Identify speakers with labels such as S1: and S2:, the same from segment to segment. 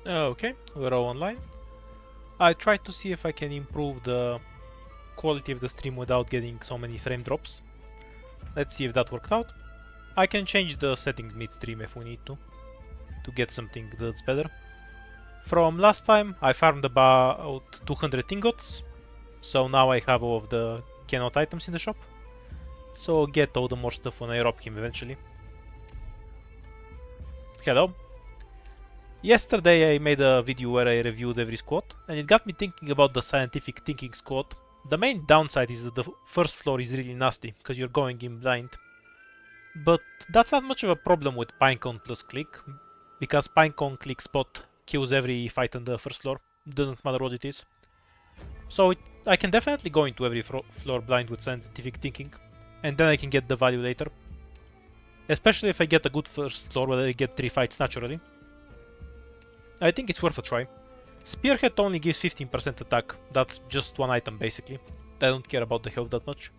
S1: Okay, we're all online. I tried to see if I can improve the quality of the stream without getting so many frame drops. Let's see if that worked out. I can change the setting mid-stream if we need to get something that's better. From last time, I farmed about 200 ingots, so now I have all of the cannot items in the shop. So I'll get all the more stuff when I rob him eventually. Hello. Yesterday I made a video where I reviewed every squad, and it got me thinking about the scientific thinking squad. The main downside is that the first floor is really nasty, because you're going in blind. But that's not much of a problem with Pinecone plus click, because Pinecone click spot kills every fight on the first floor, doesn't matter what it is. So I can definitely go into every floor blind with scientific thinking, and then I can get the value later. Especially if I get a good first floor where I get 3 fights naturally. I think it's worth a try. Spearhead only gives 15% attack, that's just one item basically. I don't care about the health that much.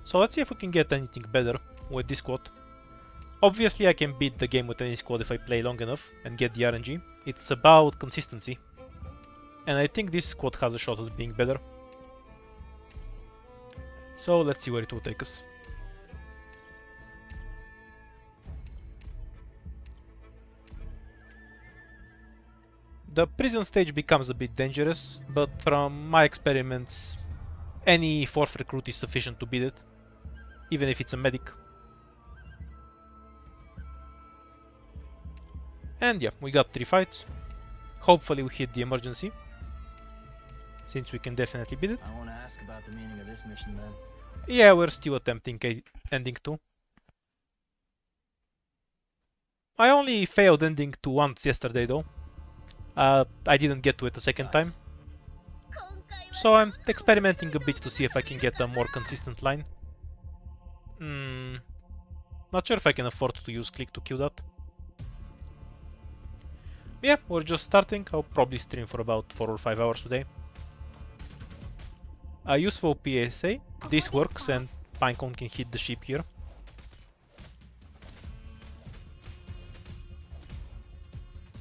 S1: So let's see if we can get anything better with this squad. Obviously I can beat the game with any squad if I play long enough and get the RNG. It's about consistency. And I think this squad has a shot at being better. So let's see where it will take us. The prison stage becomes a bit dangerous, but from my experiments, any 4th recruit is sufficient to beat it, even if it's a medic. And yeah, we got 3 fights. Hopefully we hit the emergency, since we can definitely beat it.
S2: I want to ask about the meaning of this mission then.
S1: Yeah, we're still attempting ending 2. I only failed ending 2 once yesterday though. I didn't get to it a second time. So I'm experimenting a bit to see if I can get a more consistent line. Not sure if I can afford to use click to kill that. Yeah, we're just starting. I'll probably stream for about 4 or 5 hours today. A useful PSA. This works and Pinecone can hit the ship here.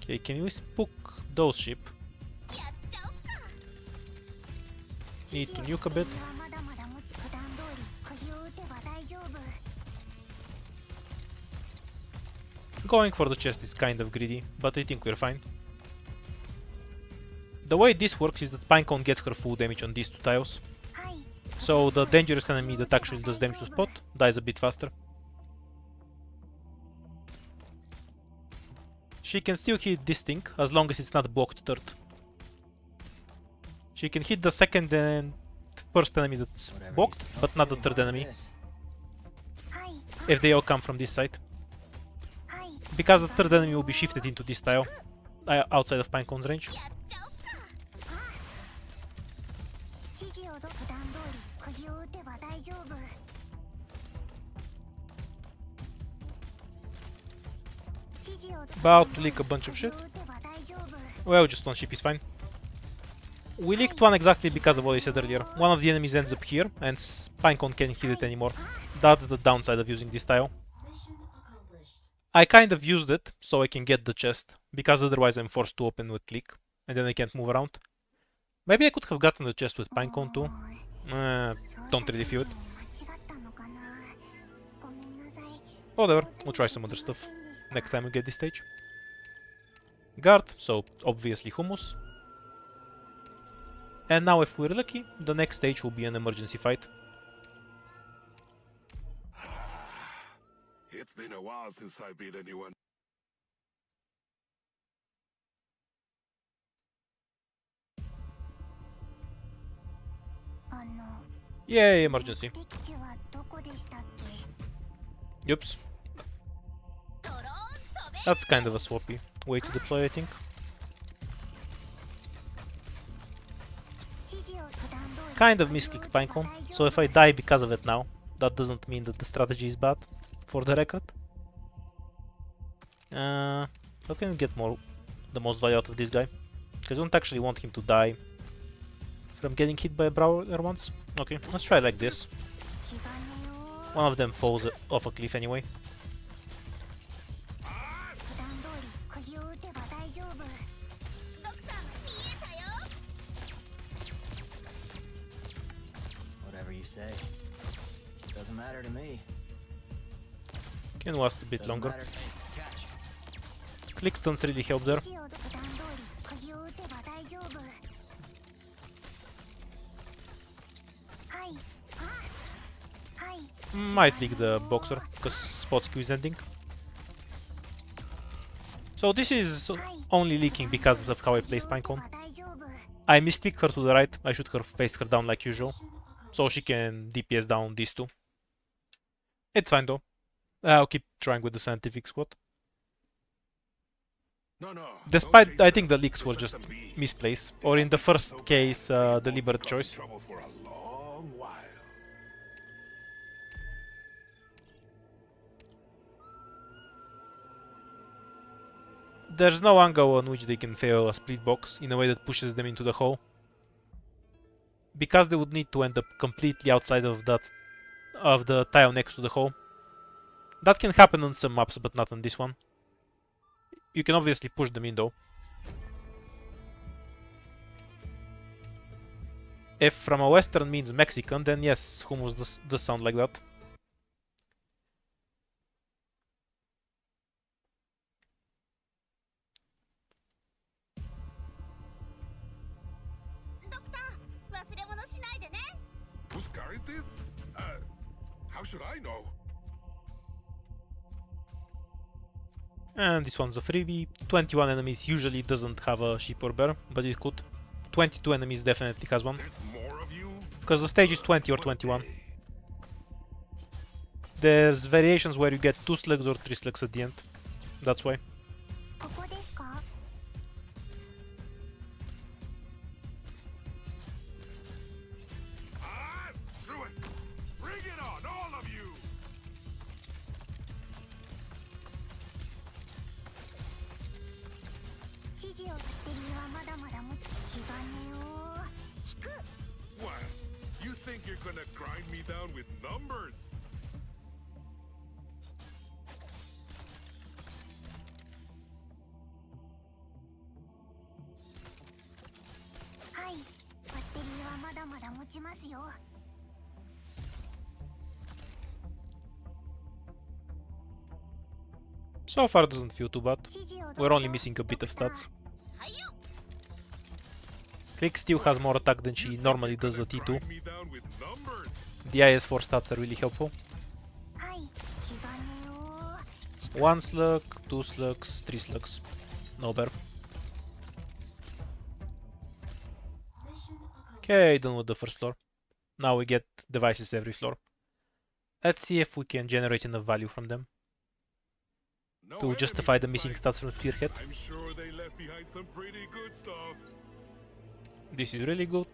S1: Okay, can you spook those sheep? Need to nuke a bit. Going for the chest is kind of greedy, but I think we're fine. The way this works is that Pinecone gets her full damage on these 2 tiles. So the dangerous enemy that actually does damage to spot dies a bit faster. She can still hit this thing, as long as it's not blocked third. She can hit the second and first enemy that's blocked, but not the third enemy. If they all come from this side. Because the third enemy will be shifted into this tile, outside of Pinecone's range. About to leak a bunch of shit. Well, just one ship is fine. We leaked one exactly because of what I said earlier. One of the enemies ends up here, and Pinecone can't hit it anymore. That's the downside of using this tile. I kind of used it so I can get the chest, because otherwise I'm forced to open with click, and then I can't move around. Maybe I could have gotten the chest with Pinecone too. Don't really feel it. Whatever, we'll try some other stuff next time we get this stage. Guard, so obviously hummus. And now if we're lucky, the next stage will be an emergency fight.
S3: It's been a while since I beat anyone.
S1: Yay, emergency. Oops. That's kind of a swappy way to deploy, I think. Kind of misclicked Pinecone, so if I die because of it now, that doesn't mean that the strategy is bad, for the record. How can we get the most value out of this guy? Because I don't actually want him to die from getting hit by a brawler once. Okay, let's try like this. One of them falls off a cliff anyway.
S2: say. Doesn't matter to me.
S1: Can last a bit
S2: Doesn't
S1: longer.
S2: matter. Hey, catch.
S1: Click stuns really help there.
S4: 指示を普段通り鍵を打てば大丈夫。はい。あ。はい。
S1: Might leak the boxer, because spot Q is ending. So this is only leaking because of how I play Spinecone.
S4: 大丈夫。
S1: I mistick her to the right, I should her face her down like usual. So she can DPS down these two. It's fine though. I'll keep trying with the scientific squad.
S3: No, no.
S1: Despite,
S3: don't
S1: I
S3: chase
S1: think
S3: her.
S1: the leaks were
S3: Just
S1: just
S3: let them be.
S1: misplace, or in the first case, deliberate
S3: Cause
S1: choice.
S3: trouble for a long while.
S1: There's no angle on which they can fail a split box in a way that pushes them into the hole. Because they would need to end up completely outside of the tile next to the hole. That can happen on some maps, but not on this one. You can obviously push them in though. If from a western means Mexican, then yes, hummus does sound like that.
S3: Whose car is this? How should I know?
S1: And this one's a freebie. 21 enemies usually doesn't have a sheep or bear, but it could. 22 enemies definitely has one.
S3: There's more of you?
S1: Because the stage is 20 or
S3: What
S1: 21.
S3: day?
S1: There's variations where you get 2 slugs or 3 slugs at the end. That's why.
S4: ここですか。
S3: Ah, screw it! Bring it on, all of you!
S4: 指示をバッテリーはまだまだ持つ。気兼ねを引く。
S3: What? You think you're gonna grind me down with numbers?
S4: はい。バッテリーはまだまだ持ちますよ。
S1: So far doesn't feel too bad.
S4: 指示をどうぞ。
S1: We're only missing a bit of stats. Click still has more attack than she normally does at T2.
S3: Grind me down with numbers?
S1: The IS4 stats are really helpful.
S4: はい。気兼ねを。
S1: 1 slug, 2 slugs, 3 slugs. No bear. Okay, done with the first floor. Now we get devices every floor. Let's see if we can generate enough value from them
S3: No
S1: to
S3: enemies
S1: justify
S3: in
S1: the missing
S3: sight.
S1: stats from Spearhead.
S3: I'm sure they left behind some pretty good stuff.
S1: This is really good.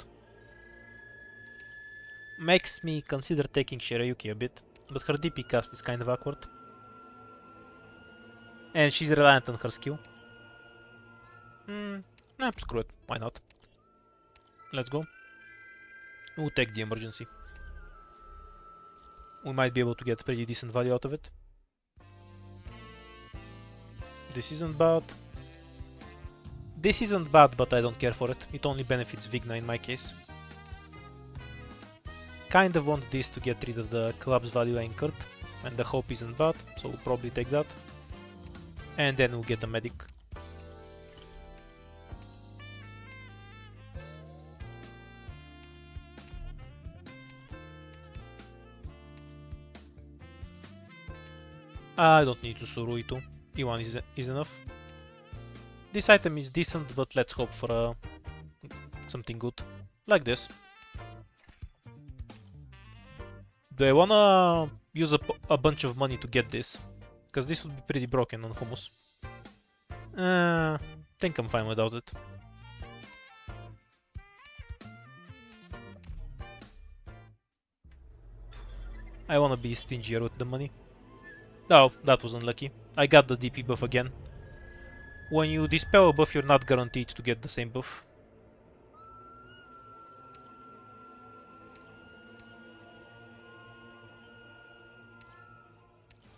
S1: Makes me consider taking Shirayuki a bit, but her DP cast is kind of awkward. And she's reliant on her skill. Nah, screw it, why not? Let's go. We'll take the emergency. We might be able to get pretty decent value out of it. This isn't bad. This isn't bad, but I don't care for it. It only benefits Vigna in my case. Kind of want this to get rid of the collapse value anchored, and the hope isn't bad, so we'll probably take that. And then we'll get the medic. I don't need to Suru E2. E1 is enough. This item is decent, but let's hope for something good. Like this. Do I wanna use a bunch of money to get this? Because this would be pretty broken on hummus. Think I'm fine without it. I wanna be stingier with the money. Oh, that was unlucky. I got the DP buff again. When you dispel a buff, you're not guaranteed to get the same buff.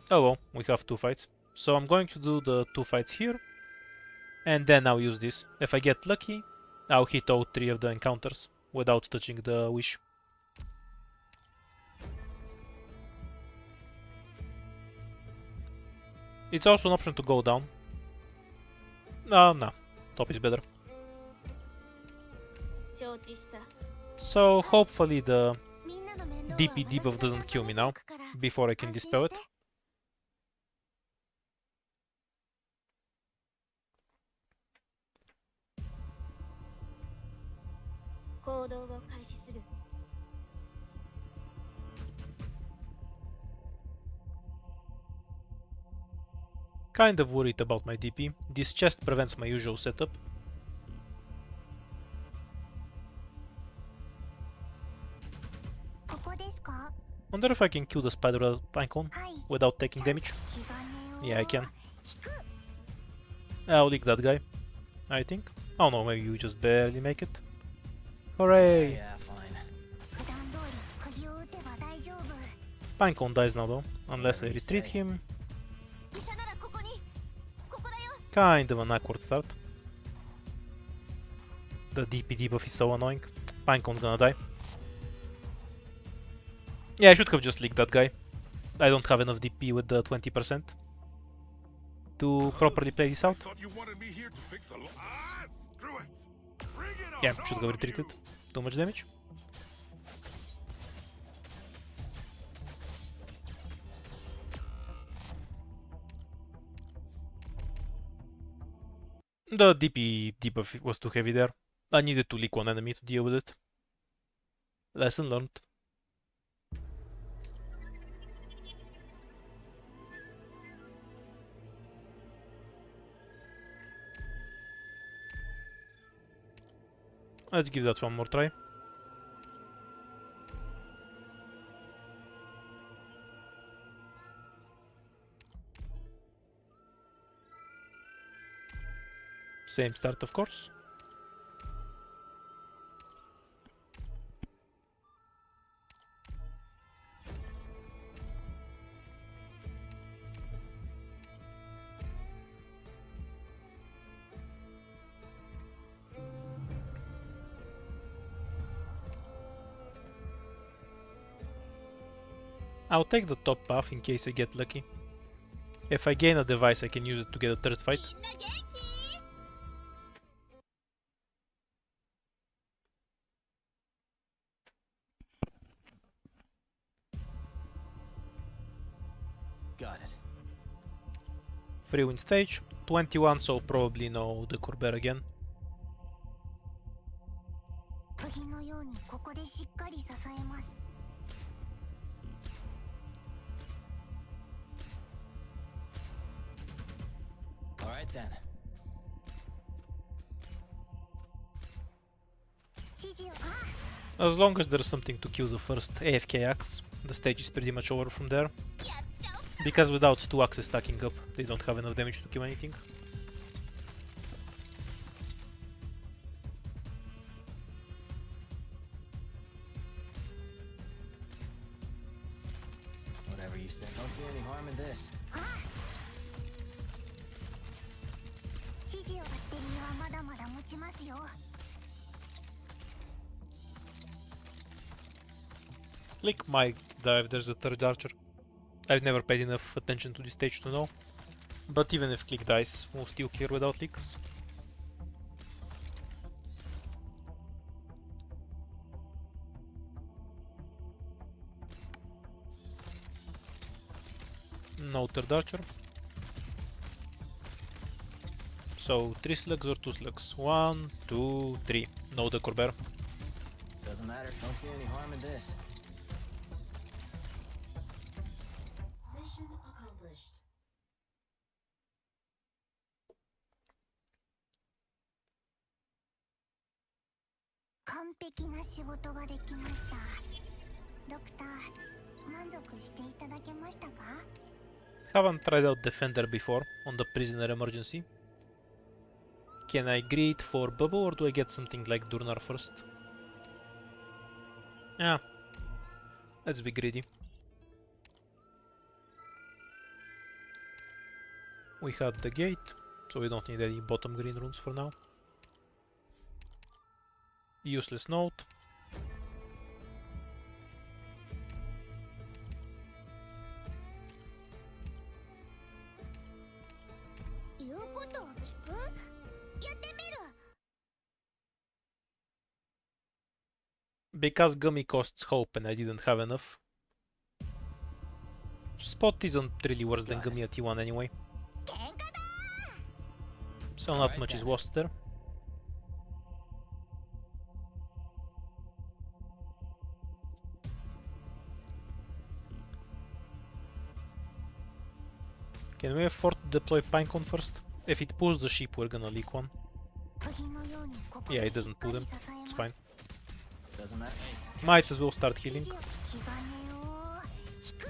S1: Oh well, we have 2 fights. So I'm going to do the 2 fights here. And then I'll use this. If I get lucky, I'll hit all 3 of the encounters without touching the wish. It's also an option to go down. No, top is better.
S5: 承知した。
S1: So hopefully the
S4: みんなの面倒は
S1: DP
S4: 私
S1: debuff
S4: が
S1: doesn't kill me
S4: 考えて
S1: now
S4: いくから
S1: before I can
S4: 安心
S1: dispel
S4: して
S1: it. Kind of worried about my DP. This chest prevents my usual setup.
S4: ここですか？
S1: Wonder if I can kill the spider icon
S4: はい
S1: without taking damage.
S4: 気兼ねを
S1: Yeah, I can.
S4: 引く
S1: I'll lick that guy, I think. Oh no, maybe you just barely make it. Hooray!
S2: Yeah, fine.
S4: 普段通り釘を打てば大丈夫
S1: Pinecone dies now though, unless I retreat him.
S5: 医者ならここに。ここだよ。
S1: Kind of an awkward start. The DP debuff is so annoying. Pinecone's gonna die. Yeah, I should have just licked that guy. I don't have enough DP with the 20% to properly play this
S3: I
S1: out.
S3: thought you wanted me here to fix a screw it. Bring it on.
S1: Yeah, should have
S3: all of
S1: retreated.
S3: you.
S1: Too much damage. The DP debuff was too heavy there. I needed to lick one enemy to deal with it. Lesson learned. Let's give that one more try. Same start, of course. I'll take the top path in case I get lucky. If I gain a device, I can use it to get a third fight.
S5: みんな元気？
S2: Got it.
S1: Free win stage. 21, so probably no the Corber again.
S4: 釘のようにここでしっかり支えます
S2: All right then.
S4: 指示を
S1: As long as there's something to kill the first AFK axe, the stage is pretty much over from there.
S5: やっちゃおう。
S1: Because without two axes stacking up, they don't have enough damage to kill anything.
S2: Whatever you said. Don't see any harm in this.
S4: 指示をバッテリーはまだまだ持ちますよ
S1: Lick might die if there's a third archer. I've never paid enough attention to this stage to know. But even if Click dies, we'll still clear without leaks. No third archer. So 3 slugs or 2 slugs? 1, 2, 3. No the Corber.
S2: Doesn't matter. Don't see any harm in this.
S5: Mission accomplished.
S4: 完璧な仕事ができましたドクター満足していただけましたか
S1: Haven't tried out Defender before on the prisoner emergency. Can I greet for Bubble or do I get something like Durnar first? Yeah, let's be greedy. We had the gate, so we don't need any bottom green runes for now. Useless note.
S4: ことを聞く？やってみる。
S1: Because Gummy costs hope and I didn't have enough. Spot isn't really worse than Gummy at T1 anyway.
S4: 喧嘩だ。
S1: So not much is lost there. Can we afford to deploy Pinecone first? If it pulls the sheep, we're gonna leak one.
S4: 釘のようにここ
S1: Yeah,
S4: で
S1: it
S4: しっ
S1: doesn't
S4: か
S1: pull
S4: り
S1: them.
S4: 支えます。
S1: It's fine.
S2: Doesn't matter. Hey,
S1: Might as well start healing.
S4: 指示を気兼ねを引く。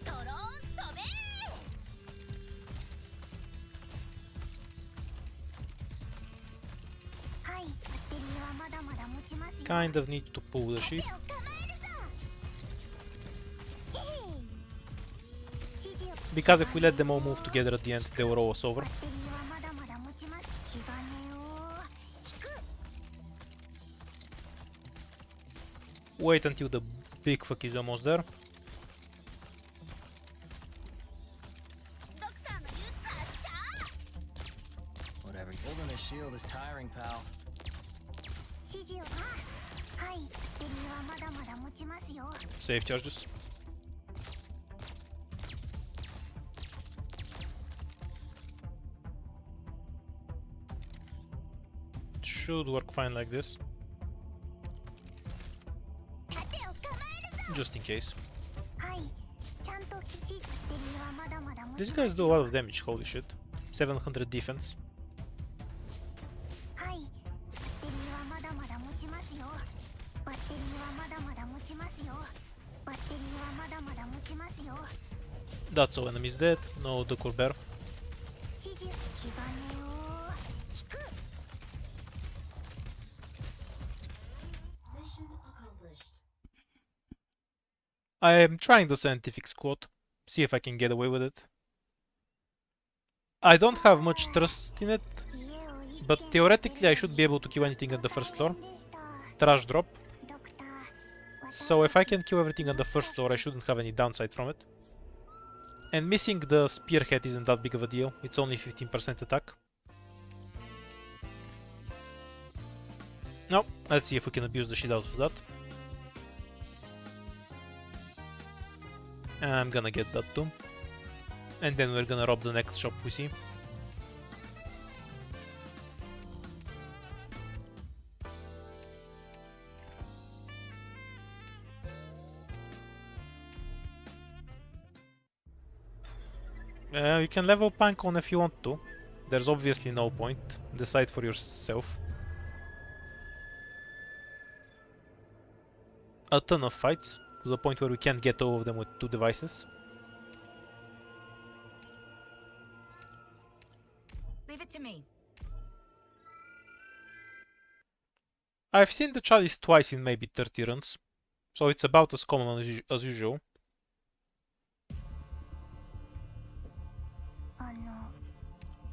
S5: ドローン飛べ
S4: はい、バッテリーはまだまだ持ちますよ。
S1: Kind of need to pull the sheep.
S4: 手を構えるぞ。へへ。指示を
S1: Because if we let them all move together at the end, they will roll us over.
S4: バッテリーはまだまだ持ちます。気兼ねを引く。
S1: Wait until the big fuck is almost there.
S5: ドクターの言う達者
S2: whatever. Holding the shield is tiring, pal.
S4: 指示をはい、バッテリーはまだまだ持ちますよ。
S1: Save charges. Should work fine like this.
S4: 盾を構えるぞ。
S1: Just in case.
S4: はい、ちゃんと基地バッテリーはまだまだ持
S1: These
S4: ちま
S1: guys
S4: す
S1: do a
S4: よ。
S1: lot of damage, holy shit. 700 defense.
S4: はい、バッテリーはまだまだ持ちますよ。バッテリーはまだまだ持ちますよ。バッテリーはまだまだ持ちますよ。
S1: That's all enemies dead. No Dukur Bear.
S4: 指示気兼ねを引く。
S1: I am trying the scientific squad. See if I can get away with it. I don't have much trust in it,
S4: 家を一
S1: but
S4: 軒
S1: theoretically I should be able to kill anything on the first floor.
S4: でした。
S1: Trash drop.
S4: ドクター、私
S1: So if I
S4: たち
S1: can kill everything on the first floor, I shouldn't have any downside from it. And missing the spearhead isn't that big of a deal. It's only 15% attack. No, let's see if we can abuse the shit out of that. I'm gonna get that too. And then we're gonna rob the next shop we see. You can level Pinecone if you want to. There's obviously no point. Decide for yourself. A ton of fights, to the point where we can't get all of them with 2 devices.
S6: Leave it to me.
S1: I've seen the chalice twice in maybe 30 runs, so it's about as common as usual.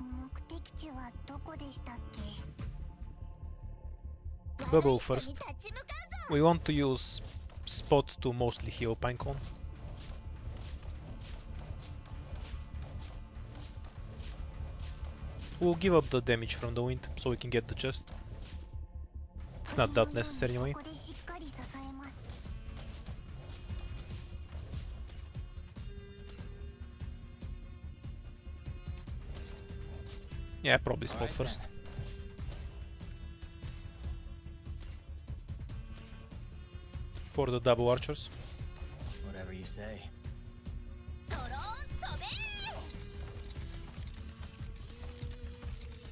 S4: 目的地はどこでしたっけ？
S1: Bubble first. We want to use Spot to mostly heal Pinecone. We'll give up the damage from the wind so we can get the chest. It's not that necessary anyway.
S4: ここでしっかり支えます。
S1: Yeah, probably Spot first. For the double archers.
S2: Whatever you say.
S5: ドローン飛べ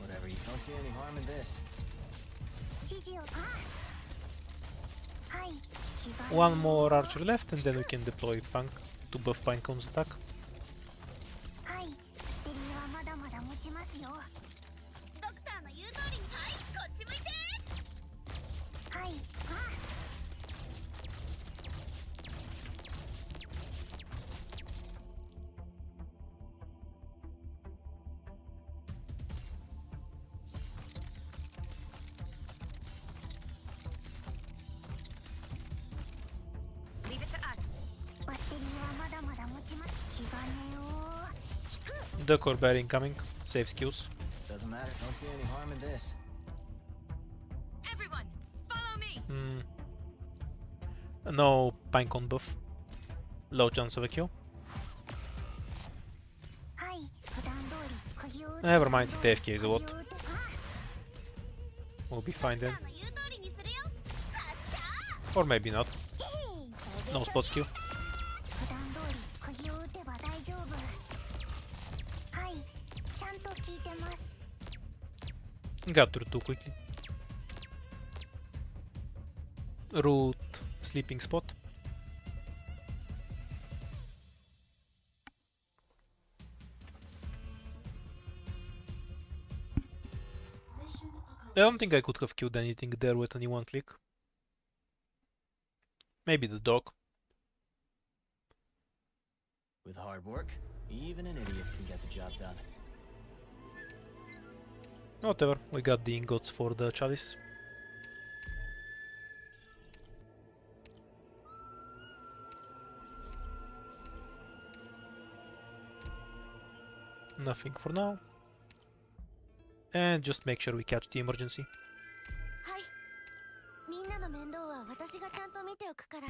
S2: Whatever you don't see any harm in this.
S4: 指示をはい、気兼ね
S1: One more archer left and then we can deploy Fang to buff Pinecone's attack.
S4: はい、バッテリーはまだまだ持ちますよ。
S5: ドクターの言う通りにはいこっち向いて
S4: はい、
S6: Leave it to us.
S4: バッテリーはまだまだ持ちます。気兼ねを引
S1: The core bear incoming. Save skills.
S2: Doesn't matter. Don't see any harm in this.
S5: Everyone, follow me.
S1: No pinecone buff. Low chance of a kill.
S4: はい普段通り釘を打て
S1: Never mind, it AFK is a lot.
S4: 釘を打て
S1: We'll be fine then.
S5: あの言う通りにするよ。発射。
S1: Or maybe not. No spot skill.
S4: 普段通り釘を打てば大丈夫はいちゃんと聞いてます
S1: Got through too quickly. Root sleeping spot. I don't think I could have killed anything there with only one click. Maybe the dog.
S2: With hard work, even an idiot can get the job done.
S1: Whatever, we got the ingots for the chalice. Nothing for now. And just make sure we catch the emergency.
S5: はい。みんなの面倒は私がちゃんと見ておくから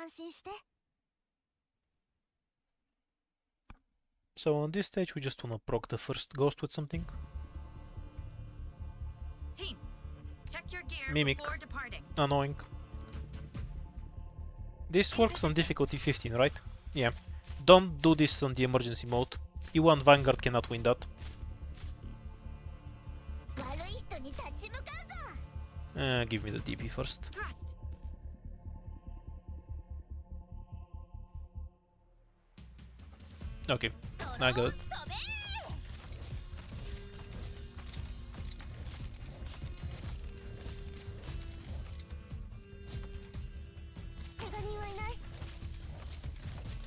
S5: 安心して。
S1: So on this stage we just wanna proc the first ghost with something.
S5: Team, check your gear
S1: Mimic.
S5: before departing.
S1: Annoying. This works on difficulty 15, right? Yeah. Don't do this on the emergency mode. E1 Vanguard cannot win that.
S5: 悪い人に立ち向かうぞ。
S1: Give me the DB first.
S5: Thrust.
S1: Okay, I got it.
S5: 飛べ。怪我人はいない。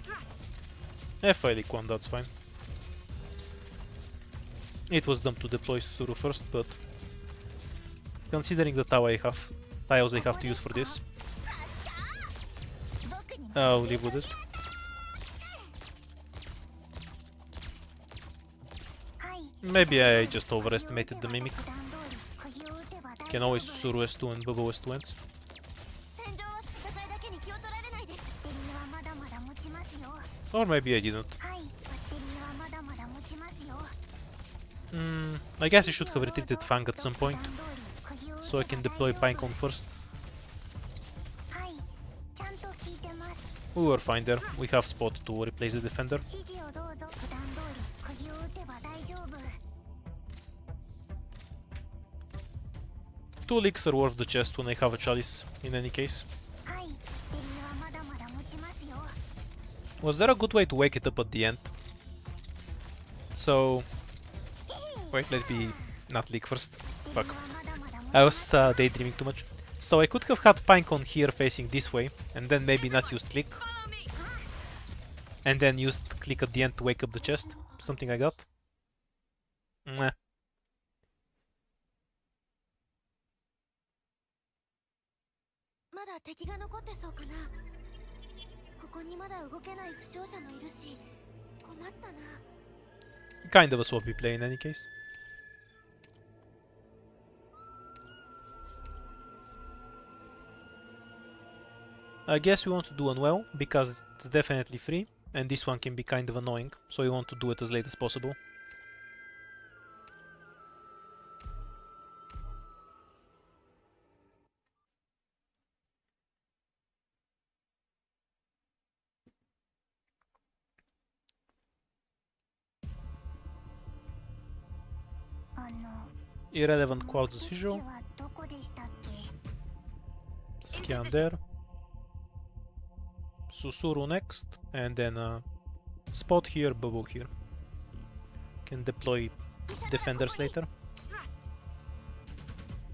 S5: Thrust.
S1: If I lick one, that's fine. It was dumb to deploy Susuru first, but considering the tiles I have to use for this,
S5: 発射。僕に
S1: I'll live with it.
S4: はい
S1: Maybe I just overestimated the mimic.
S4: 普段通り釘を打てば大
S1: Can
S4: 丈夫
S1: always Susuru S2 and Bubble S2 ends.
S5: 戦場は戦いだけに気を取られないで。
S4: バッテリーはまだまだ持ちますよ
S1: Or maybe I didn't.
S4: はいバッテリーはまだまだ持ちますよ
S1: I guess I should have retreated Fang at some point, so I can deploy Pinecone first.
S4: はいちゃんと聞いてます
S1: We were fine there. We have spot to replace the defender.
S4: 指示をどうぞ普段通り釘を打てば大丈夫
S1: 2 licks are worth the chest when I have a chalice, in any case.
S4: はいバッテリーはまだまだ持ちますよ
S1: Was there a good way to wake it up at the end? So... Wait, let me not leak first. Fuck.
S4: まだまだ持ち
S1: I was daydreaming too much. So I could have had Pinecone here facing this way, and then maybe not used click,
S5: Follow me.
S1: and then used click at the end to wake up the chest. Something like that. Meh.
S5: まだ敵が残ってそうかな。ここにまだ動けない負傷者もいるし、困ったな。
S1: Kind of a swappy play in any case. I guess we want to do unwell, because it's definitely free, and this one can be kind of annoying, so we want to do it as late as possible. Irrelevant quads as
S4: 目的地
S1: usual.
S4: はどこでしたっけ
S1: Scan there. Susuru next, and then spot here, bubble here. Can deploy defenders later,
S5: Thrust.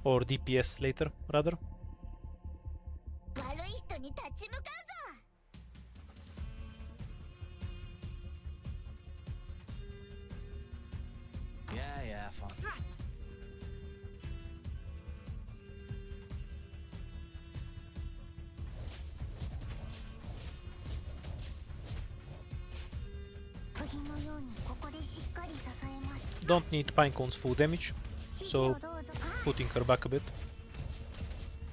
S1: or DPS later, rather.
S5: 悪い人に立ち向かうぞ。
S2: Yeah, fine.
S5: Thrust.
S1: Don't need Pinecone's full damage, so putting her back a bit.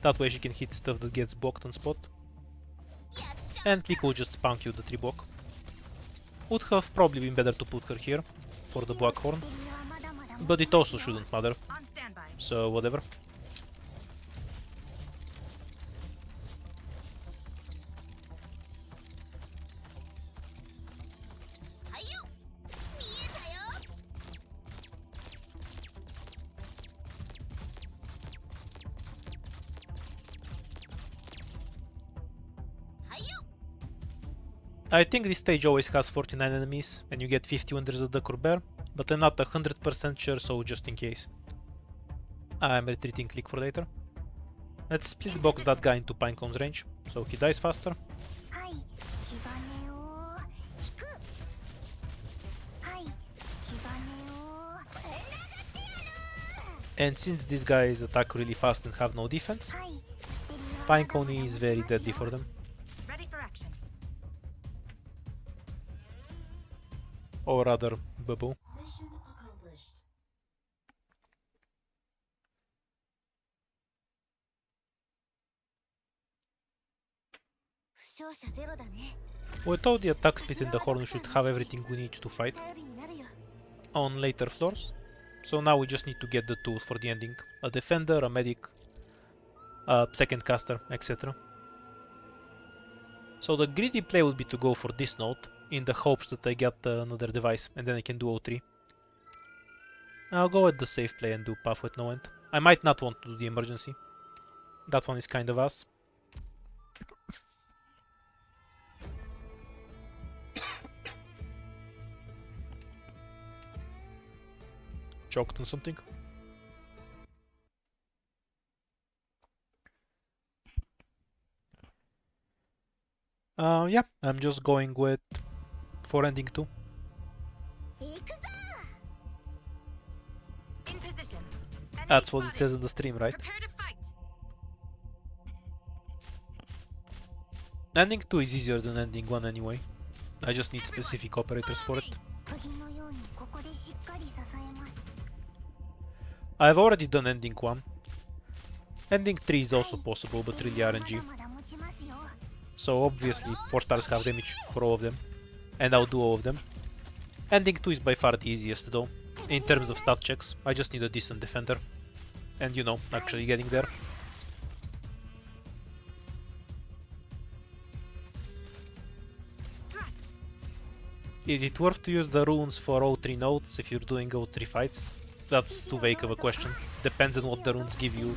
S1: That way she can hit stuff that gets blocked on spot. And Click will just spunk you the 3 block. Would have probably been better to put her here for the Black Horn, but it also shouldn't matter, so whatever. I think this stage always has 49 enemies and you get 50 when there's a duck or bear, but I'm not 100% sure, so just in case. I'm retreating Click for later. Let's split box that guy into Pinecone's range, so he dies faster. And since these guys attack really fast and have no defense, Pinecone is very deadly for them. Or rather, Bubble. Without the attack split in the horn, we should have everything we need to fight on later floors. So now we just need to get the tools for the ending. A defender, a medic, a second caster, etc. So the greedy play would be to go for this node, in the hopes that I get another device, and then I can do O3. I'll go with the safe play and do path with no end. I might not want to do the emergency. That one is kind of ass. Choked on something. Yeah, I'm just going with for ending 2. That's what it says on the stream, right? Ending 2 is easier than ending 1 anyway. I just need specific operators for it. I've already done ending 1. Ending 3 is also possible, but really RNG. So obviously 4 stars have damage for all of them, and I'll do all of them. Ending 2 is by far the easiest though, in terms of stat checks. I just need a decent defender, and you know, actually getting there. Is it worth to use the runes for O3 nodes if you're doing O3 fights? That's too vague of a question. Depends on what the runes give you.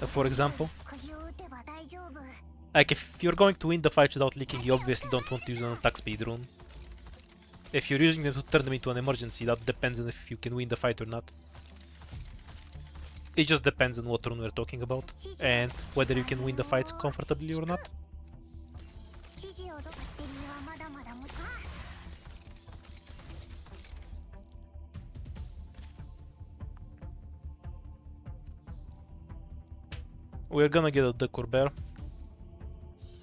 S1: For example, like if you're going to win the fight without leaking, you obviously don't want to use an attack speed rune. If you're using them to turn them into an emergency, that depends on if you can win the fight or not. It just depends on what rune we're talking about, and whether you can win the fights comfortably or not. We're gonna get a duck or bear.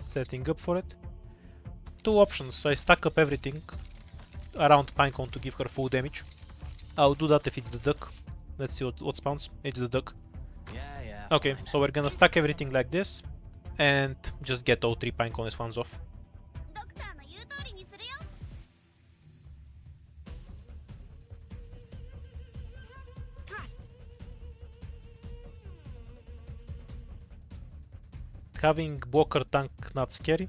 S1: Setting up for it. 2 options. I stack up everything around Pinecone to give her full damage. I'll do that if it's the duck. Let's see what spawns. It's the duck. Okay, so we're gonna stack everything like this and just get all 3 Pinecone spawns off. Having blocker tank not scary.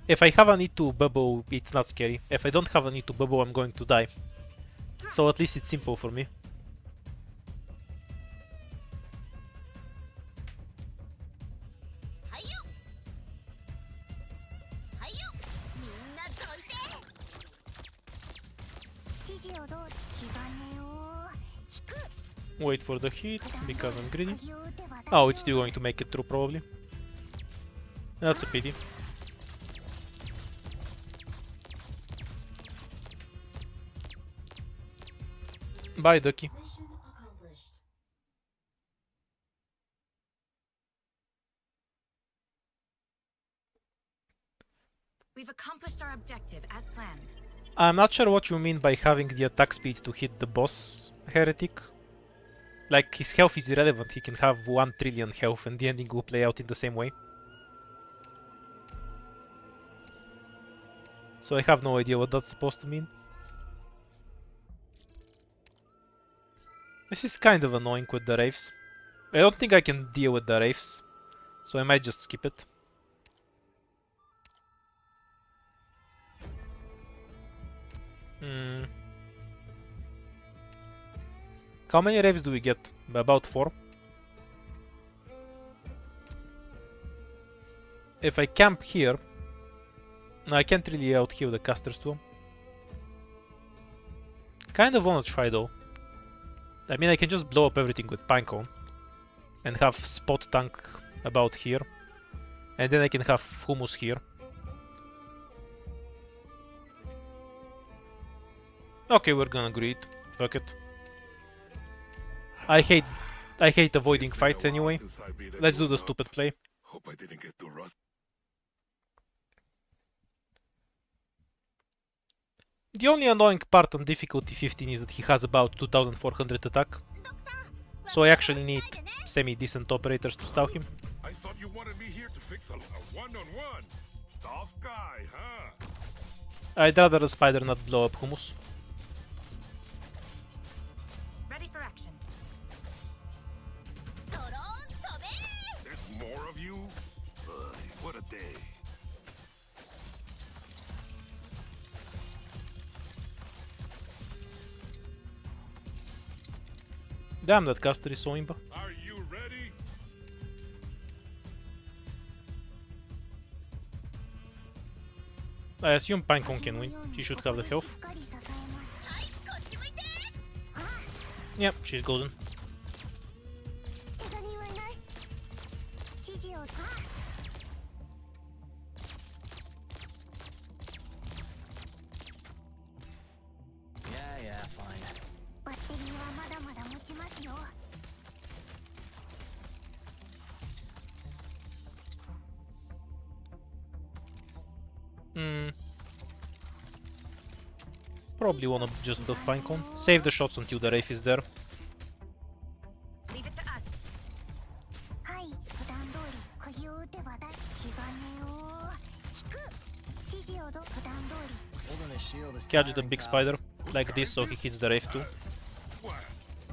S1: If I have a need to bubble, it's not scary. If I don't have a need to bubble, I'm going to die. So at least it's simple for me. Wait for the hit, because I'm greedy. Oh, it's still going to make it through probably. That's a pity. Bye, Ducky.
S6: We've accomplished our objective as planned.
S1: I'm not sure what you mean by having the attack speed to hit the boss, Heretic. Like, his health is irrelevant, he can have 1 trillion health and the ending will play out in the same way. So I have no idea what that's supposed to mean. This is kind of annoying with the Wraiths. I don't think I can deal with the Wraiths, so I might just skip it. How many Wraiths do we get? About 4. If I camp here, I can't really out-heal the casters too. Kind of wanna try though. I mean, I can just blow up everything with Pinecone and have spot tank about here, and then I can have Hummus here. Okay, we're gonna greed. Fuck it. I hate avoiding fights anyway. Let's do the stupid play.
S3: Hope I didn't get too rusty.
S1: The only annoying part on difficulty 15 is that he has about 2400 attack. So I actually need semi-decent operators to stall him.
S3: I thought you wanted me here to fix a one-on-one. Tough guy, huh?
S1: I'd rather a spider not blow up Hummus.
S5: Ready for action.
S3: There's more of you? Ugh, what a day.
S1: Damn, that caster is so imba.
S3: Are you ready?
S1: I assume Pinecone can win. She should have the health. Yep, she's golden.
S2: Yeah, fine.
S1: Probably wanna just buff Pinecone. Save the shots until the Wraith is there.
S5: Leave it to us.
S2: Holding a shield is
S1: Catch the
S2: tiring,
S1: big
S2: pal.
S1: spider like this so he hits the Wraith too.
S3: What?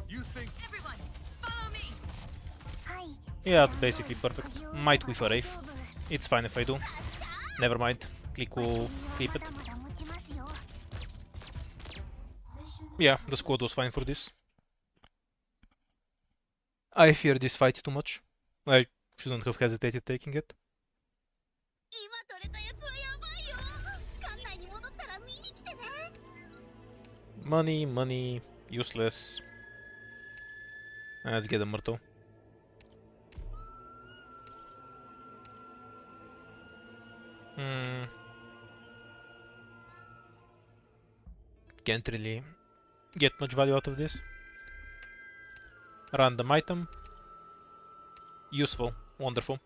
S3: You think
S5: Everyone, follow me.
S1: Yeah, that's basically perfect. Might whiff a Wraith. It's fine if I do. Never mind. Click will clip it. Yeah, the squad was fine for this. I fear this fight too much. I shouldn't have hesitated taking it. Money, money, useless. Let's get a Myrtle. Can't really get much value out of this. Random item. Useful. Wonderful.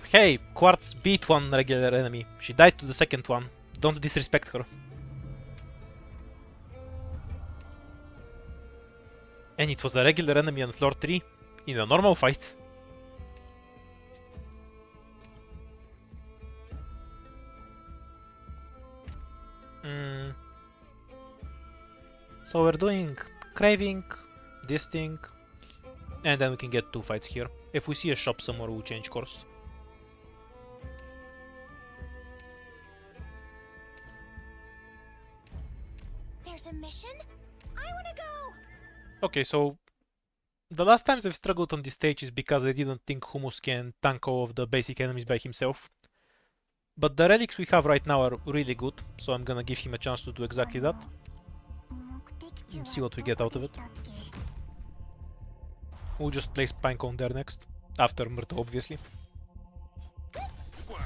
S1: Hey, Quartz beat one regular enemy. She died to the second one. Don't disrespect her. And it was a regular enemy on floor 3 in a normal fight. So we're doing Craving, this thing, and then we can get 2 fights here. If we see a shop somewhere, we'll change course.
S5: There's a mission? I wanna go!
S1: Okay, so the last times I've struggled on this stage is because I didn't think Hummus can tank all of the basic enemies by himself. But the relics we have right now are really good, so I'm gonna give him a chance to do exactly that. And see what we get out of it. We'll just place Pinecone there next. After Myrtle, obviously.
S3: what?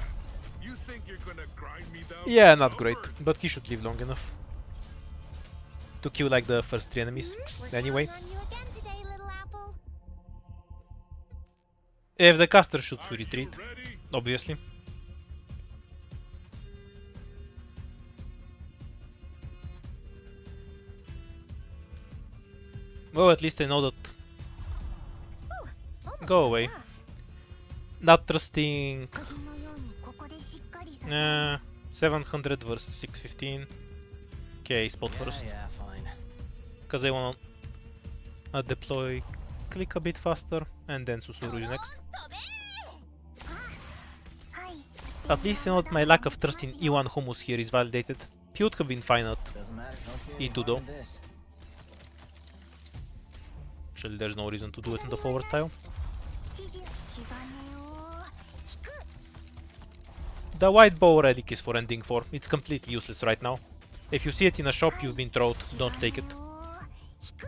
S3: You think you're gonna grind me down?
S1: Yeah, not great, but he should live long enough to kill like the first 3 enemies. Anyway,
S5: On you again today, little apple.
S1: if the caster shoots, we
S3: Are you
S1: retreat,
S3: ready?
S1: obviously. Well, at least I know that.
S5: Almost
S1: Go
S5: got
S1: away.
S5: that.
S1: Not trusting.
S4: 鍵のようにここでしっかり支えます
S1: 700 versus 615. Okay, spot
S2: Yeah,
S1: first.
S2: yeah, fine.
S1: Because I wanna deploy click a bit faster, and then Susuru is next.
S4: はい
S1: At least you know that my lack of trust in E1 Hummus here is validated. He would have been fine at
S2: Doesn't matter. Don't see any
S1: E2
S2: harm
S1: though.
S2: in this.
S1: Actually, there's no reason to do it in the forward tile.
S4: 指示気兼ねを引く
S1: The white bow relic is for ending 4. It's completely useless right now. If you see it in a shop, you've been trolled. Don't take it.
S4: 引く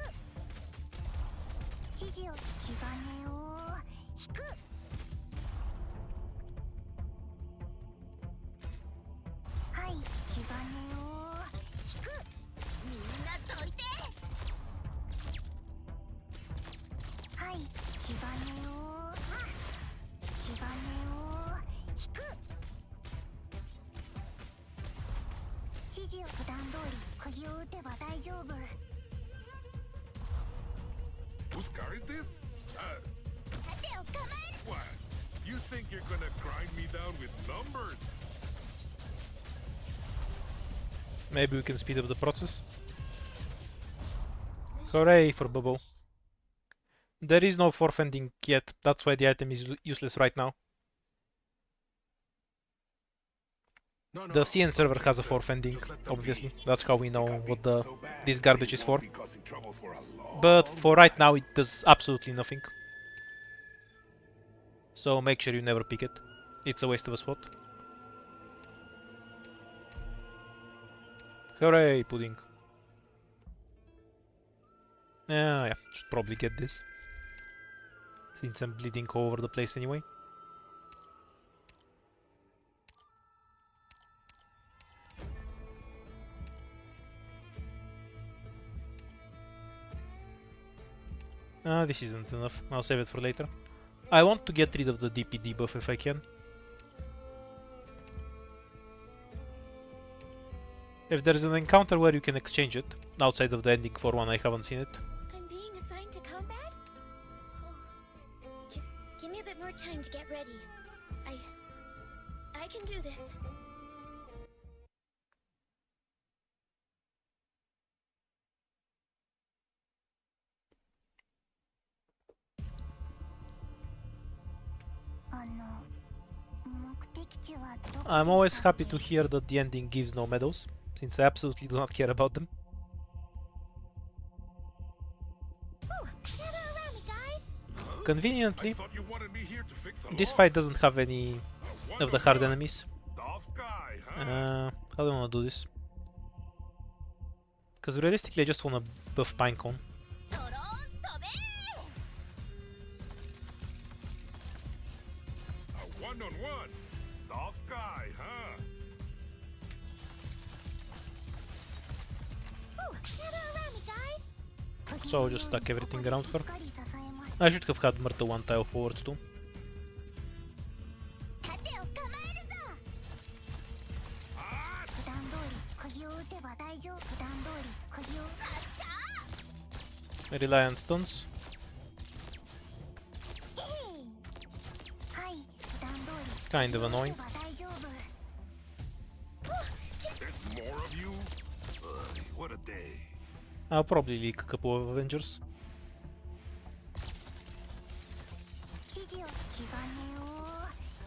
S4: 指示を気兼ねを引くはい気兼ねを引くみんなどいてはい気兼ねを気兼ねを引く指示を普段通り釘を打てば大丈夫
S3: Whose car is this?
S4: 手を構える
S3: What? You think you're gonna grind me down with numbers?
S1: Maybe we can speed up the process. Hooray for Bobo. There is no fourth ending yet. That's why the item is useless right now.
S3: No,
S1: The CN server has a fourth ending, obviously. That's how we know what this garbage is for. But for right now, it does absolutely nothing. So make sure you never pick it. It's a waste of a spot. Hooray, pudding. Yeah, should probably get this. Since I'm bleeding all over the place anyway. This isn't enough. I'll save it for later. I want to get rid of the DP debuff if I can. If there's an encounter where you can exchange it, outside of the ending for one, I haven't seen it.
S5: I'm being assigned to combat? Oh. Just give me a bit more time to get ready. I can do this.
S1: I'm always happy to hear that the ending gives no medals, since I absolutely do not care about them.
S5: Oh, gather around me, guys.
S1: Conveniently,
S3: Thought you wanted me here to fix a
S1: this
S3: law.
S1: fight doesn't have any of the hard enemies.
S3: Tough guy, huh?
S1: How do I want to do this? Because realistically I just want to buff Pinecone.
S3: A one-on-one. Tough guy, huh?
S5: Oh, gather around me, guys.
S1: So I'll just stack everything around her. I should have had Myrtle one tile forward too.
S4: 盾を構えるぞ普段通り釘を打てば大丈夫普段通り釘を
S1: Rely on stuns.
S4: はい普段通り
S1: Kind of
S4: 打
S1: annoying.
S4: てば大丈夫
S3: There's more of you? What a day.
S1: I'll probably leak a couple of Avengers.
S4: 指示を気兼ねを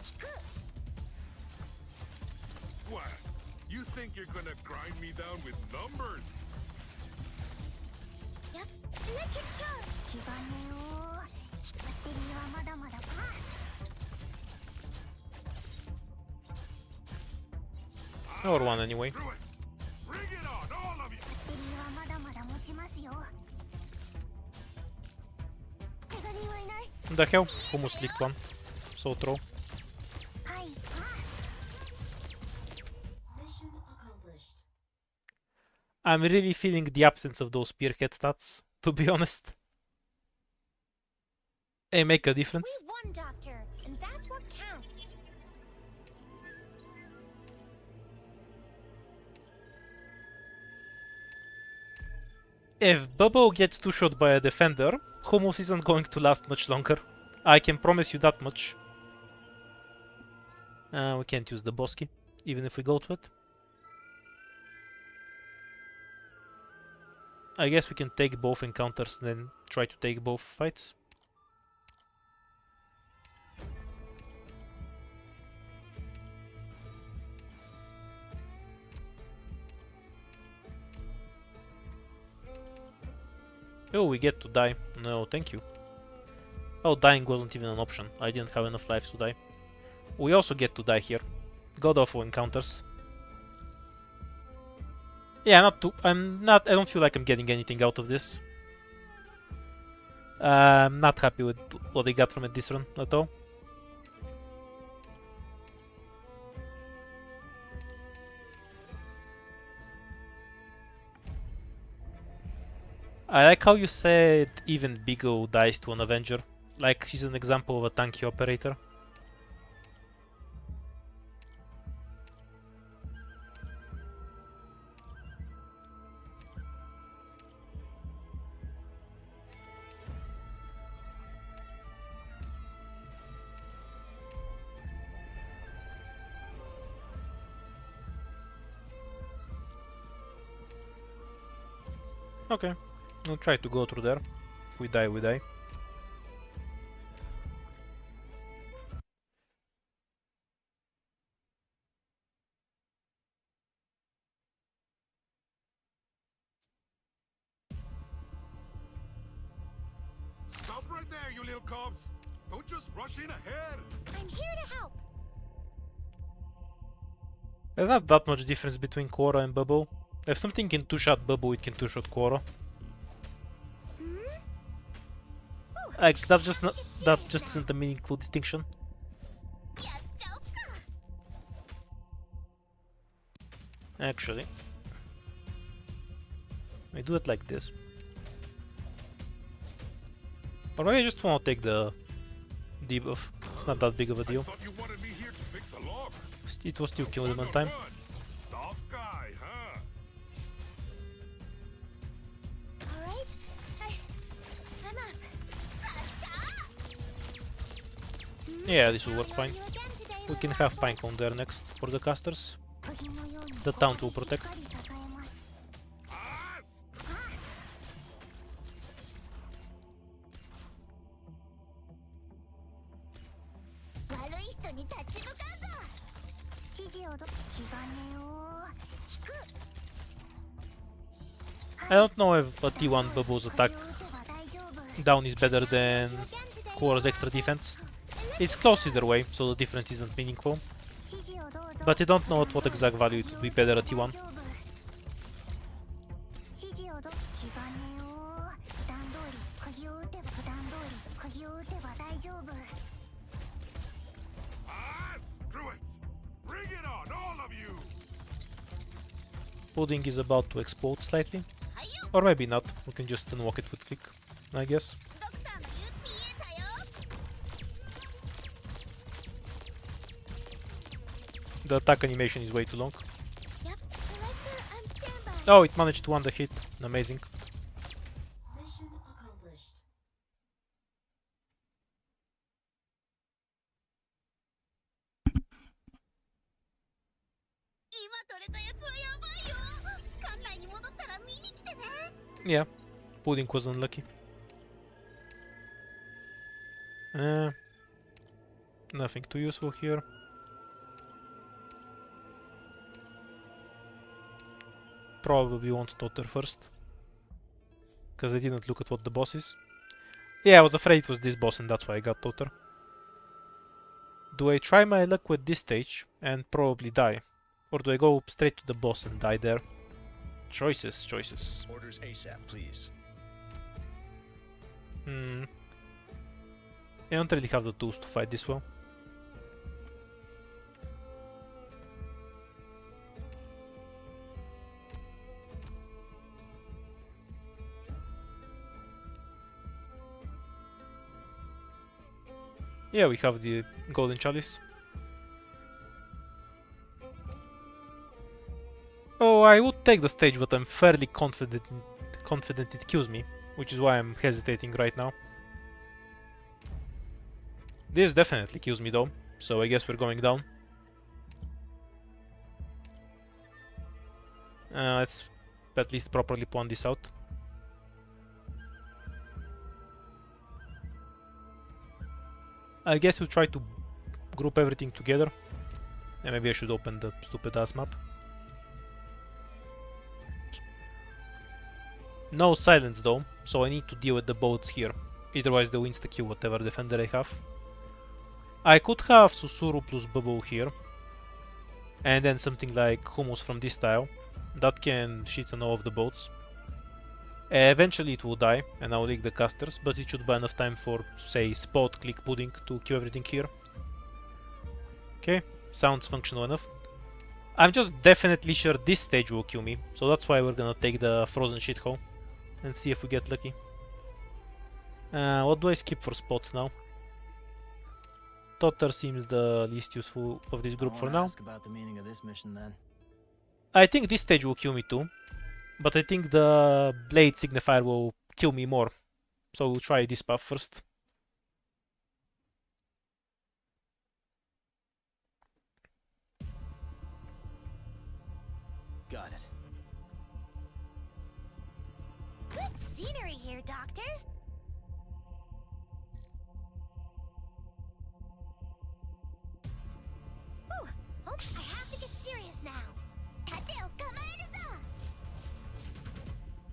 S4: 引く
S3: What? You think you're gonna grind me down with numbers?
S5: Yep. Electric charge.
S4: 気兼ねをバッテリーはまだまだか
S1: Or one anyway.
S3: Through it. Bring it on, all of you.
S4: バッテリーはまだまだ持ちますよ怪我人はいない
S1: The hell? Almost leaked one. So throw.
S4: はい
S1: I'm really feeling the absence of those spearhead stats, to be honest. They make a difference.
S5: We won, Doctor, and that's what counts.
S1: If Bubble gets two-shot by a defender, Hummus isn't going to last much longer. I can promise you that much. We can't use the boss key, even if we go to it. I guess we can take both encounters and then try to take both fights. Oh, we get to die. No, thank you. Oh, dying wasn't even an option. I didn't have enough lives to die. We also get to die here. God awful encounters. Yeah, not too. I don't feel like I'm getting anything out of this. I'm not happy with what I got from it this run at all. I like how you said even Bigo dies to an Avenger. Like she's an example of a tanky operator. Okay, I'll try to go through there. If we die, we die.
S3: Stop right there, you little cubs! Don't just rush in ahead!
S5: I'm here to help.
S1: There's not that much difference between Quora and Bubble. If something can two-shot Bubble, it can two-shot Quora. Like that just isn't a meaningful distinction. Actually, I do it like this. Or maybe I just want to take the debuff. It's not that big of a
S3: I
S1: deal.
S3: thought you wanted me here to fix a log.
S1: It was still killing them on
S3: One
S1: time.
S3: on one. Tough guy, huh?
S5: Alright. I'm up.
S1: Yeah, this will work fine. We can have Pinecone there next for the casters. The taunt will protect.
S3: Ass!
S1: I don't know if a T1 Bubble's attack down is better than Quora's extra defense. It's close either way, so the difference isn't meaningful. But I don't know at what exact value it would be better at T1.
S3: Ah, screw it! Bring it on, all of you!
S1: Pudding is about to explode slightly. Or maybe not, we can just unlock it with click, I guess. The attack animation is way too long.
S5: Yep, Director, I'm standby.
S1: Oh, it managed to one hit. Amazing.
S5: Mission accomplished.
S1: Yeah, Pudding was unlucky. Nothing too useful here. Probably want Totter first. Because I didn't look at what the boss is. Yeah, I was afraid it was this boss and that's why I got Totter. Do I try my luck with this stage and probably die? Or do I go straight to the boss and die there? Choices, choices.
S6: Orders ASAP, please.
S1: I don't really have the tools to fight this well. Yeah, we have the golden chalice. Oh, I would take the stage, but I'm fairly confident confident it kills me, which is why I'm hesitating right now. This definitely kills me though, so I guess we're going down. Let's at least properly pawn this out. I guess we'll try to group everything together. And maybe I should open the stupid ass map. No silence though, so I need to deal with the boats here. Otherwise they'll insta-kill whatever defender I have. I could have Susuru plus Bubble here. And then something like Hummus from this tile. That can shit on all of the boats. Eventually it will die, and I'll leak the casters, but it should buy enough time for, say, spot click pudding to kill everything here. Okay, sounds functional enough. I'm just definitely sure this stage will kill me, so that's why we're gonna take the frozen shithole and see if we get lucky. What do I skip for spot now? Totter seems the least useful of this group for now.
S2: Ask about the meaning of this mission then.
S1: I think this stage will kill me too, but I think the blade signifier will kill me more, so we'll try this path first.
S2: Got it.
S5: Good scenery here, Doctor. Ooh, oh, I have to get serious now.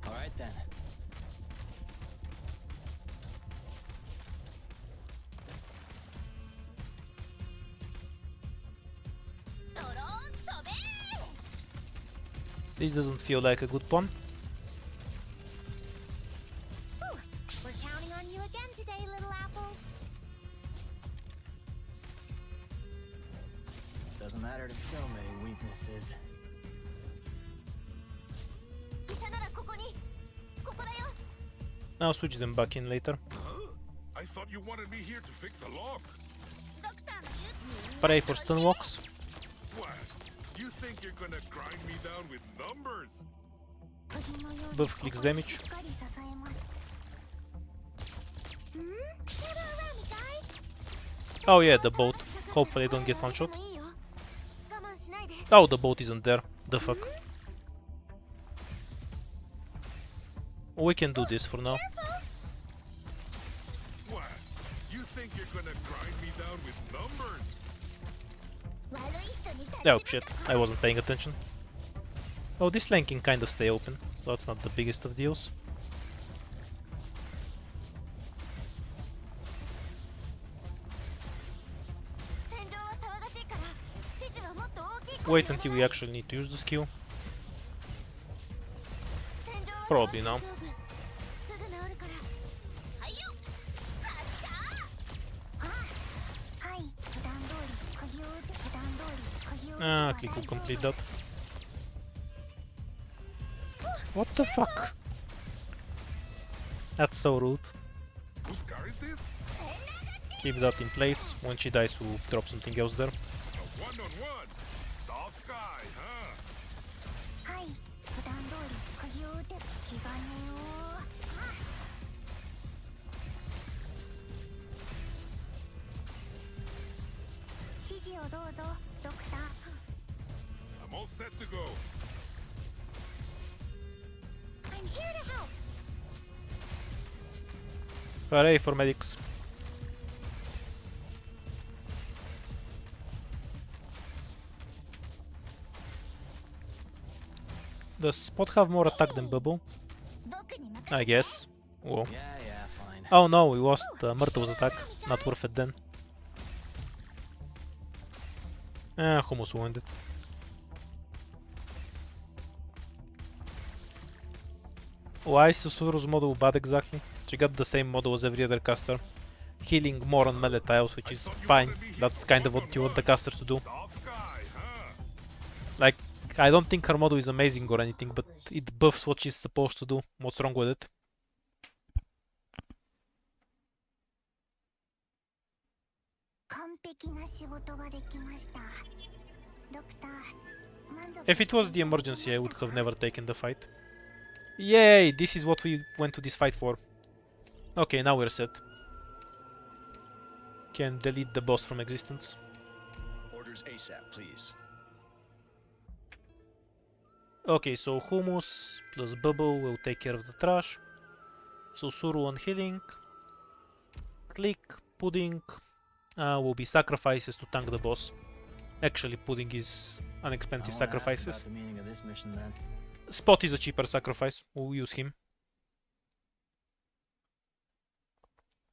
S2: All right then.
S1: This doesn't feel like a good pawn.
S5: Ooh, we're counting on you again today, little apple.
S2: Doesn't matter to so many weaknesses.
S1: I'll switch them back in later.
S3: Huh? I thought you wanted me here to fix the lock.
S1: Pray for stun walks.
S3: What? You think you're gonna grind me down with numbers?
S1: Buff clicks damage. Oh yeah, the boat. Hopefully I don't get one shot. Oh, the boat isn't there. The fuck. We can do this for now.
S3: What? You think you're gonna grind me down with numbers?
S1: Oh shit, I wasn't paying attention. Oh, this lane can kind of stay open. That's not the biggest of deals. Wait until we actually need to use the skill. Probably now. Click will complete that. What the fuck? That's so rude.
S3: Whose car is this?
S1: Keep that in place. When she dies, we'll drop something else there.
S3: A one-on-one. Tough guy, huh? I'm all set to go.
S5: I'm here to help.
S1: Hooray for medics. Does Spot have more attack than Bubble? I guess. Whoa.
S2: Yeah, fine.
S1: Oh no, we lost Myrtle's attack. Not worth it then. Hummus wounded. Why is Susuru's model bad exactly? She got the same model as every other caster. Healing more on melee tiles, which is fine. That's kind of what you want the caster to do.
S3: Tough guy, huh?
S1: Like, I don't think her model is amazing or anything, but it buffs what she's supposed to do. What's wrong with it? If it was the emergency, I would have never taken the fight. Yay! This is what we went to this fight for. Okay, now we're set. Can delete the boss from existence.
S6: Orders ASAP, please.
S1: Okay, so hummus plus bubble will take care of the trash. Susuru on healing. Click, pudding will be sacrifices to tank the boss. Actually, pudding is an expensive sacrifices.
S2: About the meaning of this mission then.
S1: Spot is a cheaper sacrifice. We'll use him.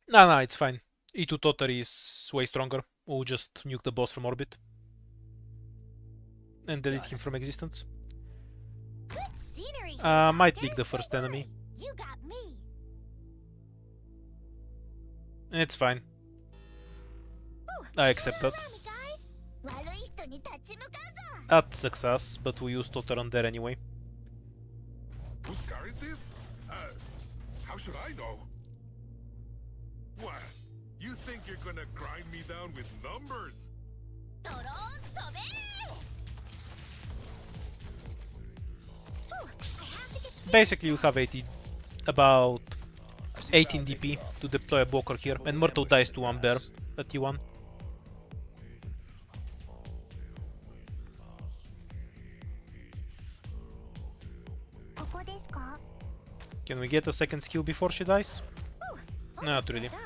S1: Nah, it's fine. E2 Totari is way stronger. We'll just nuke the boss from orbit. And delete him from existence.
S5: Good scenery here,
S1: Might
S5: Doctor.
S1: leak the first enemy.
S5: You got me.
S1: It's fine.
S5: Ooh,
S1: I accept that.
S5: allow me, guys.
S4: 悪い人に立ち向かうぞ
S1: At success, but we use Totter on there anyway.
S3: Whose car is this? How should I know? What? You think you're gonna grind me down with numbers?
S5: ドローン飛べ Ooh, I have to get serious.
S1: Basically, you have 80, about
S6: I see
S1: 18
S6: Val taking
S1: DP
S6: off.
S1: to deploy a Walker here, and Myrtle dies to one bear at T1. Can we get a second skill before she dies?
S5: Ooh,
S1: Not
S5: almost
S1: really.
S5: dozed off.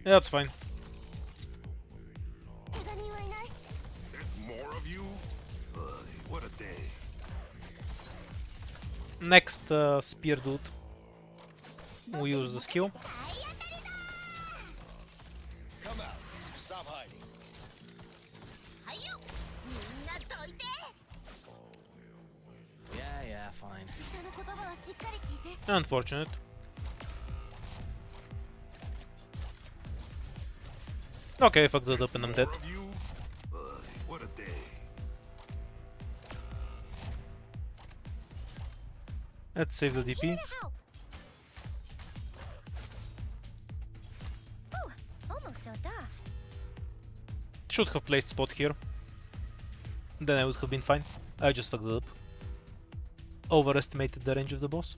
S1: Yeah, that's fine.
S5: 怪我人はいない
S3: There's more of you? What a day.
S1: Next spear dude. We use the skill.
S6: Come out. Stop hiding.
S5: はいよみんなどいて
S2: Yeah, fine.
S5: 医者の言葉はしっかり聞いて
S1: Unfortunate. Okay, I fucked it up and I'm dead.
S3: More of you? What a day.
S1: Let's save the DP.
S5: Here to help. Ooh, almost dozed off.
S1: Should have placed spot here. Then I would have been fine. I just fucked it up. Overestimated the range of the boss.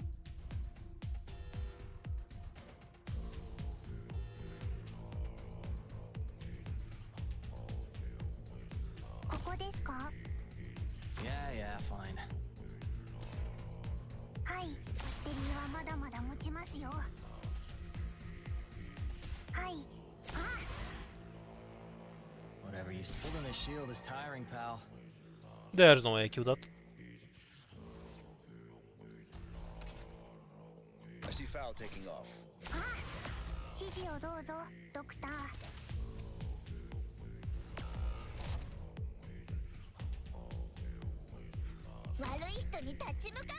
S2: Yeah, fine.
S4: はいバッテリーはまだまだ持ちますよはいあ
S2: Whatever you holding a shield is tiring, pal.
S1: There's no way I killed that.
S6: I see Foul taking off.
S4: 指示をどうぞドクター 悪い人に立ち向かうぞ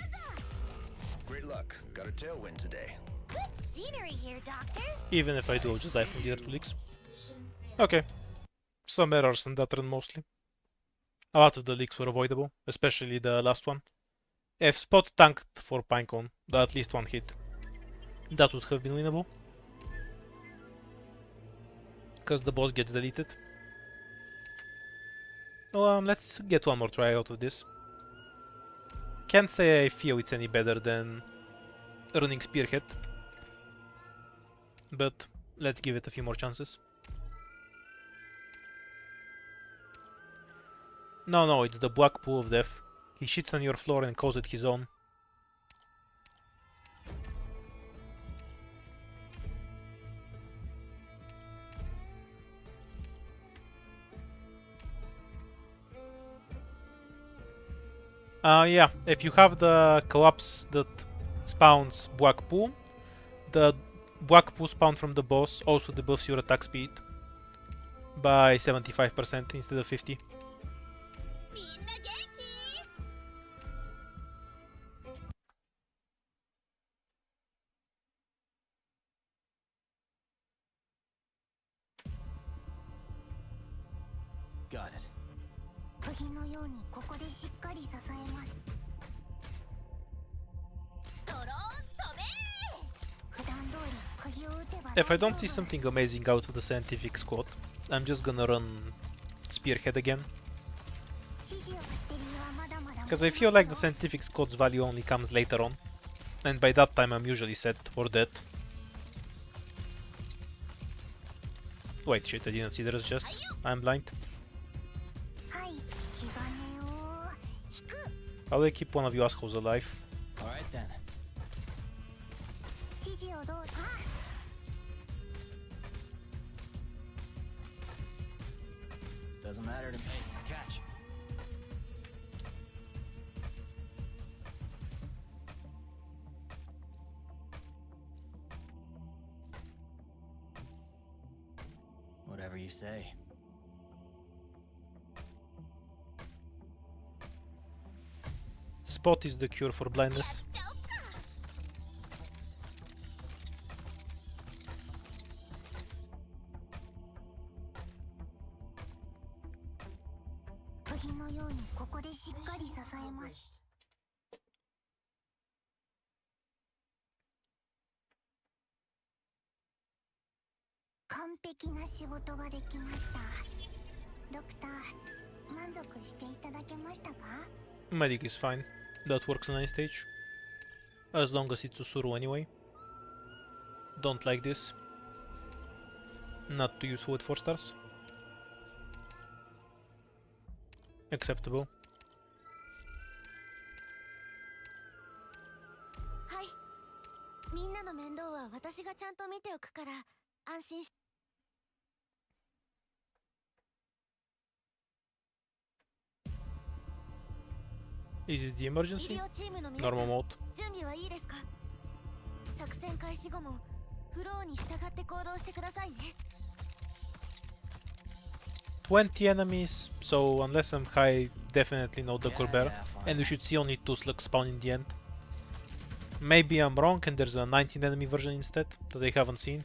S6: Great luck. Got a tailwind today.
S5: Good scenery here, Doctor.
S1: Even if I do, I'll just die from the other two leaks. Okay. Some errors in that run mostly. A lot of the leaks were avoidable, especially the last one. If Spot tanked for Pinecone, at least one hit, that would have been winnable. Because the boss gets deleted. Let's get one more try out of this. Can't say I feel it's any better than running Spearhead. But let's give it a few more chances. No, it's the Black Pool of Death. He shits on your floor and calls it his own. Yeah, if you have the collapse that spawns Black Pool, the Black Pool spawn from the boss also debuffs your attack speed by 75% instead of 50.
S5: みんな元気
S2: Got it.
S4: 釘のようにここでしっかり支えます
S5: ドローン飛べ
S4: 普段通り釘を打てば
S1: If I
S4: 大丈
S1: don't see
S4: 夫
S1: something amazing out of the scientific squad, I'm just gonna run Spearhead again.
S4: 指示をバッテリーはまだまだ
S1: Because I feel like the scientific squad's value only comes later on. And by that time I'm usually set or dead. Wait, shit, I didn't see there is just. I'm blind.
S4: はい、気兼ねを引く。
S1: How do I keep one of you assholes alive?
S2: Alright then.
S4: 指示をどうぞ。
S2: Doesn't matter to me. Catch. Whatever you say.
S1: Spot is the cure for blindness.
S4: 釘のようにここでしっかり支えます。完璧な仕事ができました。ドクター、満足していただけましたか？
S1: Medic is fine. That works on any stage. As long as it's Usuru anyway. Don't like this. Not too useful with 4 stars. Acceptable.
S5: はい。みんなの面倒は私がちゃんと見ておくから安心し。
S1: Is it the
S5: 医
S1: emergency?
S5: 療チームの皆さん、
S1: Normal mode.
S5: 準備はいいですか？作戦開始後もフローに従って行動してくださいね。
S1: 20 enemies, so unless I'm high, definitely no the Bear.
S2: fine.
S1: And we should see only 2 slugs spawn in the end. Maybe I'm wrong and there's a 19 enemy version instead that I haven't seen.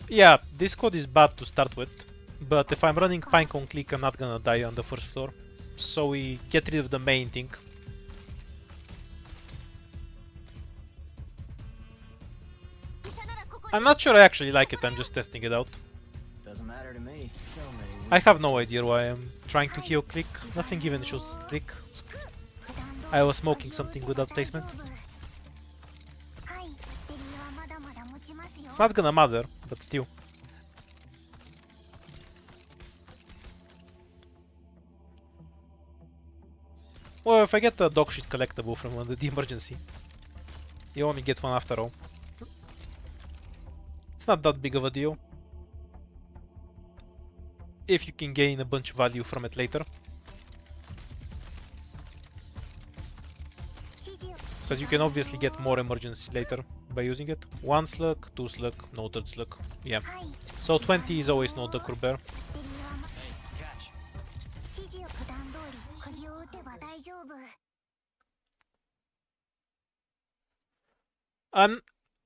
S1: Yeah, this code is bad to start with, but if I'm running Pine on click, I'm not gonna die on the first floor. So we get rid of the main thing. I'm not sure I actually like it, I'm just testing it out.
S2: Doesn't matter to me. So many.
S1: I have no idea why I'm trying to heal click, nothing even shows click. I was smoking something without placement.
S4: はい、バッテリーはまだまだ持ちますよ。
S1: It's not gonna matter, but still. Well, if I get a dog shit collectible from the emergency, you only get one after all. It's not that big of a deal. If you can gain a bunch of value from it later.
S4: 指示を。
S1: Because you can obviously get more emergency later by using it. 1 slug, 2 slug, no third slug. Yeah.
S4: はい。
S1: So 20 is always no the Bear.
S4: バッテリーはま
S2: Hey, catch.
S4: 指示を普段通り釘を打てば大丈夫。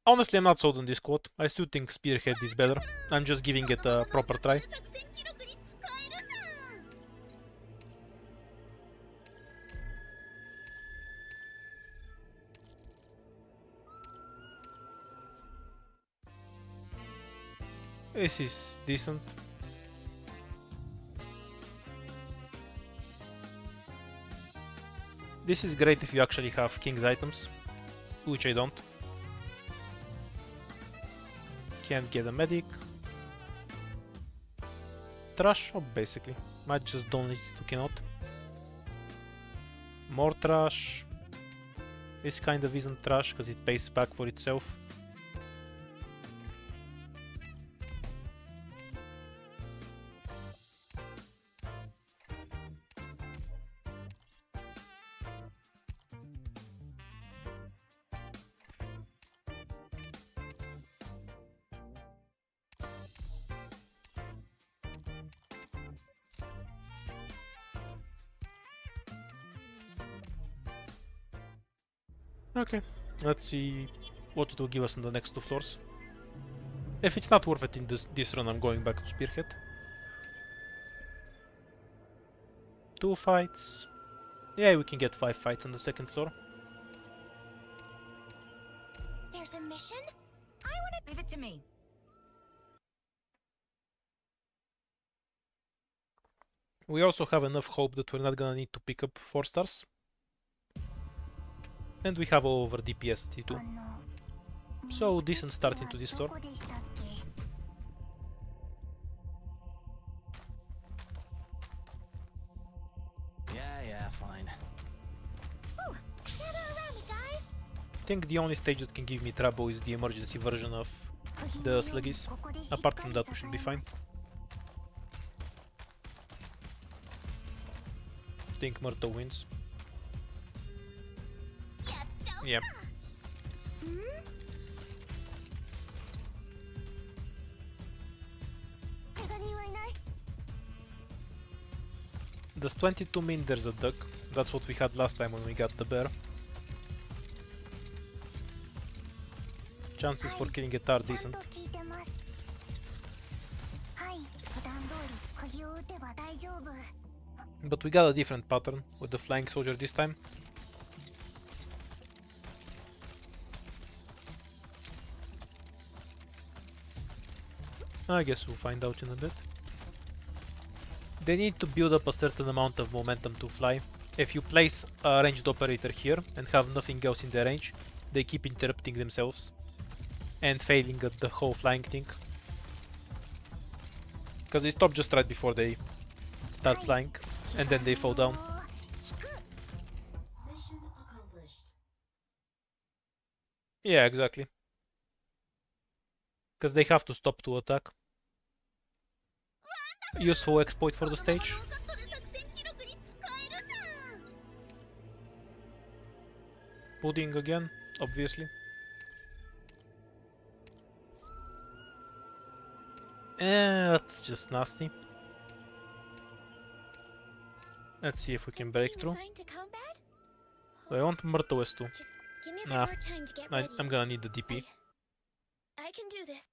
S1: Honestly, I'm not sold on this quote. I still think Spearhead is better. I'm just giving it a proper try. This is decent. This is great if you actually have King's items, which I don't. Can't get a medic. Trash shop basically. Might just donate it to cannot. More trash. This kind of isn't trash because it pays back for itself. Okay, let's see what it will give us in the next 2 floors. If it's not worth it in this run, I'm going back to Spearhead. 2 fights. Yeah, we can get 5 fights on the second floor.
S5: There's a mission?
S7: Leave it to me.
S1: We also have enough hope that we're not gonna need to pick up 4 stars. And we have over DPS at T2. So decent start into this floor.
S2: Yeah, fine.
S1: I think the only stage that can give me trouble is the emergency version of the Sluggies. Apart from that, we should be fine. I think Murto wins. Yeah. Does 22 mean there's a duck? That's what we had last time when we got the bear. Chances for killing it are decent. But we got a different pattern with the flying soldier this time. I guess we'll find out in a bit. They need to build up a certain amount of momentum to fly. If you place a ranged operator here and have nothing else in their range, they keep interrupting themselves and failing at the whole flying thing. Because they stop just right before they start flying and then they fall down. Yeah, exactly. Because they have to stop to attack. Useful exploit for the stage. Pudding again, obviously. That's just nasty. Let's see if we can break through. I want Murto too. Nah, I'm gonna need the DP.
S5: I can do this.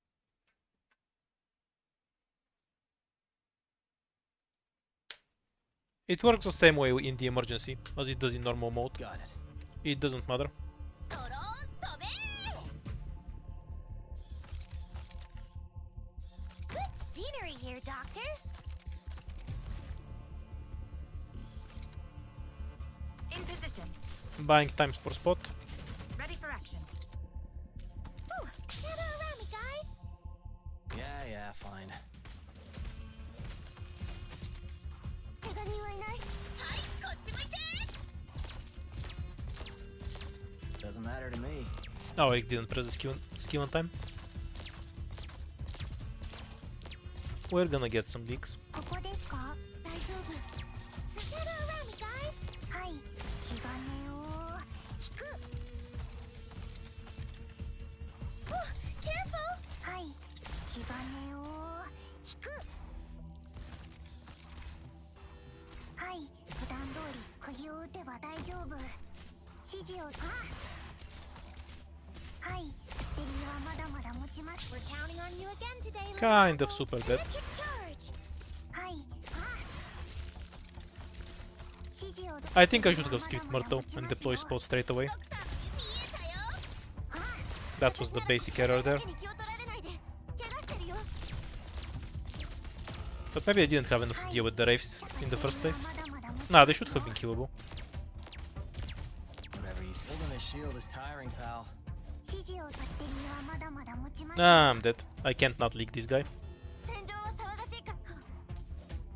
S1: It works the same way in the emergency as it does in normal mode.
S2: Got it.
S1: It doesn't matter.
S4: Good scenery here, Doctor.
S7: In position.
S1: Buying times for spot.
S7: Ready for action.
S4: Ooh, gather around me, guys.
S2: Yeah, fine. Doesn't matter to me.
S1: Oh, I didn't press the skill on time. We're gonna get some leaks.
S4: ここですか？大丈夫。Gather around me, guys. はい。気兼ねを引く。Careful. はい。気兼ねを引く。はい。普段通り釘を打てば大丈夫。指示を。はい。バッテリーはまだまだ持ちます。We're counting on you again today.
S1: Kind of super dead.
S4: Electric charge. はい。指示を。
S1: I think I should have skipped Murto and deploy spot straight away. That was the basic error there. But maybe I didn't have enough to deal with the Wraiths in the first place. Nah, they should have been killable.
S2: Whatever you holding this shield is tiring, pal.
S1: Ah, I'm dead. I can't not leak this guy.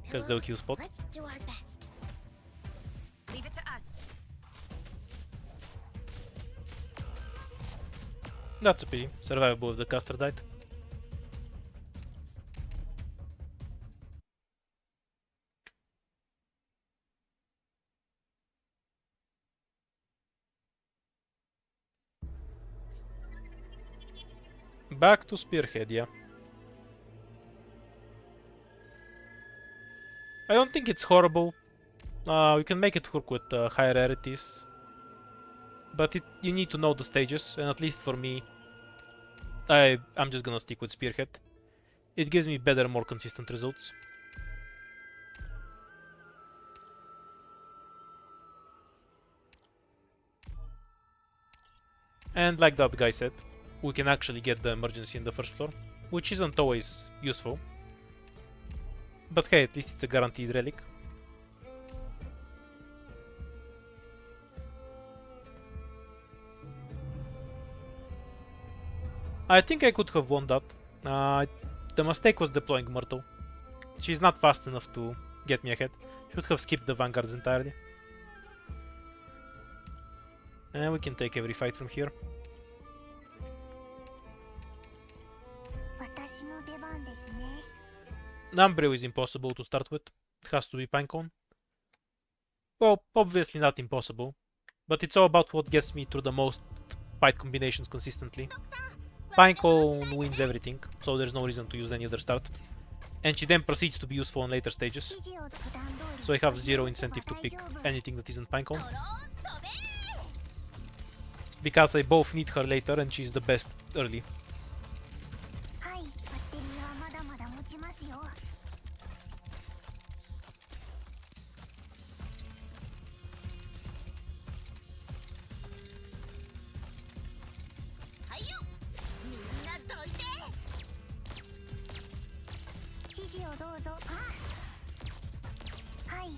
S1: Because they'll kill spot.
S5: Let's do our best.
S7: Leave it to us.
S1: That's a pity. Survivable if the caster died. Back to Spearhead, yeah. I don't think it's horrible. We can make it work with higher rarities. But you need to know the stages, and at least for me, I'm just gonna stick with Spearhead. It gives me better, more consistent results. And like that guy said, we can actually get the emergency in the first floor, which isn't always useful. But hey, at least it's a guaranteed relic. I think I could have won that. The mistake was deploying Myrtle. She's not fast enough to get me ahead. Should have skipped the vanguards entirely. And we can take every fight from here.
S4: 私の出番ですね。
S1: Numbreo is impossible to start with. It has to be Pinecone. Well, obviously not impossible, but it's all about what gets me through the most fight combinations consistently. Pinecone wins everything, so there's no reason to use any other start. And she then proceeds to be useful on later stages,
S4: 指示を普段通り
S1: so I have zero incentive to pick
S4: 大丈夫
S1: anything that isn't Pinecone. Because I both need her later and she's the best early.
S4: はい、バッテリーはまだまだ持ちますよ。 指示をどうぞ。はい。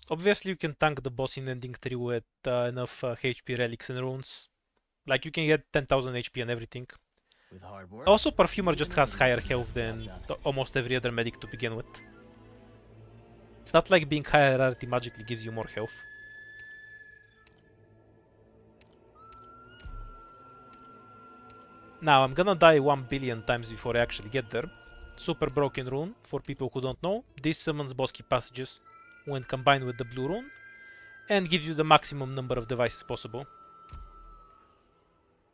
S1: Obviously you can tank the boss in ending 3 with enough HP relics and runes. Like you can get 10,000 HP and everything.
S2: With hard work.
S1: Also, Perfumer just has higher health than almost every other medic to begin with. It's not like being higher rarity magically gives you more health. Now, I'm gonna die 1 billion times before I actually get there. Super Broken Rune, for people who don't know, this summons boss key passages when combined with the blue rune, and gives you the maximum number of devices possible.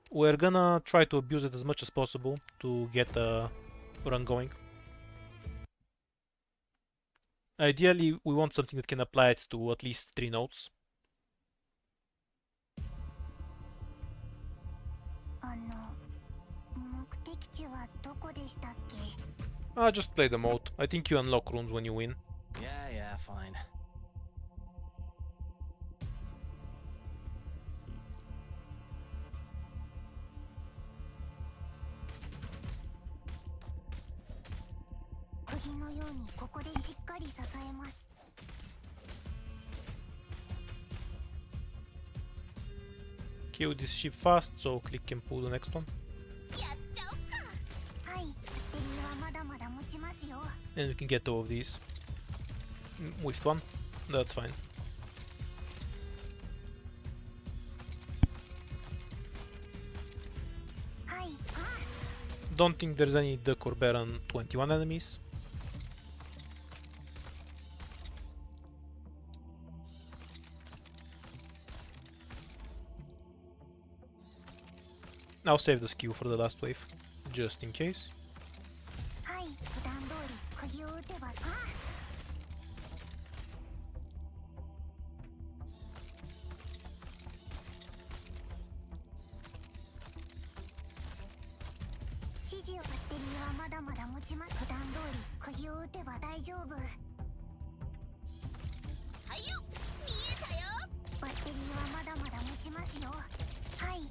S1: We're gonna try to abuse it as much as possible to get a run going. Ideally, we want something that can apply it to at least 3 nodes.
S4: 目的地はどこでしたっけ？
S1: Just play the mode. I think you unlock runes when you win.
S2: Yeah, fine.
S4: 釘のようにここでしっかり支えます。
S1: Kill this ship fast, so click can pull the next one.
S4: はい、バッテリーはまだまだ持ちますよ。
S1: And we can get two of these. With one. That's fine. Don't think there's any Duck or Bear on 21 enemies. I'll save the skill for the last wave, just in case.
S4: はい、普段通り釘を打てば。指示をバッテリーはまだまだ持ちます。普段通り釘を打てば大丈夫。はいよ、見えたよ。バッテリーはまだまだ持ちますよ。はい。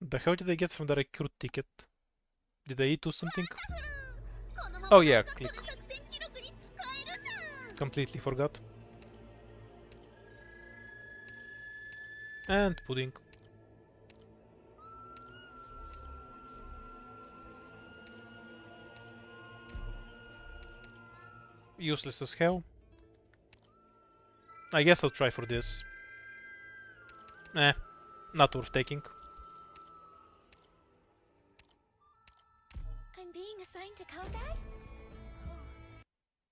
S1: The hell did I get from the recruit ticket? Did I eat or something? Oh yeah, click. Completely forgot. And pudding. Useless as hell. I guess I'll try for this. Not worth taking.
S5: I'm being assigned to combat?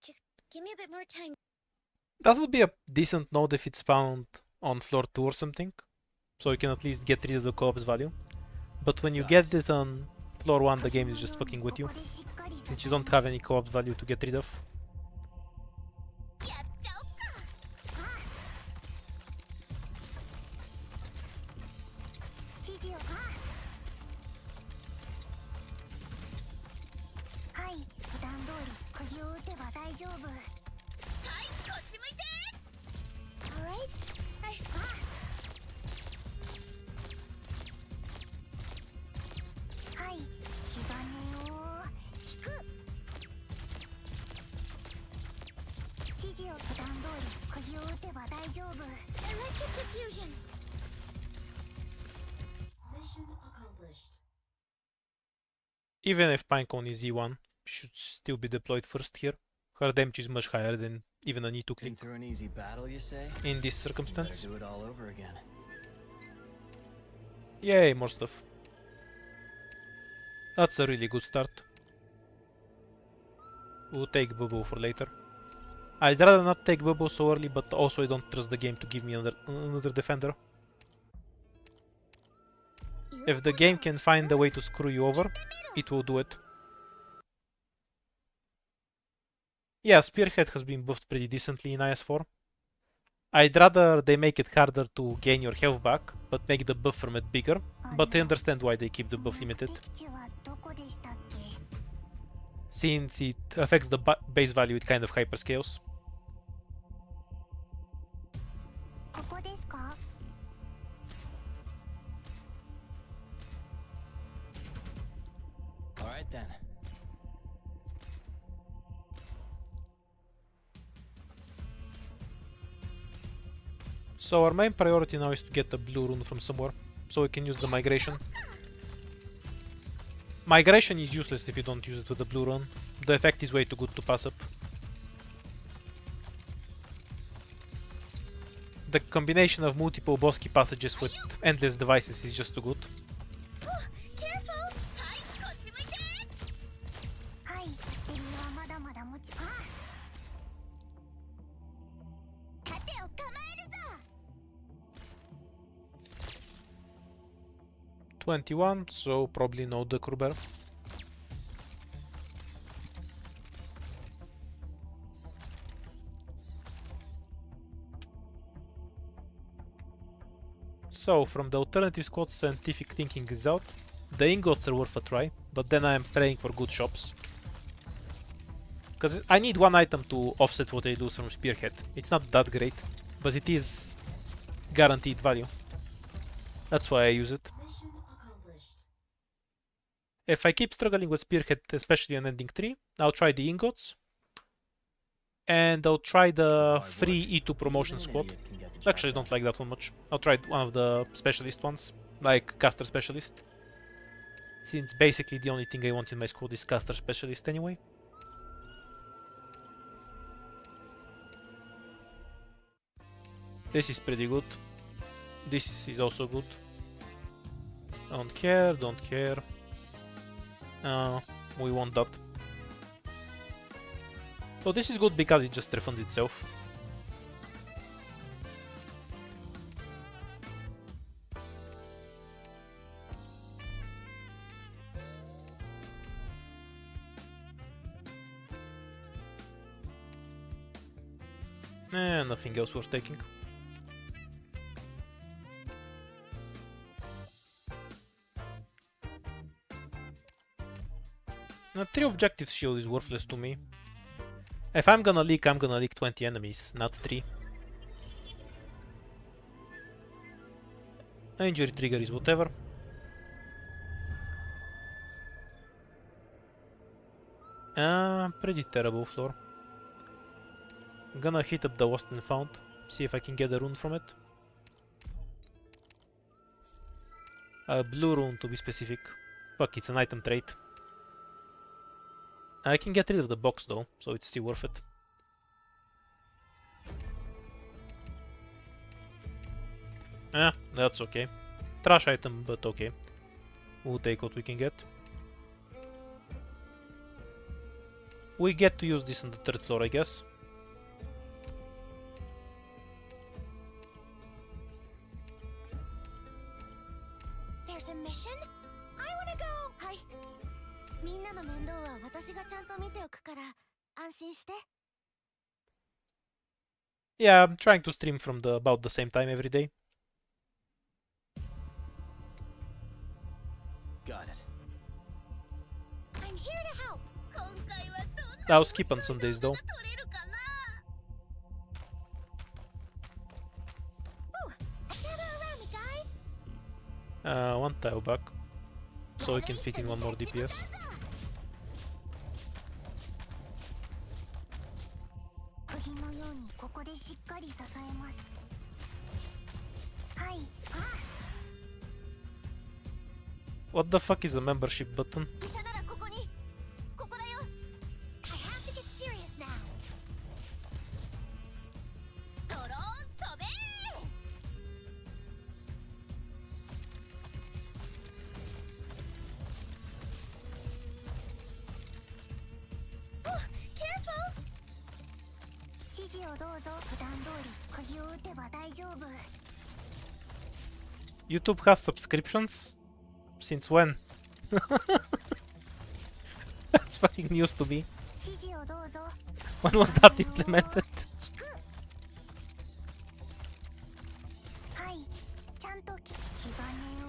S5: Just give me a bit more time.
S1: That would be a decent node if it's found on floor 2 or something. So you can at least get rid of the co-op's value. But when you get it on floor 1, the game is just fucking with you. Since you don't have any co-op value to get rid of.
S5: Alright.
S4: 示を普段通り釘を打てば大丈夫。
S5: Electric diffusion. Mission accomplished.
S1: Even if Pinecone is E1, should still be deployed first here. Her damage is much higher than even a need to click
S2: Been through an easy battle, you say?
S1: in this
S2: Better
S1: circumstance.
S2: do it all over again.
S1: Yay, more stuff. That's a really good start. We'll take Bubble for later. I'd rather not take Bubble so early, but also I don't trust the game to give me another defender. If the game can find a way to screw you over, it will do it. Yeah, Spearhead has been buffed pretty decently in IS4. I'd rather they make it harder to gain your health back, but make the buff from it bigger. But I understand why they keep the buff limited,
S4: 目的地はどこでしたっけ？
S1: since it affects the base value, it kind of hyperscales.
S4: ここですか？
S2: All right then.
S1: So our main priority now is to get a blue rune from somewhere, so we can use the migration. Migration is useless if you don't use it with the blue rune. The effect is way too good to pass up. The combination of multiple boss key passages with endless devices is just too good.
S5: Careful. Hi, こっち向いて。
S4: はい、バッテリーはまだまだ持ち。あ、盾を構えるぞ。
S1: 21, so probably no the Kruber. So, from the alternative squad, scientific thinking is out. The ingots are worth a try, but then I am praying for good shops. Because I need one item to offset what I lose from Spearhead. It's not that great, but it is guaranteed value. That's why I use it.
S5: Mission accomplished.
S1: If I keep struggling with Spearhead, especially on ending 3, I'll try the ingots. And I'll try the free E2 promotion squad. Actually, I don't like that one much. I'll try one of the specialist ones, like caster specialist. Since basically the only thing I want in my squad is caster specialist anyway. This is pretty good. This is also good. Don't care, don't care. We want that. So this is good because it just refunds itself. Nothing else worth taking. Now, 3 objective shield is worthless to me. If I'm gonna leak 20 enemies, not 3. Injury trigger is whatever. Pretty terrible floor. Gonna hit up the lost and found, see if I can get a rune from it. A blue rune to be specific. Fuck, it's an item trait. I can get rid of the box though, so it's still worth it. That's okay. Trash item, but okay. We'll take what we can get. We get to use this on the 3rd floor, I guess.
S5: There's a mission? I wanna go! はい。みんなの面倒は私がちゃんと見ておくから安心して。
S1: Yeah, I'm trying to stream from about the same time every day.
S2: Got it.
S5: I'm here to help. 今回はどんな
S1: I'll skip on Sundays though.
S5: 取れるかな Ooh, gather around me, guys.
S1: One tile back, so we can fit in one more DPS.
S4: 釘釘のようにここでしっかり支えます。はい。
S1: What the fuck is a membership button?
S5: 医者ならここに。ここだよ。I have to get serious now. ドローン飛べー。Careful!
S4: 指示をどうぞ。普段通り釘を打てば大丈夫。
S1: YouTube has subscriptions? Since when? That's fucking news to me.
S4: 指示をどうぞ。
S1: When was that implemented?
S4: はい。ちゃんと気兼ねを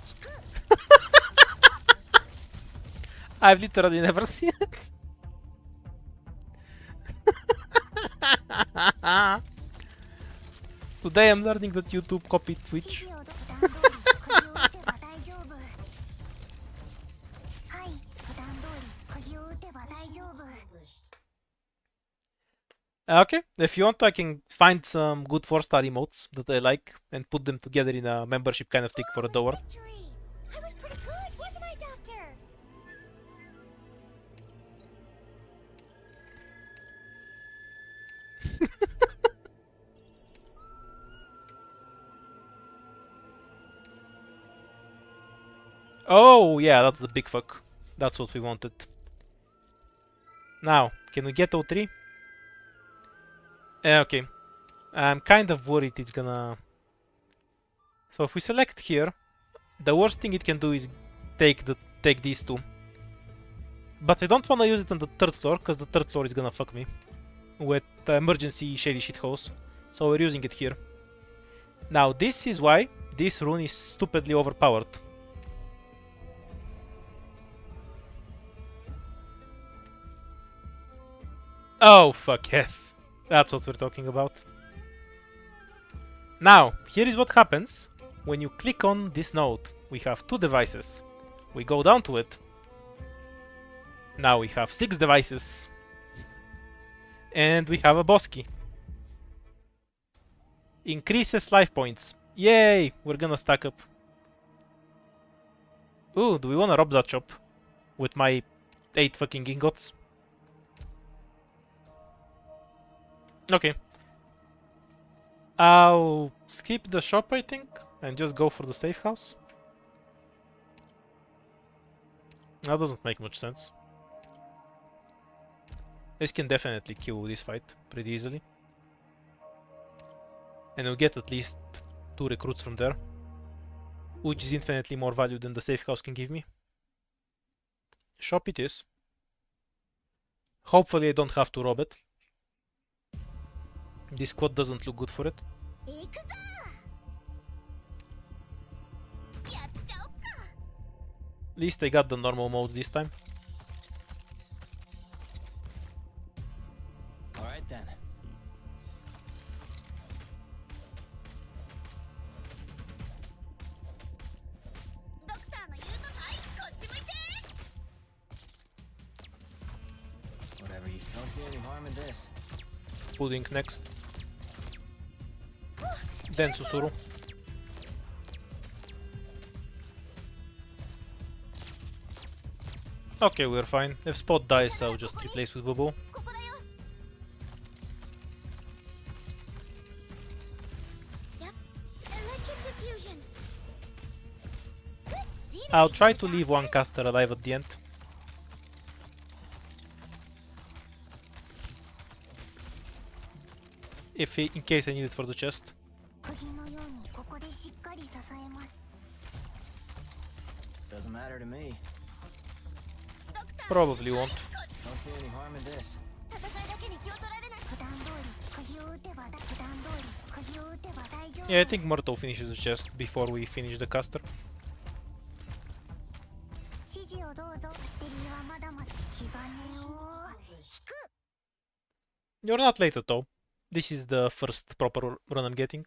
S4: 引く。
S1: I've literally never seen it. Today I'm learning that YouTube copied
S4: 指
S1: Twitch.
S4: 示をど普段通り釘を打てば大丈夫。はい。普段通り釘を打てば大丈夫。
S1: Okay, if you want, I can find some good 4-star emotes that I like and put them together in a membership kind of thing for a dollar.
S5: Victory! I was pretty good, wasn't I, Doctor?
S1: Oh, yeah, that's the big fuck. That's what we wanted. Now, can we get O3? Okay. I'm kind of worried it's gonna... So if we select here, the worst thing it can do is take these two. But I don't wanna use it on the third floor, because the third floor is gonna fuck me with emergency shady shitholes. So we're using it here. Now this is why this rune is stupidly overpowered. Oh fuck yes, that's what we're talking about. Now, here is what happens when you click on this node. We have 2 devices. We go down to it. Now we have 6 devices. And we have a boss key. Increases life points. Yay! We're gonna stack up. Ooh, do we wanna rob that shop? With my 8 fucking ingots? Okay. I'll skip the shop, I think, and just go for the safe house. That doesn't make much sense. This can definitely kill this fight pretty easily. And we'll get at least 2 recruits from there, which is infinitely more value than the safe house can give me. Shop it is. Hopefully I don't have to rob it. This squad doesn't look good for it.
S5: 行くぞやっちゃおっか
S1: At least I got the normal mode this time.
S2: Alright then.
S5: ドクターの言うとはいこっち向いて
S2: Whatever, you don't see any harm in this.
S1: Pudding next. Then Susuru. Okay, we're fine. If Spot dies, I'll just replace with Bobo.
S5: ここだよやっ Electric diffusion Good scenery,
S1: I'll try to
S5: Doctor.
S1: leave one caster alive at the end. In case I need it for the chest.
S4: 釘のようにここでしっかり支えます。
S2: Doesn't matter to me.
S5: ドクター
S1: Probably won't.
S2: Don't see any harm in this.
S5: 戦いだけに気を取られない
S4: 普段通り釘を打てば普段通り釘を打てば大丈夫。
S1: Yeah, I think Myrtle finishes the chest before we finish the caster.
S4: 指示をどうぞ。バッテリーはまだまだ気兼ねを引く。
S1: You're not late at all. This is the first proper run I'm getting.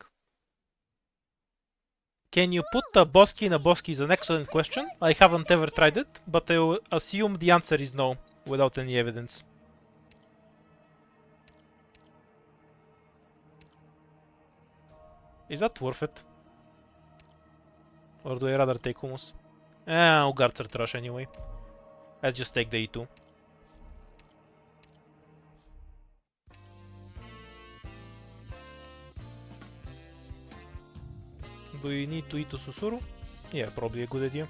S1: Can you put a boss key in a boss key is an excellent question. I haven't ever tried it, but I will assume the answer is no, without any evidence. Is that worth it? Or do I rather take hummus? Oh, guards are trash anyway. Let's just take the E2. Do we need to eat to Susuru? Yeah, probably a good idea.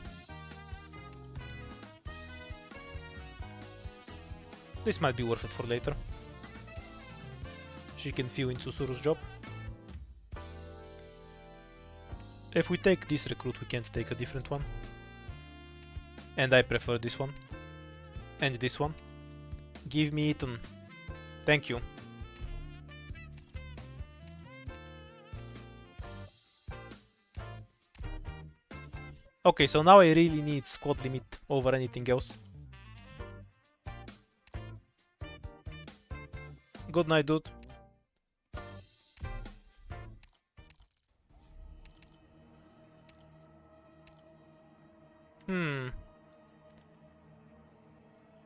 S1: This might be worth it for later. She can fill in Susuru's job. If we take this recruit, we can't take a different one. And I prefer this one. And this one. Give me Ethan. Thank you. Okay, so now I really need squad limit over anything else. Good night, dude.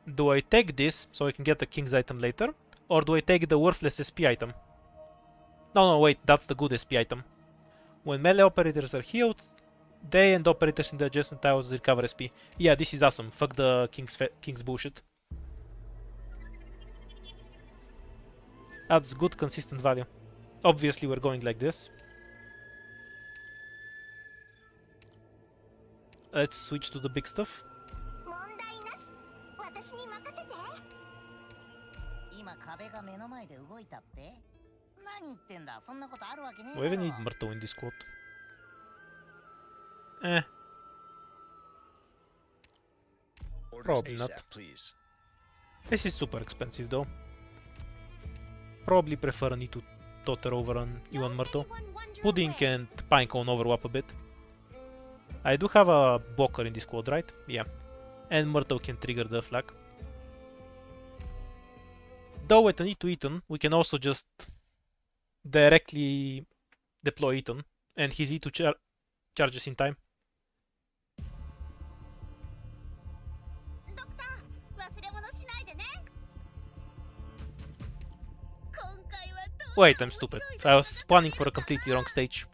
S1: Do I take this so I can get the king's item later? Or do I take the worthless SP item? No, wait, that's the good SP item. When melee operators are healed, they and operators in the adjacent tiles recover SP. Yeah, this is awesome. Fuck the king's bullshit. That's good consistent value. Obviously we're going like this. Let's switch to the big stuff. We even need Myrtle in this squad. Probably not.
S6: Please.
S1: This is super expensive though. Probably prefer an E2 Totter over an E1 Myrtle. Pudding and Pinecone overwap a bit. I do have a blocker in this squad, right? Yeah. And Myrtle can trigger the flag. Though with an E2 Eton, we can also just directly deploy Eton, and his E2 charges in time. Wait, I'm stupid. I was planning for a completely wrong stage.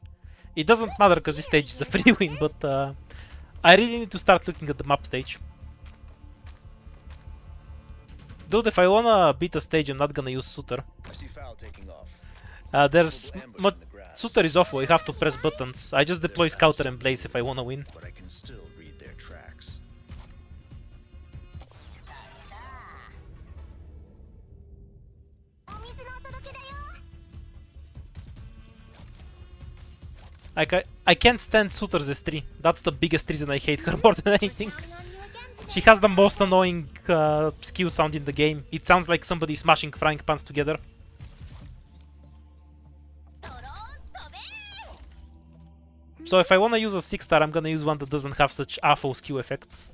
S1: It doesn't matter because this stage is a free win, but I really need to start looking at the map stage. Dude, if I wanna beat a stage, I'm not gonna use Suter.
S6: I see foul taking off.
S1: Suter is awful, I have to press buttons. I just deploy Scouter and Blaze if I wanna win.
S6: But I can still read their tracks.
S1: Like, I can't stand Suter's S3. That's the biggest reason I hate her more than anything. She has the most annoying skill sound in the game. It sounds like somebody smashing frying pans together. So if I wanna use a 6-star, I'm gonna use one that doesn't have such awful skill effects.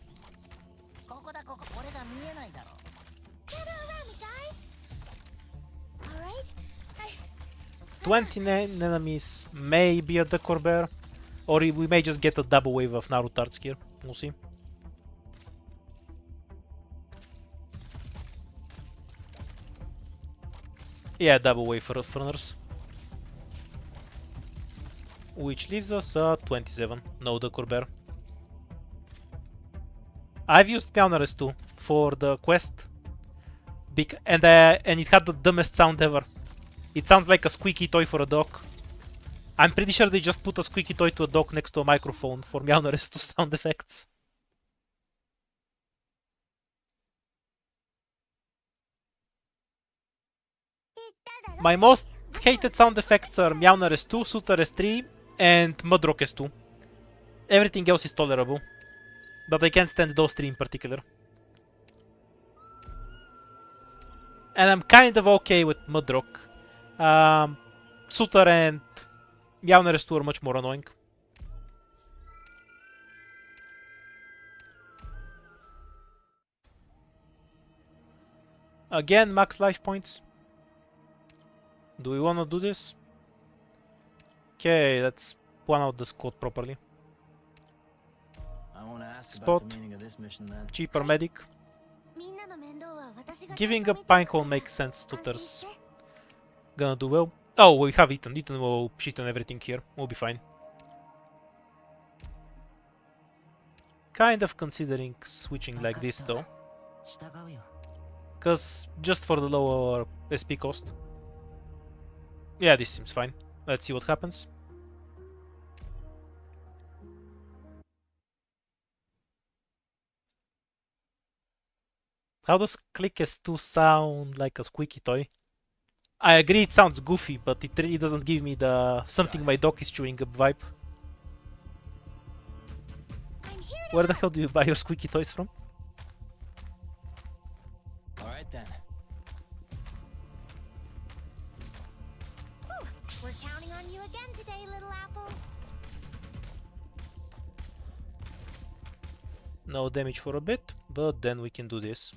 S1: 29 enemies may be a Decor Bear, or we may just get a double wave of Narutards here. We'll see. Yeah, double wave for runners. Which leaves us at 27. No Decor Bear. I've used Pioneers too for the quest, and it had the dumbest sound ever. It sounds like a squeaky toy for a dog. I'm pretty sure they just put a squeaky toy to a dog next to a microphone for Meowner's 2 sound effects. My most hated sound effects are Meowner S2, Suter S3, and Mudrock S2. Everything else is tolerable, but I can't stand those 3 in particular. And I'm kind of okay with Mudrock. Suter and Meowner S2 are much more annoying. Again, max life points. Do we wanna do this? Okay, let's plan out the squad properly.
S2: I won't ask
S1: Spot.
S2: about the meaning of this mission then.
S1: Cheaper medic. Giving a Pinecone makes sense. Suter's gonna do well. Oh, we have Ethan. Ethan will shit on everything here. We'll be fine. Kind of considering switching like this though. Cause just for the lower SP cost. Yeah, this seems fine. Let's see what happens. How does click S2 sound like a squeaky toy? I agree it sounds goofy, but it really doesn't give me the something my dog is chewing up vibe. Where the hell do you buy your squeaky toys from?
S2: Alright then.
S4: We're counting on you again today, little apple.
S1: No damage for a bit, but then we can do this.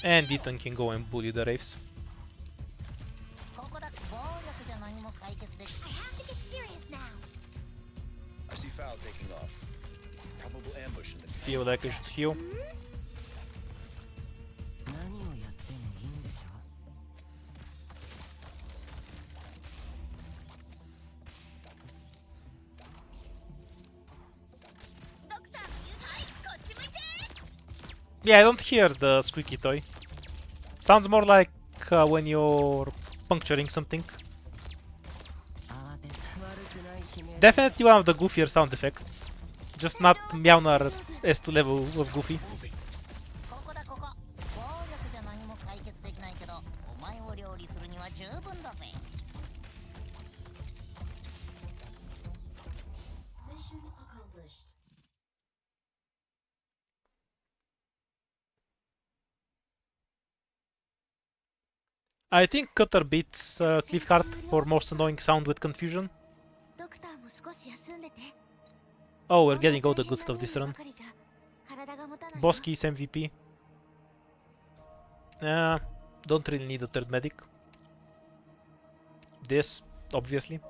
S1: And Ethan can go and bully the Wraiths.
S4: I have to get serious now.
S6: I see Foul taking off. Probable ambush in the
S1: Feel like I should heal. Yeah, I don't hear the squeaky toy. Sounds more like when you're puncturing something. Definitely one of the goofier sound effects. Just not Meowner S2 level of goofy. I think Cutter beats Cliffheart for most annoying sound with confusion. Oh, we're getting all the good stuff this run. Bosky's MVP. Don't really need a third medic. This, obviously.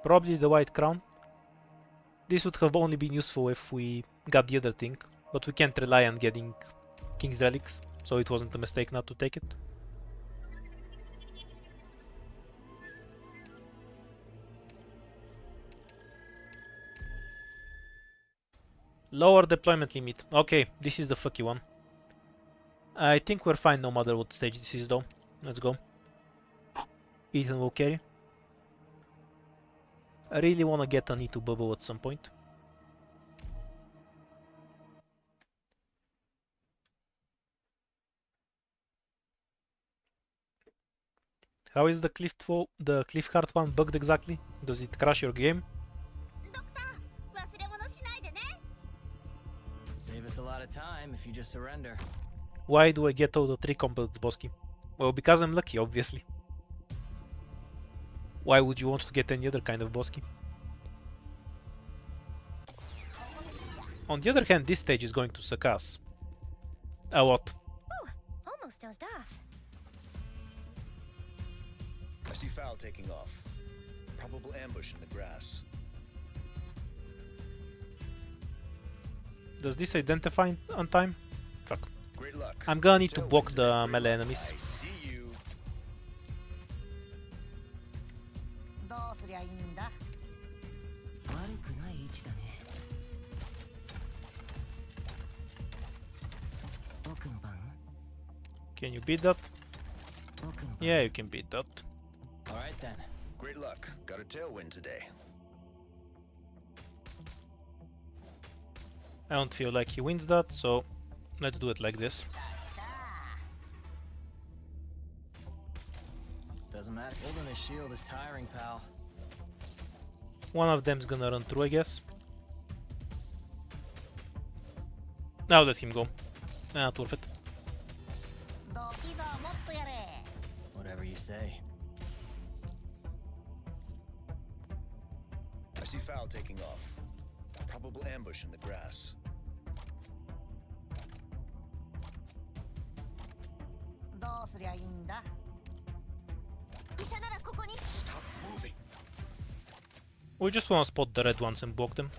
S1: Probably the White Crown. This would have only been useful if we got the other thing, but we can't rely on getting King's Relics, so it wasn't a mistake not to take it. Lower deployment limit. Okay, this is the fucky one. I think we're fine no matter what stage this is though. Let's go. Ethan will carry. I really wanna get an E2 bubble at some point. How is the Cliffheart one bugged exactly? Does it crash your game?
S2: Save us a lot of time if you just surrender.
S1: Why do I get all the 3 combats, Bosky? Well, because I'm lucky, obviously. Why would you want to get any other kind of Bosky? On the other hand, this stage is going to suck us. A lot.
S4: Almost dozed off.
S6: I see Foul taking off. Probable ambush in the grass.
S1: Does this identify on time? Fuck.
S6: Great luck.
S1: I'm gonna need to
S6: Tailwind
S1: block
S6: today.
S1: the
S6: Great
S1: melee
S6: luck.
S1: enemies.
S6: I see you.
S1: Can you beat that? Yeah, you can beat that.
S2: Alright then.
S6: Great luck. Got a tailwind today.
S1: I don't feel like he wins that, so let's do it like this.
S2: Doesn't matter. Holding a shield is tiring, pal.
S1: One of them's gonna run through, I guess. Now let him go. Not worth it.
S2: Whatever you say.
S6: I see Foul taking off. Probable ambush in the grass. Moving.
S1: We just want to spot the red ones and block them.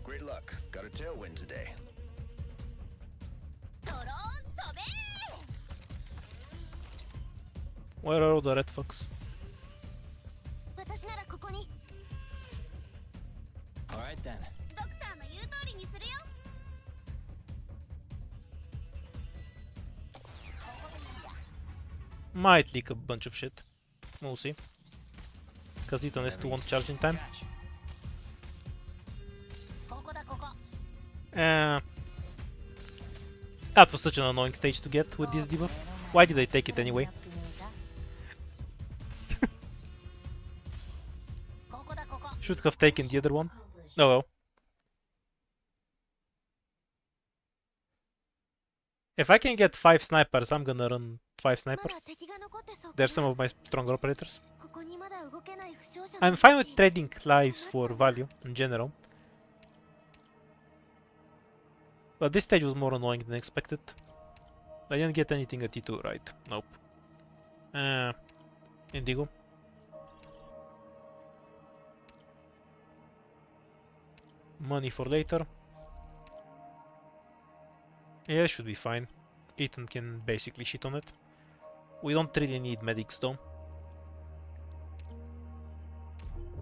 S6: Great luck. Got a tailwind today.
S5: ドローン飛べ
S1: Where are all the red fucks?
S5: 私ならここに
S2: Alright then.
S5: ドクターの言う通りにするよ
S1: Might leak a bunch of shit. We'll see. Because Ethan has 2 won't charge in time.
S5: ここだここ
S1: That was such an annoying stage to get with this debuff. Why did I take it anyway?
S5: ここだここ
S1: Should have taken the other one. Oh well. If I can get 5 snipers, I'm gonna run 5
S5: ま
S1: snipers.
S5: だ敵が残ってそうか
S1: They're some of my stronger operators.
S5: ここにまだ動けない負傷者
S1: I'm fine with trading lives for value in general. But this stage was more annoying than expected. I didn't get anything at T2, right? Nope. Indigo. Money for later. Yeah, should be fine. Ethan can basically shit on it. We don't really need medics though.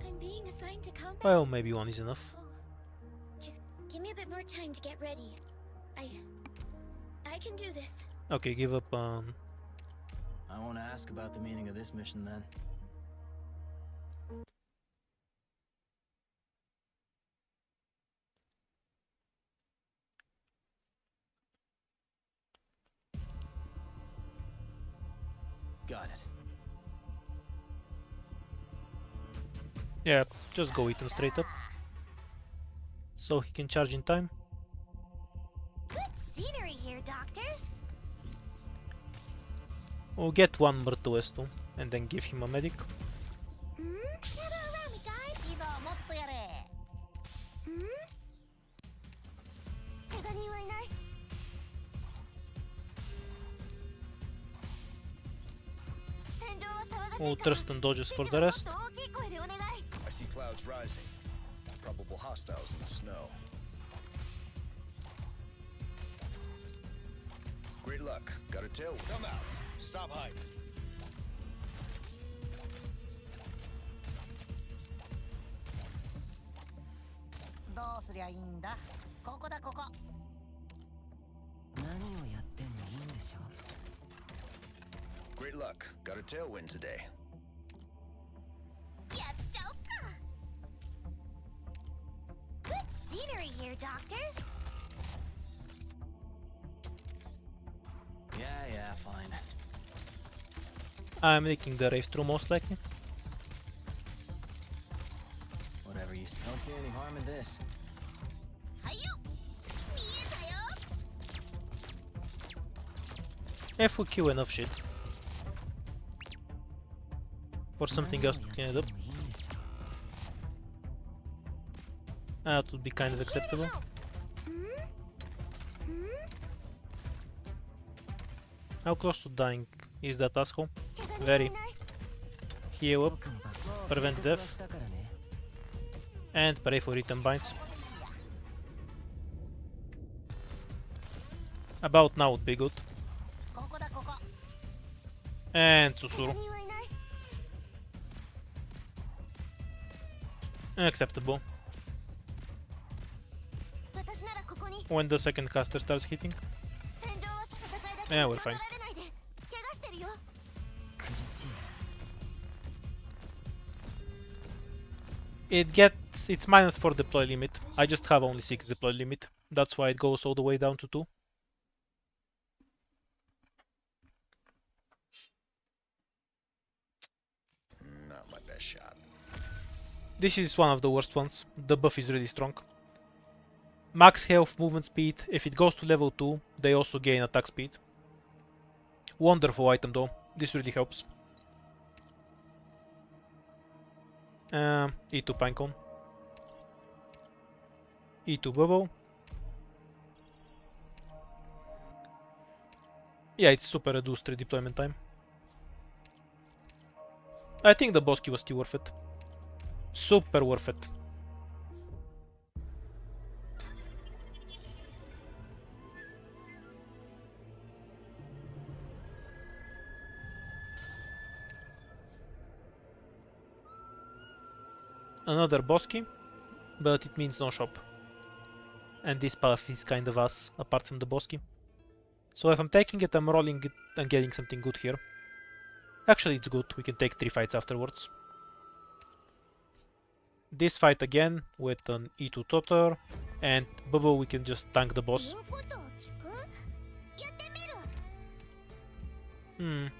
S5: I'm being assigned to combat.
S1: Well, maybe one is enough.
S5: Just give me a bit more time to get ready. I can do this.
S1: Okay, give up on...
S2: I won't ask about the meaning of this mission then. Got it.
S1: Yeah, just go Ethan straight up. So he can charge in time.
S5: Good scenery here, Doctor.
S1: We'll get one Murtuesto and then give him a medic.
S5: Gather around me, guys. いいぞ、もっとやれ。怪我人はいない。戦場は騒がしいから。
S1: We'll trust and dodges for the rest.
S5: もっと大きい声でお願い。
S6: I see clouds rising. Probable hostiles in the snow. Great luck. Got a tailwind. Come out. Stop hiding. Great luck. Got a tailwind today.
S5: やっちゃおっか。Good scenery here, Doctor.
S2: Yeah, fine.
S1: I'm leaking the rave through most likely.
S2: Whatever you don't see any harm in this.
S5: はいよ。見えたよ。
S1: If we kill enough shit. Or something else to clean it up. That would be kind of acceptable. How close to dying is that asshole? Very. Heal up, prevent death, and pray for return binds. About now would be good.
S5: ここだここ。
S1: And Susuru.
S5: 怪我人はいない。
S1: Acceptable.
S5: 私ならここに。
S1: When the second caster starts hitting.
S5: 戦場は戦いだけ
S1: Yeah,
S5: ど
S1: we're fine.
S5: 頑張られないで。怪我してるよ。
S1: It's minus 4 deploy limit. I just have only 6 deploy limit. That's why it goes all the way down to 2.
S6: Not my best shot.
S1: This is one of the worst ones. The buff is really strong. Max health, movement speed. If it goes to level 2, they also gain attack speed. Wonderful item though. This really helps. E2 Pinecone. E2 Bubble. Yeah, it's super reduced redeployment time. I think the boss key was still worth it. Super worth it. Another boss key, but it means no shop. And this path is kind of ass, apart from the boss key. So if I'm taking it, I'm rolling it and getting something good here. Actually, it's good. We can take 3 fights afterwards. This fight again with an E2 Totter, and Bubble, we can just tank the boss.
S4: 言うことを聞くやってみる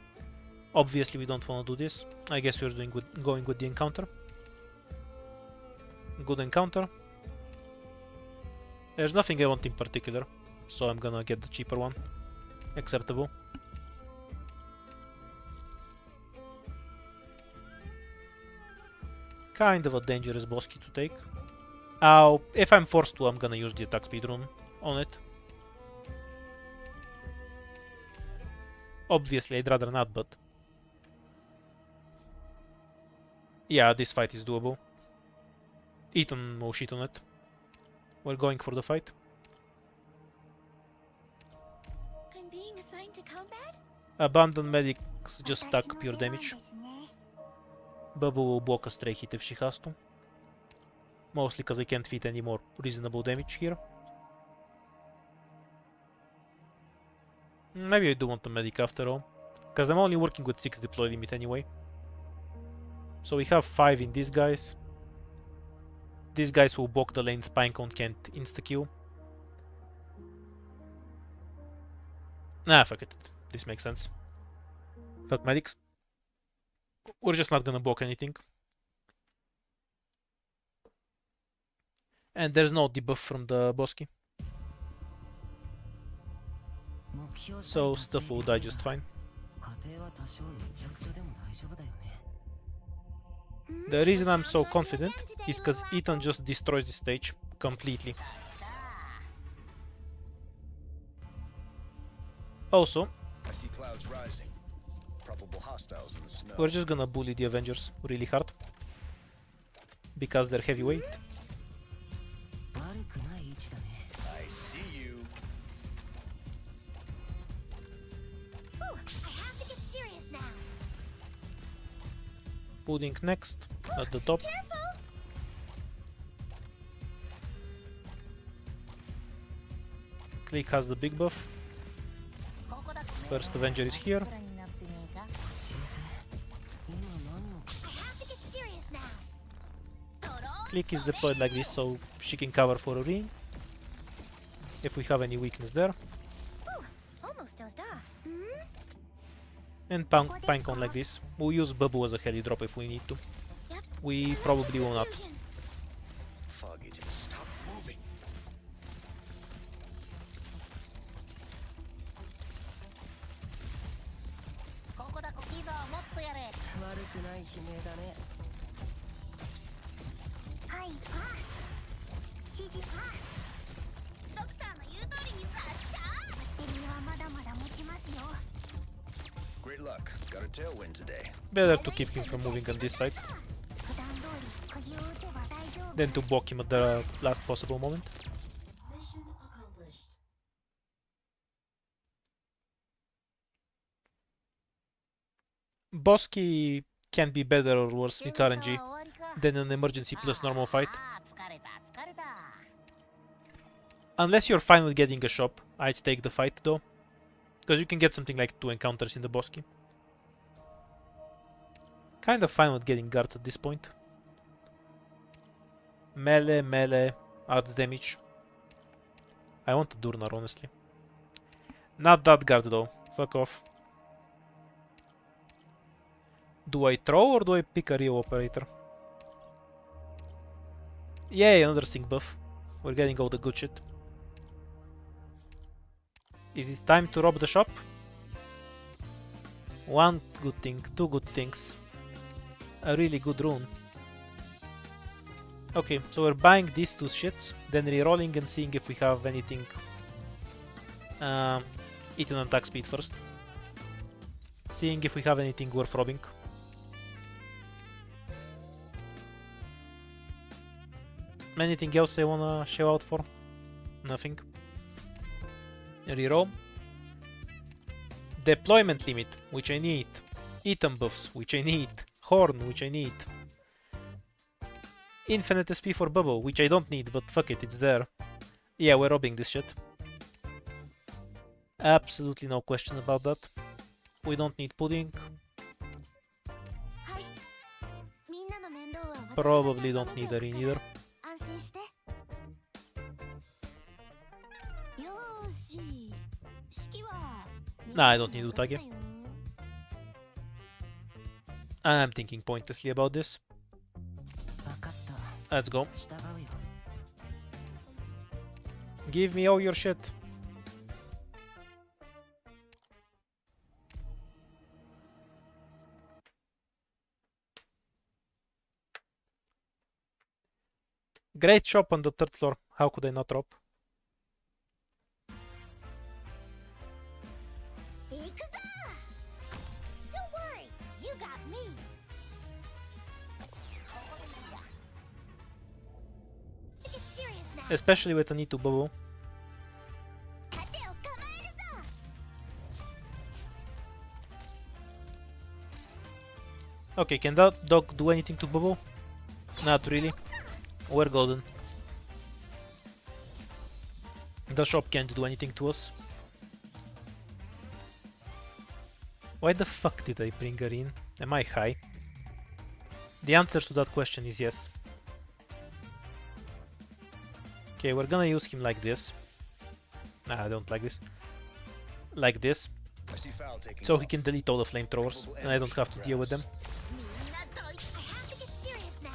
S1: Obviously, we don't want to do this. I guess we're going with the encounter. Good encounter. There's nothing I want in particular, so I'm gonna get the cheaper one. Acceptable. Kind of a dangerous boss key to take. If I'm forced to, I'm gonna use the attack speed rune on it. Obviously, I'd rather not, but... yeah, this fight is doable. Ethan will shit on it. We're going for the fight.
S5: I'm being assigned to combat?
S1: Abandoned medics just stack pure damage. Bubble will block a stray hit if she has to. Mostly because I can't fit any more reasonable damage here. Maybe I do want a medic after all. Because I'm only working with 6 deploy limit anyway. So we have 5 in these guys. These guys will block the lane, Spinecone can't insta-kill. Nah, fuck it. This makes sense. Fuck medics. We're just not gonna block anything. And there's no debuff from the boss key. So stuff will die just fine. The reason I'm so confident is because Ethan just destroys the stage completely. Also,
S6: I see clouds rising. Probable hostiles in the snow.
S1: we're just gonna bully the Avengers really hard. Because they're heavyweight.
S6: I see you.
S4: Ooh, I have to get serious now.
S1: Pudding next, at the top. Click has the big buff. First Avenger is here. Click is deployed like this so she can cover for a ring. If we have any weakness there.
S4: Ooh, almost dozed off.
S1: And Pinecone like this. We'll use Bubble as a heli drop if we need to. We probably will not.
S6: Fog agent, stop moving.
S4: Hi, Pa. Shiji, Pa. ドクターの言う通りに発射。バッテリーはまだまだ持ちますよ。
S6: Great luck. Got a tailwind today.
S1: Better to keep him from moving on this side
S4: 普段通り釘を打てば大丈夫。
S1: than to block him at the last possible moment. Boss key can be better or worse with RNG than an emergency plus normal fight. Unless you're fine with getting a shop, I'd take the fight though. Because you can get something like 2 encounters in the boss key. Kind of fine with getting guards at this point. Melee adds damage. I want a Durnar, honestly. Not that guard though. Fuck off. Do I throw or do I pick a real operator? Yay, another sync buff. We're getting all the good shit. Is it time to rob the shop? 1 good thing, 2 good things. A really good rune. Okay, so we're buying these 2 shits, then re-rolling and seeing if we have anything. Eat an attack speed first. Seeing if we have anything worth robbing. Anything else I wanna shell out for? Nothing. Reroll. Deployment limit, which I need. Item buffs, which I need. Horn, which I need. Infinite SP for bubble, which I don't need, but fuck it, it's there. Yeah, we're robbing this shit. Absolutely no question about that. We don't need pudding.
S5: はい。みんなの面倒は私が
S1: Probably
S5: ちゃん
S1: don't
S5: と見
S1: need
S5: て
S1: a
S5: おく
S1: ring
S5: から
S1: either.
S5: 安心して。よーし。式は
S1: Nah, I don't need Utage. I'm thinking pointlessly about this.
S2: わかった。
S1: Let's go.
S2: 従うよ。
S1: Give me all your shit. Great shop on the third floor. How could I not drop?
S5: 行くぞ Don't worry, you got me. Take it serious now.
S1: Especially with a need to bubble.
S5: 盾を構えるぞ
S1: Okay, can that dog do anything to bubble? Not really. We're golden. The shop can't do anything to us. Why the fuck did I bring her in? Am I high? The answer to that question is yes. Okay, we're gonna use him like this. Nah, I don't like this. Like this.
S6: I see Foul taking
S1: So
S6: off.
S1: he can delete all the flamethrowers, and I don't have to deal with them.
S5: みんなどい I have to get serious now.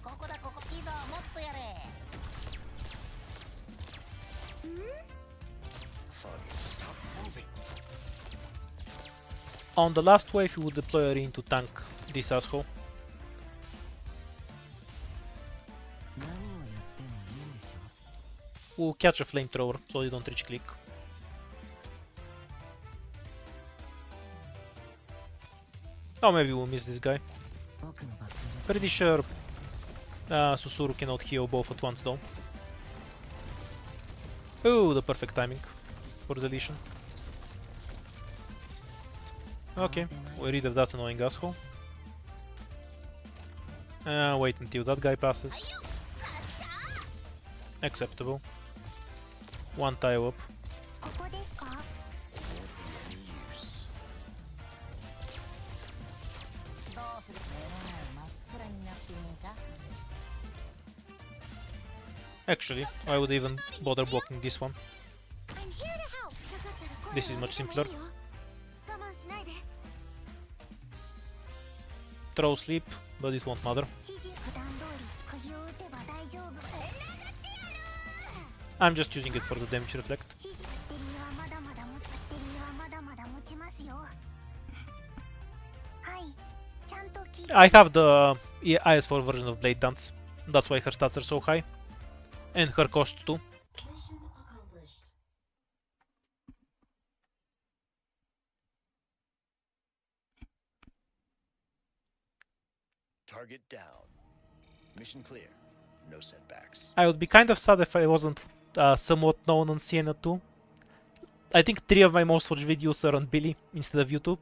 S5: ここだここいいぞもっとやれ
S6: Foggy, stop moving.
S1: On the last wave, he would deploy a ring to tank this asshole.
S2: 何をやってもいいんでしょ。
S1: We'll catch a flamethrower so you don't reach click. Oh, maybe we'll miss this guy.
S2: 僕のバッテリー
S1: Pretty sure Susuru cannot heal both at once though. Ooh, the perfect timing for deletion. Okay, we're rid of that annoying asshole. Wait until that guy passes. Acceptable. One tile up.
S4: ここですか
S6: Won't be any use.
S5: どうする目の前真っ暗になっていねえか
S1: Actually, I would even bother blocking this one.
S5: I'm here to help. よかったら
S1: This is much simpler.
S5: 声を上げてもいいよ我慢しないで
S1: Throw sleep, but it won't matter.
S4: 指示普段通り釘を打てば大丈夫殴ってやる
S1: I'm just using it for the damage reflect.
S4: 指示バッテリーはまだまだバッテリーはまだまだ持ちますよはいちゃんと聞いて
S1: I have the IS4 version of Blade Dance. That's why her stats are so high. And her cost too.
S6: Target down. Mission clear. No setbacks.
S1: I would be kind of sad if I wasn't somewhat known on Sienna too. I think 3 of my most watched videos are on Billy instead of YouTube.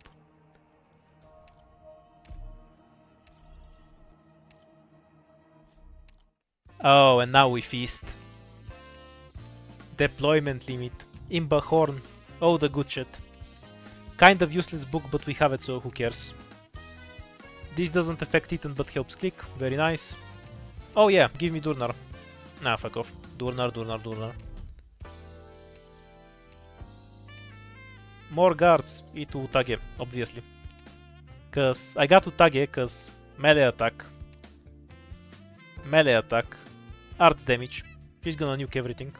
S1: Oh, and now we feast. Deployment limit. Imba Horn. Oh, the good shit. Kind of useless book, but we have it, so who cares. This doesn't affect Titan, but helps click. Very nice. Oh yeah, give me Durnar. Nah, fuck off. Durnar, Durnar, Durnar. More guards. Eat Utage, obviously. Cause I got Utage, cause melee attack. Melee attack. Arts damage. He's gonna nuke everything.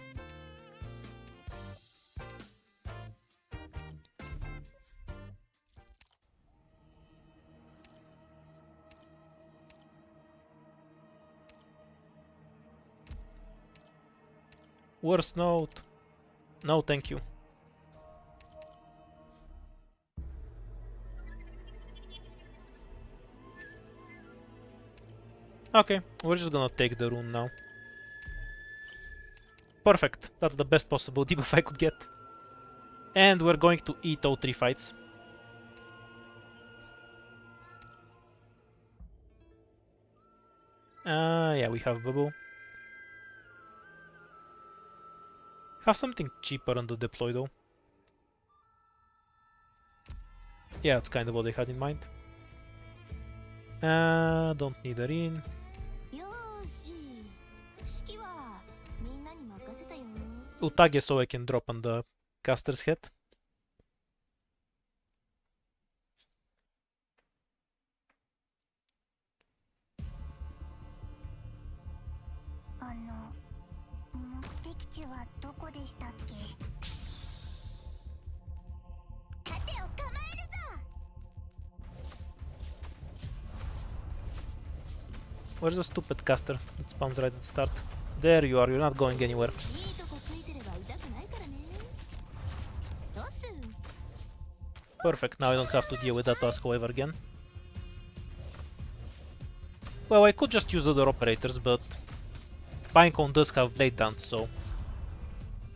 S1: Worst note. No, thank you. Okay, we're just gonna take the rune now. Perfect. That's the best possible debuff I could get. And we're going to eat all 3 fights. Yeah, we have bubble. Have something cheaper on the deploy though. Yeah, that's kind of what I had in mind. Don't need a ring.
S5: よーし指揮はみんなに任せたよ
S1: Utage so I can drop on the caster's head. Where's the stupid caster that spawns right at the start? There you are, you're not going anywhere.
S5: いいとこついてれば痛くないからねどうす
S1: Perfect, now I don't have to deal with that task however again. Well, I could just use other operators, but Pinecone does have blade dance, so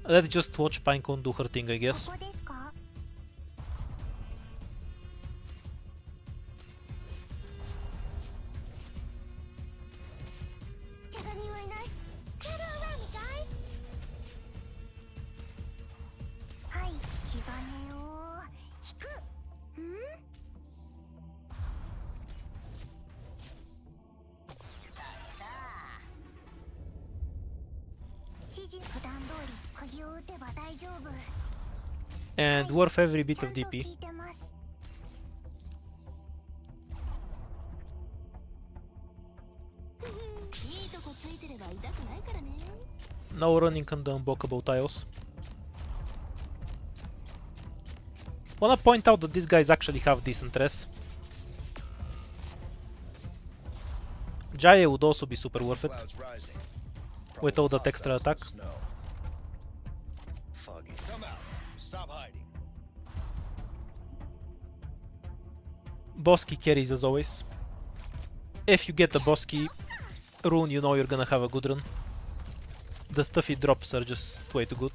S1: let's just watch Pinecone do her thing, I guess.
S4: ここですか？
S5: 怪我人はいない Gather around me guys
S4: はい気兼ねを引く。指示普段通り釘を打てば大丈夫。
S1: And worth every bit
S4: ちゃ
S1: of
S4: んと
S1: DP.
S4: 聞いてます。
S5: いいとこついてれば痛くないからね
S1: No running on the unblockable tiles. Wanna point out that these guys actually have decent res. Jaya would also be super worth it.
S6: Clouds rising.
S1: With all that
S6: Probably
S1: extra
S6: hostiles in
S1: attack.
S6: the snow. Foggy. Come out. Stop hiding.
S1: Bosky carries as always. If you get the Bosky rune, you know you're gonna have a good run. The stuff he drops are just way too good.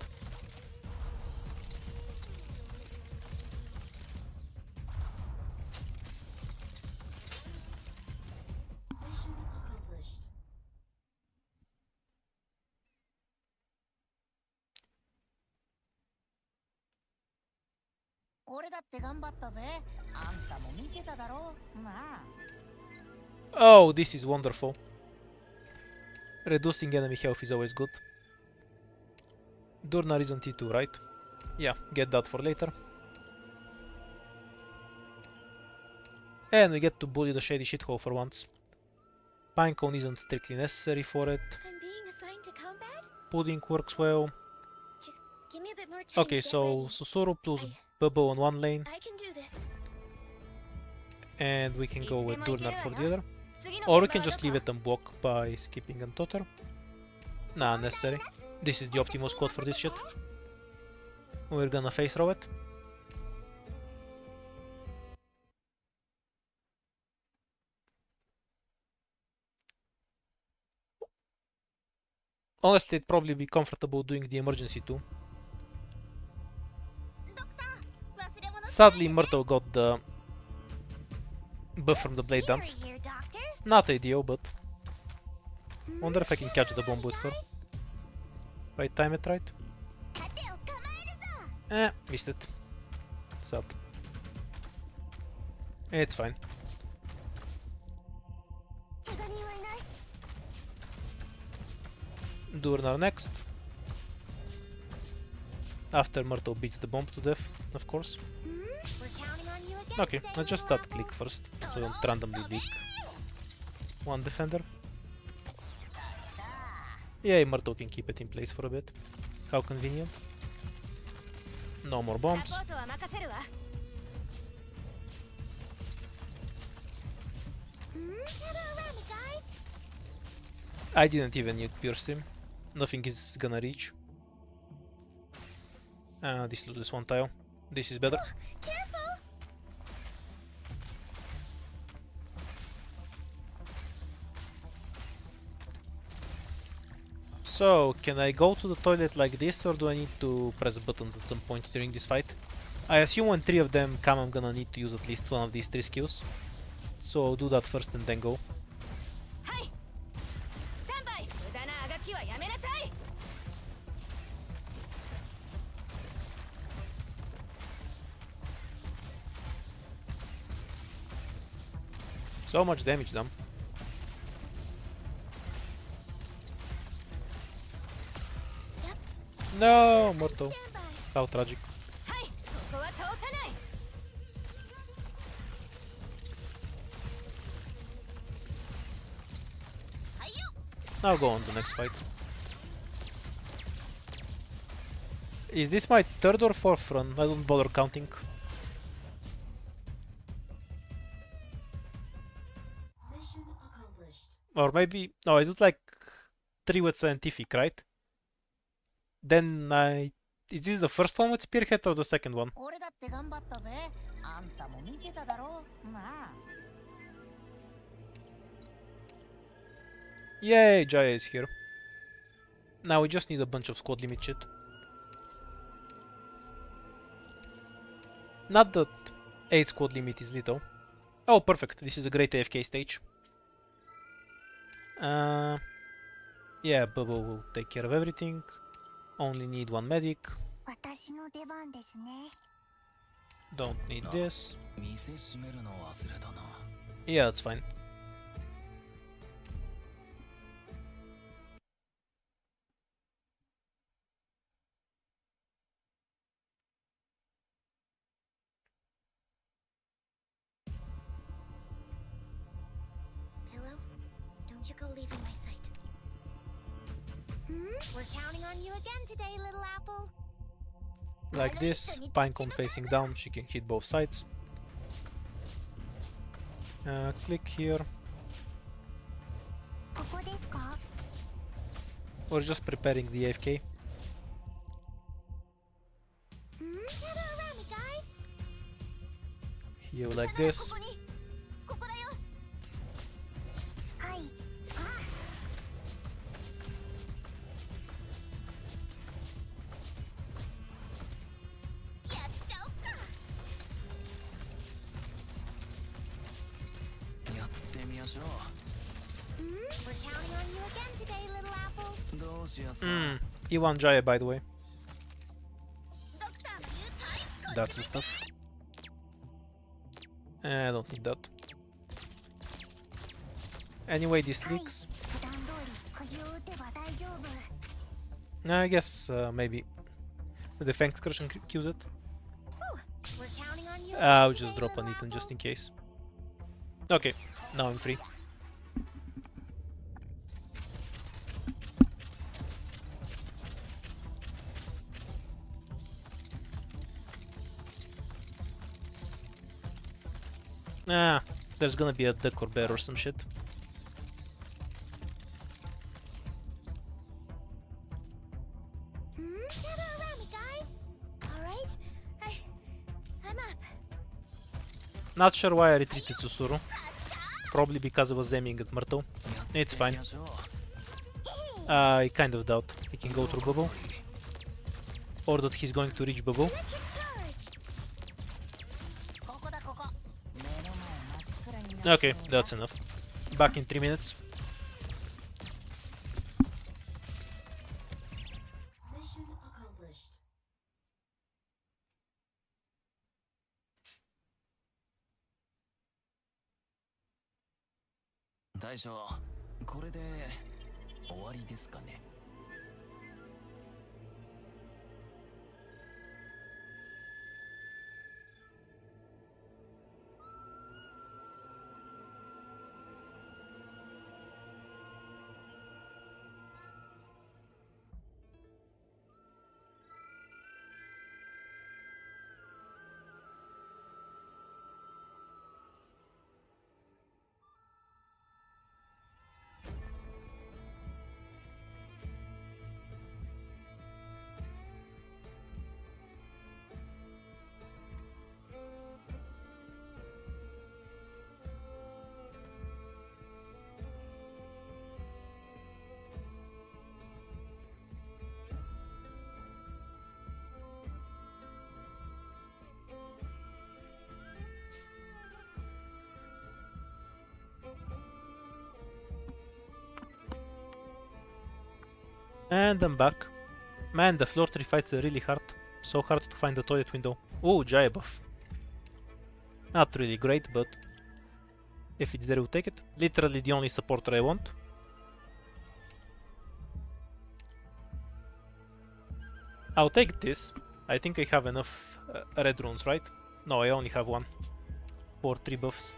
S1: Oh, this is wonderful. Reducing enemy health is always good. Durnar isn't T2, right? Yeah, get that for later. And we get to bully the shady shithole for once. Pinecone isn't strictly necessary for it.
S5: I'm being assigned to combat
S1: Pudding works well.
S5: Just give me a bit more time
S1: Okay,
S5: to get
S1: so
S5: ready.
S1: Susuru plus Bubble on one lane,
S5: I can do this
S1: and we can go with Durnar for the other.
S7: 次の
S1: Or we
S7: 現場
S1: can
S7: はど
S1: just
S7: こ
S1: leave it and block by skipping and Totter. Nah, unnecessary. This is the optimal squad for this shit. We're gonna face row it. Honestly, it'd probably be comfortable doing the emergency too. Sadly, Myrtle got the buff from the blade dance.
S5: Here, doctor.
S1: Not ideal, but wonder if I can catch the bomb with her. If I time it right. Missed it. Sad. It's fine.
S5: 怪我人はいない
S1: Durnar next. After Myrtle beats the bomb to death, of course.
S5: We're counting on you again
S1: Okay,
S5: today,
S1: let's just
S5: little
S1: start
S5: apple.
S1: click first, so don't randomly leak one defender. Yeah, Myrtle can keep it in place for a bit. How convenient. No more
S7: サ
S1: bombs.
S7: ポートは任せるわ
S5: Gather around me, guys.
S1: I didn't even need pierce him. Nothing is gonna reach. This loses one tile. This is better.
S5: Careful.
S1: So, can I go to the toilet like this, or do I need to press buttons at some point during this fight? I assume when 3 of them come, I'm gonna need to use at least one of these 3 skills. So I'll do that first and then go.
S5: はい。スタンバイ。無駄なあがきはやめなさい。
S1: So much damage done. No, mortal. How tragic.
S5: はい。ここは通さない。
S1: Now go on to the next fight. Is this my third or fourth run? I don't bother counting. Or maybe... No, I did like 3 with scientific, right? Then I... Is this the first one with spearhead or the second one?
S8: 俺だって頑張ったぜ。あんたも見てただろう。なあ。
S1: Yay, Jaya is here. Now we just need a bunch of squad limit shit. Not that 8 squad limit is little. Oh, perfect. This is a great AFK stage. Yeah, Bubble will take care of everything. Only need 1 medic.
S4: 私の出番ですね。
S1: Don't need this.
S2: 店閉めるの忘れたな。
S1: Yeah, that's fine.
S5: Pillow, don't you go leaving my sight. We're counting on you again today, little apple.
S1: Like this, Pinecone facing down, she can hit both sides. Click here.
S4: ここですか？
S1: We're just preparing the AFK.
S5: Gather around me, guys.
S1: Here like this.
S5: ここに。ここだよ。
S4: はい。
S5: やっちゃおっか。
S2: やってみましょ
S5: We're counting on you again today, little apple.
S2: う。どうしやすか。
S1: E1 Jaya, by the way.
S5: ドクターの言うタイプ。
S1: That's the stuff. I don't need that. Anyway, this leaks.
S4: 普段通り釘を打てば大丈夫。
S1: I guess maybe the Fang Excursion kills it.
S5: We're counting on you.
S1: I'll
S5: again
S1: just
S5: today,
S1: drop on
S5: little
S1: Ethan just in
S5: apple.
S1: case. Okay, now I'm free. Ah, there's gonna be a duck or bear or some shit.
S5: Gather around me, guys. All right. I'm up.
S1: Not sure why I retreated Susuru. Probably because I was aiming at Myrtle. It's
S2: やって
S1: fine.
S2: みましょう。
S1: I kind of doubt he can go through Bubble. Or that he's going to reach Bubble.
S5: Let you charge.
S8: ここだここ。目の前真っ暗になって
S1: Okay, that's enough. Back in 3 minutes.
S5: Mission accomplished.
S2: 大将、これで終わりですかね。
S1: And I'm back. Man, the floor 3 fights are really hard. So hard to find the toilet window. Ooh, Jaya buff. Not really great, but if it's there, we'll take it. Literally the only supporter I want. I'll take this. I think I have enough red runes, right? No, I only have one. For 3 buffs.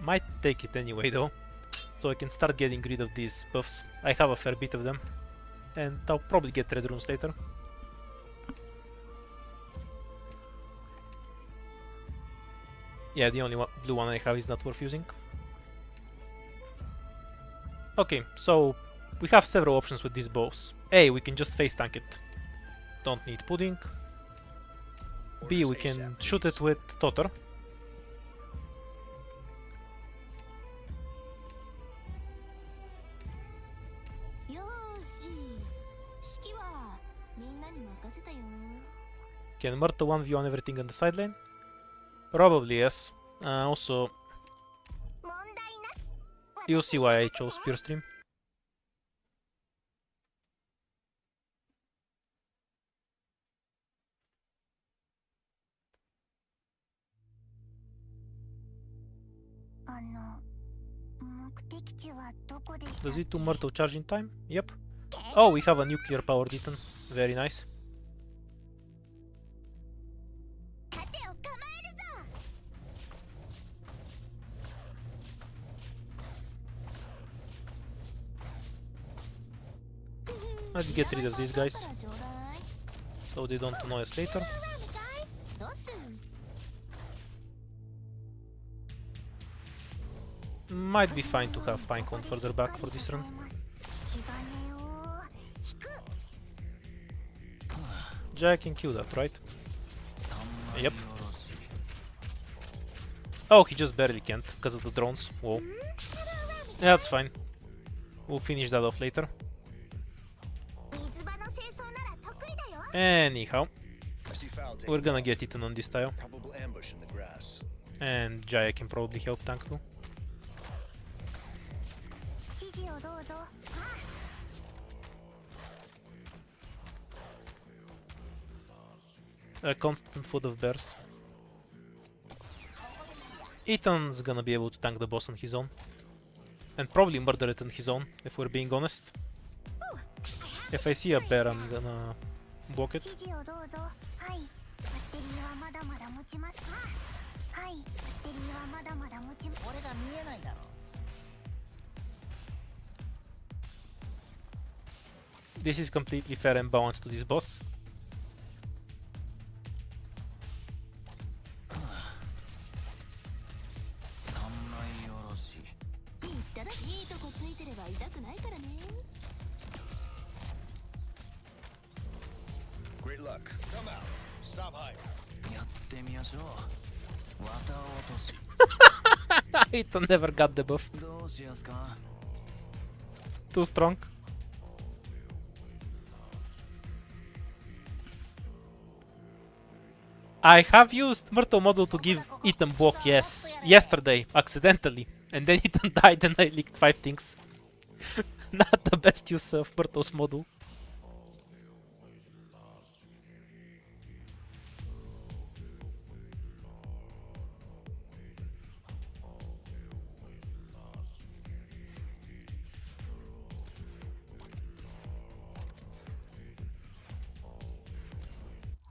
S1: Might take it anyway though. So I can start getting rid of these buffs. I have a fair bit of them. And I'll probably get red runes later. Yeah, the only blue one I have is not worth using. Okay, so we have several options with these bows. A, we can just face tank it. Don't need pudding. B, we can shoot it with Totter. Can Myrtle 1v1 everything on the side lane? Probably yes. Also, you'll see why I chose Spear Stream. Does it do Myrtle charging time? Yep. Oh, we have a nuclear powered Ethan. Very nice. Let's get rid of these guys, so they don't annoy us later. Might be fine to have Pinecone further back for this run. Jack can kill that, right? Yep. Oh, he just barely can't, because of the drones. Whoa. Yeah, that's fine. We'll finish that off later. Anyhow, we're gonna get eaten on this tile. And Jaya can probably help tank too. A constant food of bears. Ethan's gonna be able to tank the boss on his own. And probably murder it on his own, if we're being honest. If I see a bear, I'm gonna block it. This is completely fair and balanced to this boss.
S6: Great luck. Come out. Stop hype.
S1: Ethan never got debuffed. Too strong. I have used Myrtle model to give Ethan block, yes, yesterday, accidentally. And then Ethan died and I leaked 5 things. Not the best use of Myrtle's model.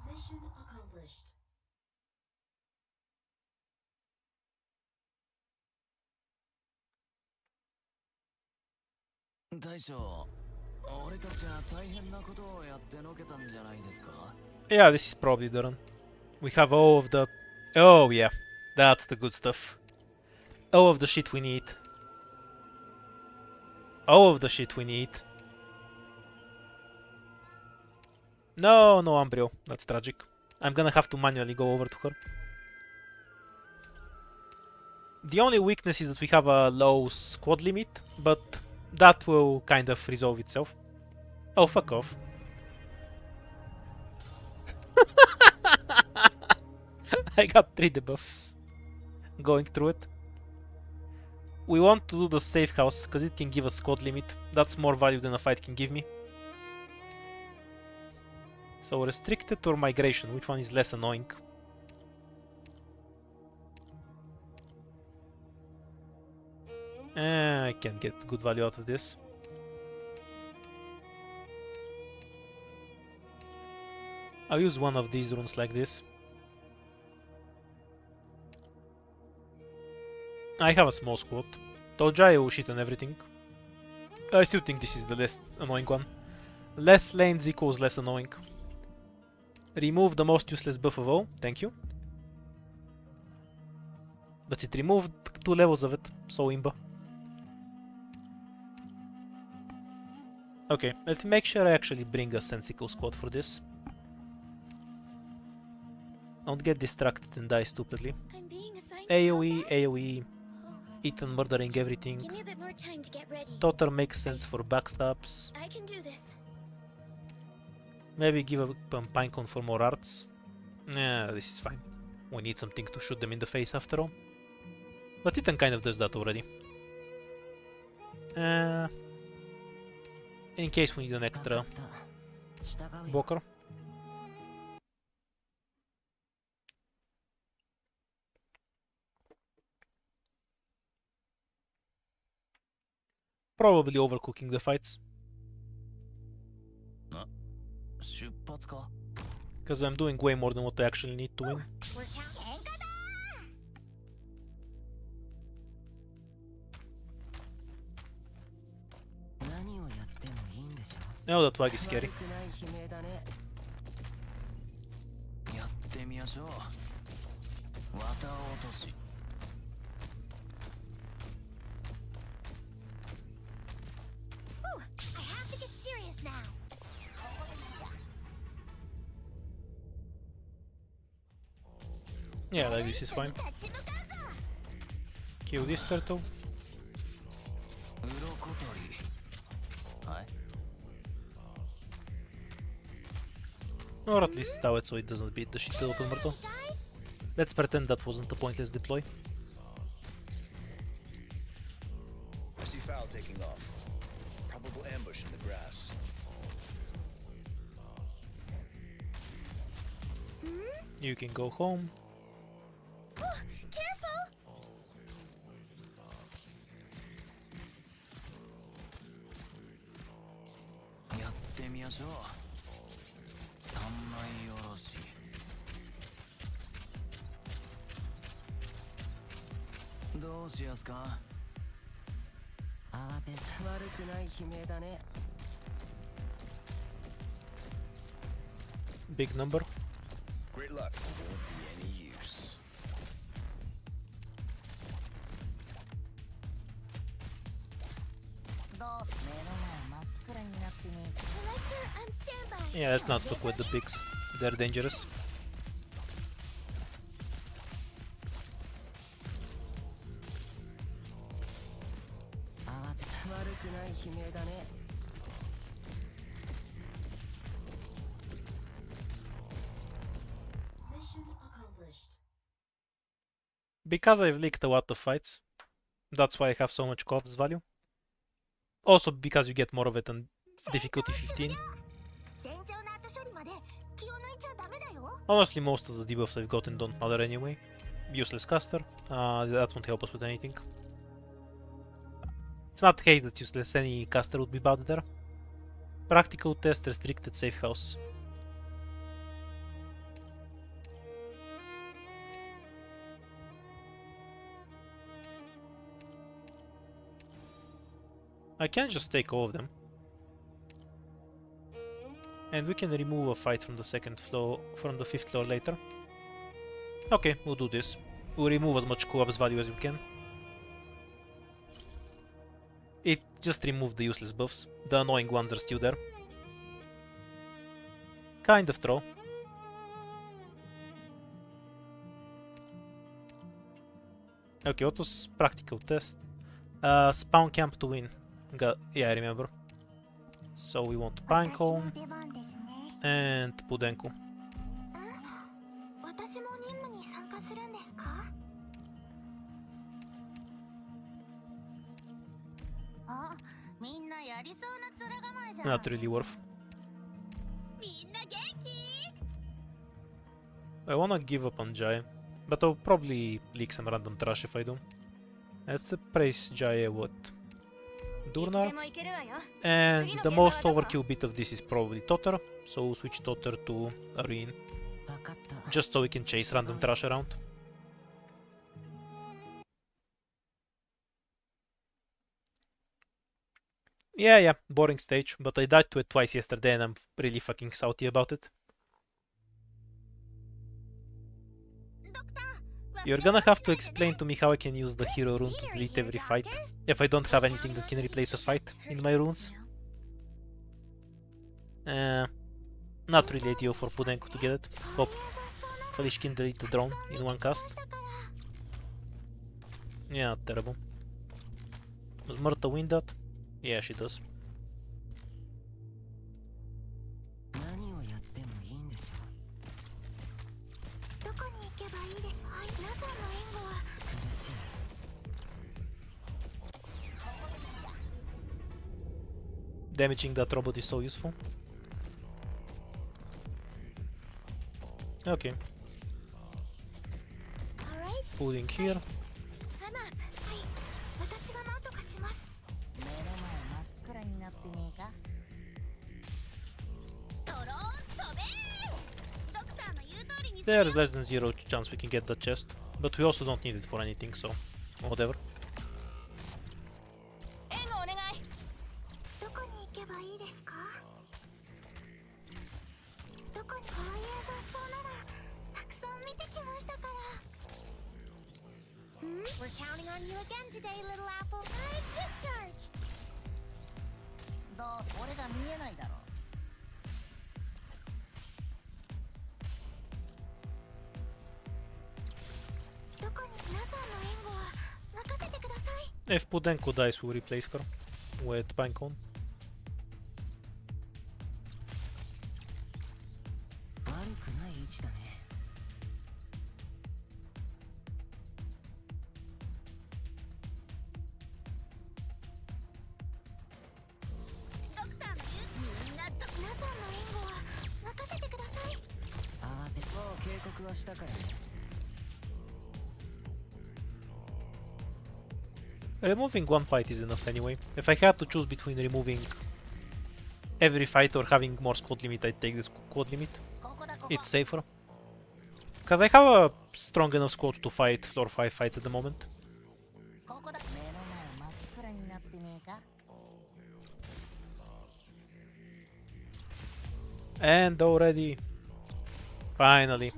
S5: Mission accomplished.
S1: Yeah, this is probably the run. We have all of the... Oh yeah, that's the good stuff. All of the shit we need. All of the shit we need. No, no Umbrio. That's tragic. I'm gonna have to manually go over to her. The only weakness is that we have a low squad limit, but that will kind of resolve itself. Oh, fuck off. I got 3 debuffs going through it. We want to do the safe house because it can give a squad limit. That's more value than a fight can give me. So restricted or migration, which one is less annoying? I can get good value out of this. I'll use one of these runes like this. I have a small squad. Toljaya will shit on everything. I still think this is the less annoying one. Less lanes equals less annoying. Remove the most useless buff of all, thank you. But it removed 2 levels of it, so imba. Okay, let's make sure I actually bring a sensical squad for this. Don't get distracted and die stupidly.
S5: I'm being assigned
S1: AoE, AoE, Ethan murdering everything.
S5: Give me a bit more time to get ready.
S1: Total makes sense for backstabs.
S5: I can do this.
S1: Maybe give a pinecone for more arts. Nah, this is fine. We need something to shoot them in the face after all. But Ethan kind of does that already. In case we need an extra walker. Probably overcooking the fights.
S2: 出発か
S1: Because I'm doing way more than what I actually need to win. Now that wag is scary.
S2: やってみましょう綿落とし
S5: Ooh, I have to get serious now.
S1: Yeah, like this is fine. Kill this turtle.
S2: 鱗取りはい
S1: Or at least stow it so it doesn't beat the shit out of Murto. Let's pretend that wasn't a pointless deploy.
S6: I see Foul taking off. Probable ambush in the grass.
S1: You can go home.
S5: Careful!
S2: やってみましょう三枚おろしどうしやすか
S8: 慌て悪くない悲鳴だね
S1: Big number.
S6: Great luck. Won't be any use.
S8: どうす目の前真っ暗になってね
S5: Collector on standby.
S1: Yeah, let's not fuck with the pigs. They're dangerous.
S8: 慌て悪くない悲鳴だね
S1: Because I've leaked a lot of fights. That's why I have so much corpse value. Also because you get more of it on difficulty 15.
S4: 戦場の後処理まで気を抜いちゃダメだよ
S1: Honestly, most of the debuffs I've gotten don't matter anyway. Useless caster. That won't help us with anything. It's not the case that's useless, any caster would be bad there. Practical test, restricted safe house. I can just take all of them. And we can remove a fight from the second floor, from the 5th floor later. Okay, we'll do this. We'll remove as much co-ops value as we can. It just removed the useless buffs. The annoying ones are still there. Kind of troll. Okay, what was practical test? Spawn camp to win. Yeah, I remember. So we want
S4: 私
S1: Pinecone
S4: の出番ですね
S1: and Pudenko.
S4: 私も任務に参加するんですかあ、みんなやりそうな面構えじゃん。
S1: Not really worth.
S5: みんな元気？
S1: I wanna give up on Jaya, but I'll probably leak some random trash if I do. Let's praise Jaya what?
S5: いつで
S1: Durnar?
S5: も行けるわよ。
S1: And the most overkill bit of this is probably Totter, so we'll switch Totter to Arene,
S2: 分かった
S1: just so we can chase random trash around. Yeah, boring stage, but I died to it twice yesterday and I'm really fucking salty about it. You're gonna have to explain to me how I can use the hero rune to delete every fight, if I don't have anything that can replace a fight in my runes. Not really ideal for Pudenko to get it. Hopefully she can delete the drone in one cast. Yeah, not terrible. Does Murta win that? Yeah, she does.
S2: 何をやってもいいんでしょ
S4: どこに行けばいいで、はい、皆さんの援護は。
S2: 苦しい
S1: Damaging that robot is so useful. Okay. Pulling here.
S4: I'm up. はい、私が何とかします。
S8: 目の前真っ暗になってねえか。
S5: ドローン飛べー。ドクターの言う通りに。
S1: There's less than 0 chance we can get that chest, but we also don't need it for anything, so whatever.
S5: 援護お願い。
S4: どこに行けばいいですか？どこにこういう雑草ならたくさん見てきましたから。We're counting on you again today, little apple. Discharge.
S8: どうせ俺が見えないだろ。
S4: どこに皆さんの援護は任せてください。
S1: If Pudenko dies, we'll replace her with Pinecone.
S2: 悪くない位置だね
S5: ドクターの言うみんなと。
S4: 皆さんの援護は任せてください。
S2: 慌てもう警告はしたからね
S1: Removing one fight is enough anyway. If I had to choose between removing every fight or having more squad limit, I'd take the squad limit.
S8: ここだここ。
S1: It's safer. Because I have a strong enough squad to fight floor 5 fights at the moment.
S8: ここだ。目の前真っ暗になってねえか。
S1: And already, finally.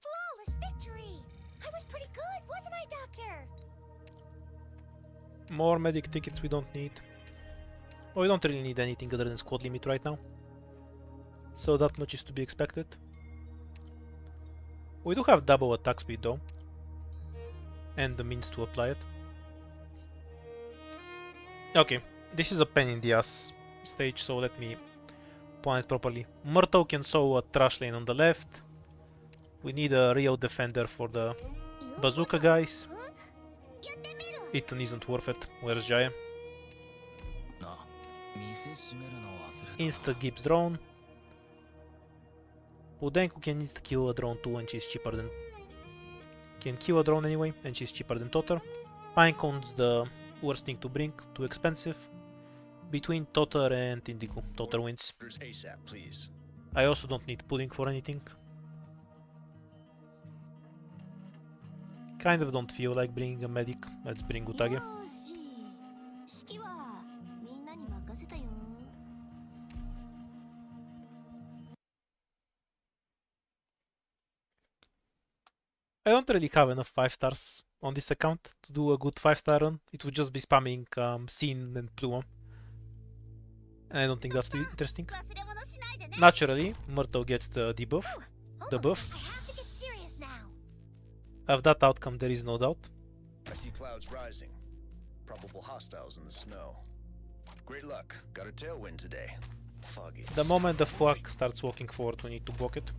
S5: Flawless victory. I was pretty good, wasn't I, Doctor?
S1: More medic tickets we don't need. Oh, we don't really need anything other than squad limit right now. So that much is to be expected. We do have double attack speed though. And the means to apply it. Okay, this is a pain in the ass stage, so let me plan it properly. Murto can sow a trash lane on the left. We need a real defender for the bazooka guys. Ethan isn't worth it. Where's Jaya?
S2: な店閉めるの忘れた
S1: Insta Gibbs drone. Pudenko can insta kill a drone too and she's cheaper than... Can kill a drone anyway and she's cheaper than Totter. Pinecone's the worst thing to bring, too expensive. Between Totter and Indigo, Totter wins.
S6: Orders ASAP, please.
S1: I also don't need pudding for anything. Kind of don't feel like bringing a medic. Let's bring Utage.
S5: よーし。指揮はみんなに任せたよ。
S1: I don't really have enough 5 stars on this account to do a good 5-star run. It would just be spamming Scene and Plume. And I don't think that's too interesting.
S5: 忘れ物しないでね。
S1: Naturally, Murto gets the debuff. The buff.
S5: I have to get serious now.
S1: Of that outcome, there is no doubt.
S6: I see clouds rising. Probable hostiles in the snow. Great luck. Got a tailwind today. Foggy.
S1: The moment the flag starts walking forward, we need to block it.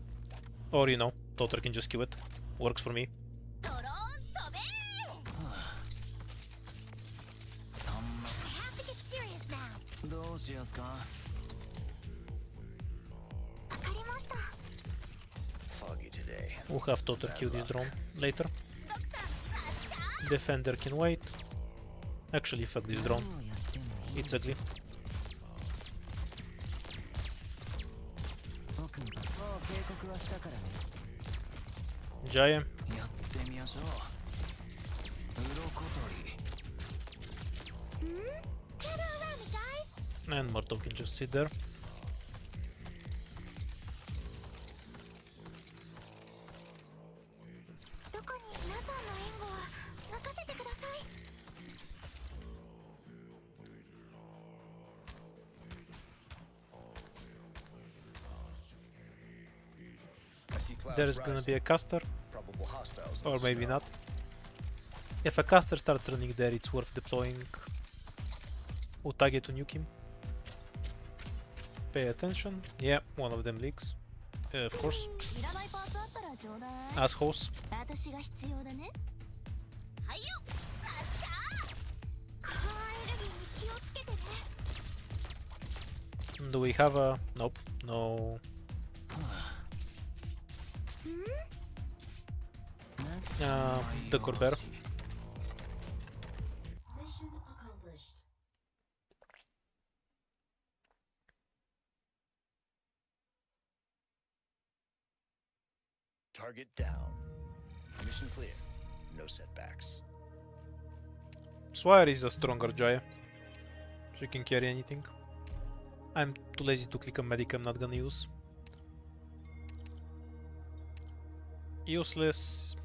S1: Or, you know, Totter can just kill it. Works for me.
S8: ドローン飛べ
S2: そん
S4: I have to get serious now.
S2: などうしやすか
S4: わかりました。
S6: Foggy today.
S1: We'll have Totter kill this drone later. Defender can wait. Actually, fuck this drone.
S2: 何をやってもいい
S1: It's ugly.
S2: 僕ももう警告はしたからね
S1: Jaya.
S2: やってみましょう鱗取り
S4: Gather around me, guys.
S1: And Murtaugh can just sit there.
S4: どこに皆さんの援護は任せてください。
S6: I see clouds
S1: There's gonna
S6: rising.
S1: be a caster,
S6: Probable hostiles in
S1: or
S6: the
S1: maybe
S6: snow.
S1: not. If a caster starts running there, it's worth deploying Utage to nuke him. Pay attention. Yeah, one of them leaks. Of course.
S5: いらないパーツあったらちょうだい。
S1: Assholes.
S5: 私が必要だね。はいよ。発射。
S4: カーエネルギーに気をつけてね。
S1: Do we have a... Nope. No. The Corber.
S6: Target down. Mission clear. No setbacks.
S1: Swire is a stronger Jaya. She can carry anything. I'm too lazy to click a medic, I'm not gonna use. Useless.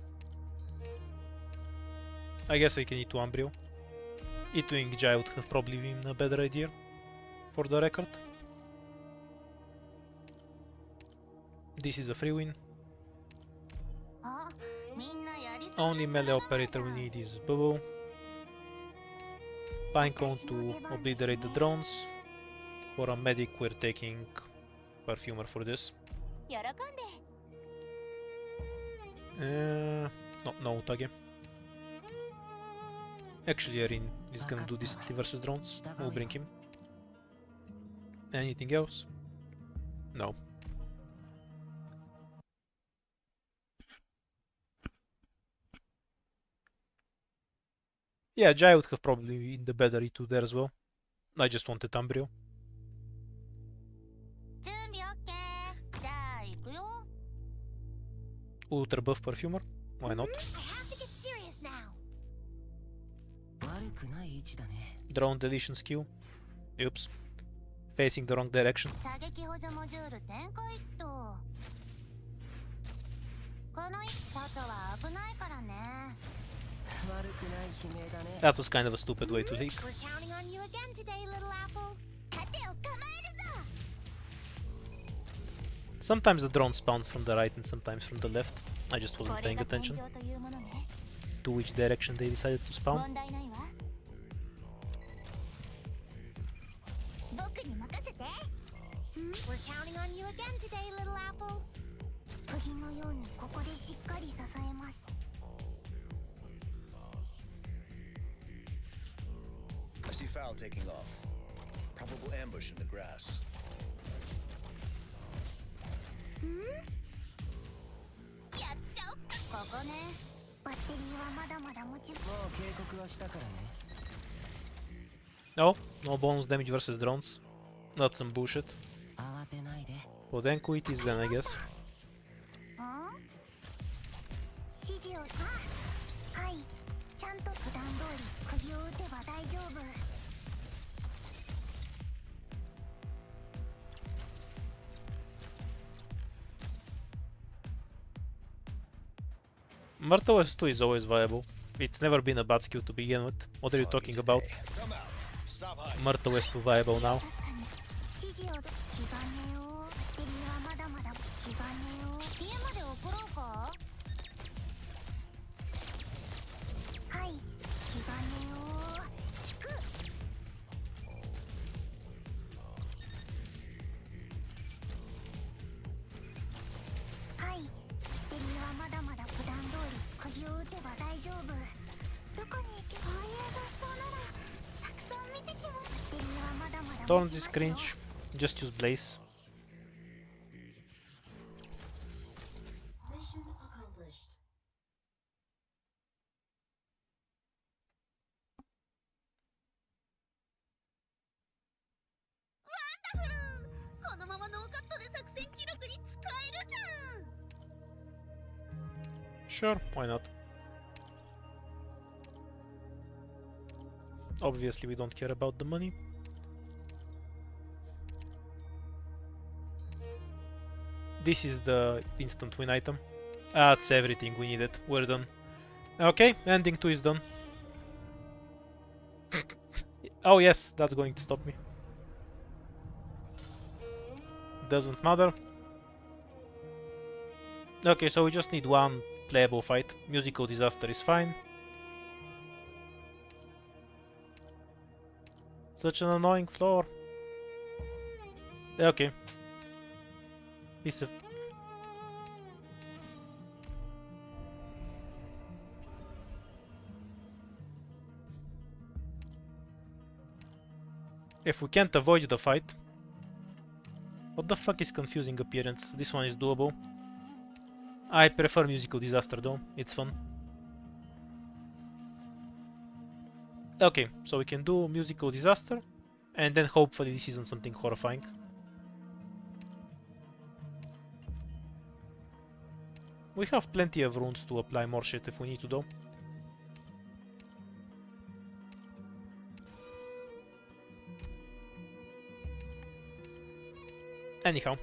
S1: I guess I can eat one Brio. Eating Jaya would have probably been a better idea, for the record. This is a free win.
S4: あ、みんなやりそう
S1: Only melee operator we need is Bubble. Pinecone to obliterate the drones. For a medic we're taking Perfumer for this.
S4: 喜んで。
S1: No Utage. Actually Erin is gonna do this versus drones. We'll bring him. Anything else? No. Yeah, Jai would have probably been the better E2 there as well. I just wanted Umbrio.
S4: 準備 OK。じゃあ行くよ。
S1: Ultra buff Perfumer. Why not?
S4: I have to get serious now.
S2: 悪くない位置だね
S1: Drone deletion skill. Oops. Facing the wrong direction.
S4: 射撃補助モジュール展開っと。この外は危ないからね。
S2: 悪くない悲鳴だね
S1: That was kind of a stupid way to leak.
S4: We're counting on you again today, little apple. 盾を構えるぞ。
S1: Sometimes the drone spawns from the right and sometimes from the left. I just
S4: こ
S1: wasn't
S4: れ
S1: paying
S4: が戦
S1: attention
S4: 場というものね。
S1: to which direction they decided to spawn.
S4: 問題ないわ。僕に任せて。We're counting on you again today, little apple. 釘のようにここでしっかり支えます。
S6: I see foul taking off. Probable ambush in the grass.
S4: やっちゃおっか。ここね。バッテリーはまだまだ持ち。
S2: もう警告はしたからね
S1: No, no bonus damage versus drones. Not some bullshit.
S2: 慌てないで
S1: Podenko it is then, I guess.
S4: 指示を。あ、はい。ちゃんと普段通り釘を打てば大丈夫。
S1: Murta S2 is always viable. It's never been a bad skill to begin with. What are you talking about?
S6: Come out. Stop hiding.
S1: Murta S2 viable now.
S4: 確かに。指示を。気兼ねよ。バッテリーはまだまだ。気兼ねよ。家まで送ろうか。はい。気兼ねよ。聞く。はい。
S1: Thorns is cringe. Just use Blaze.
S5: Mission accomplished. ワンダフル！このままノーカットで作戦記録に使えるじゃん。
S1: Sure, why not? Obviously we don't care about the money. This is the instant win item. That's everything we needed. We're done. Okay, ending 2 is done. Oh yes, that's going to stop me. Doesn't matter. Okay, so we just need one playable fight. Musical disaster is fine. Such an annoying floor. Okay. It's a... If we can't avoid the fight... What the fuck is confusing appearance? This one is doable. I prefer musical disaster though, it's fun. Okay, so we can do musical disaster, and then hopefully this isn't something horrifying. We have plenty of runes to apply more shit if we need to though. Anyhow.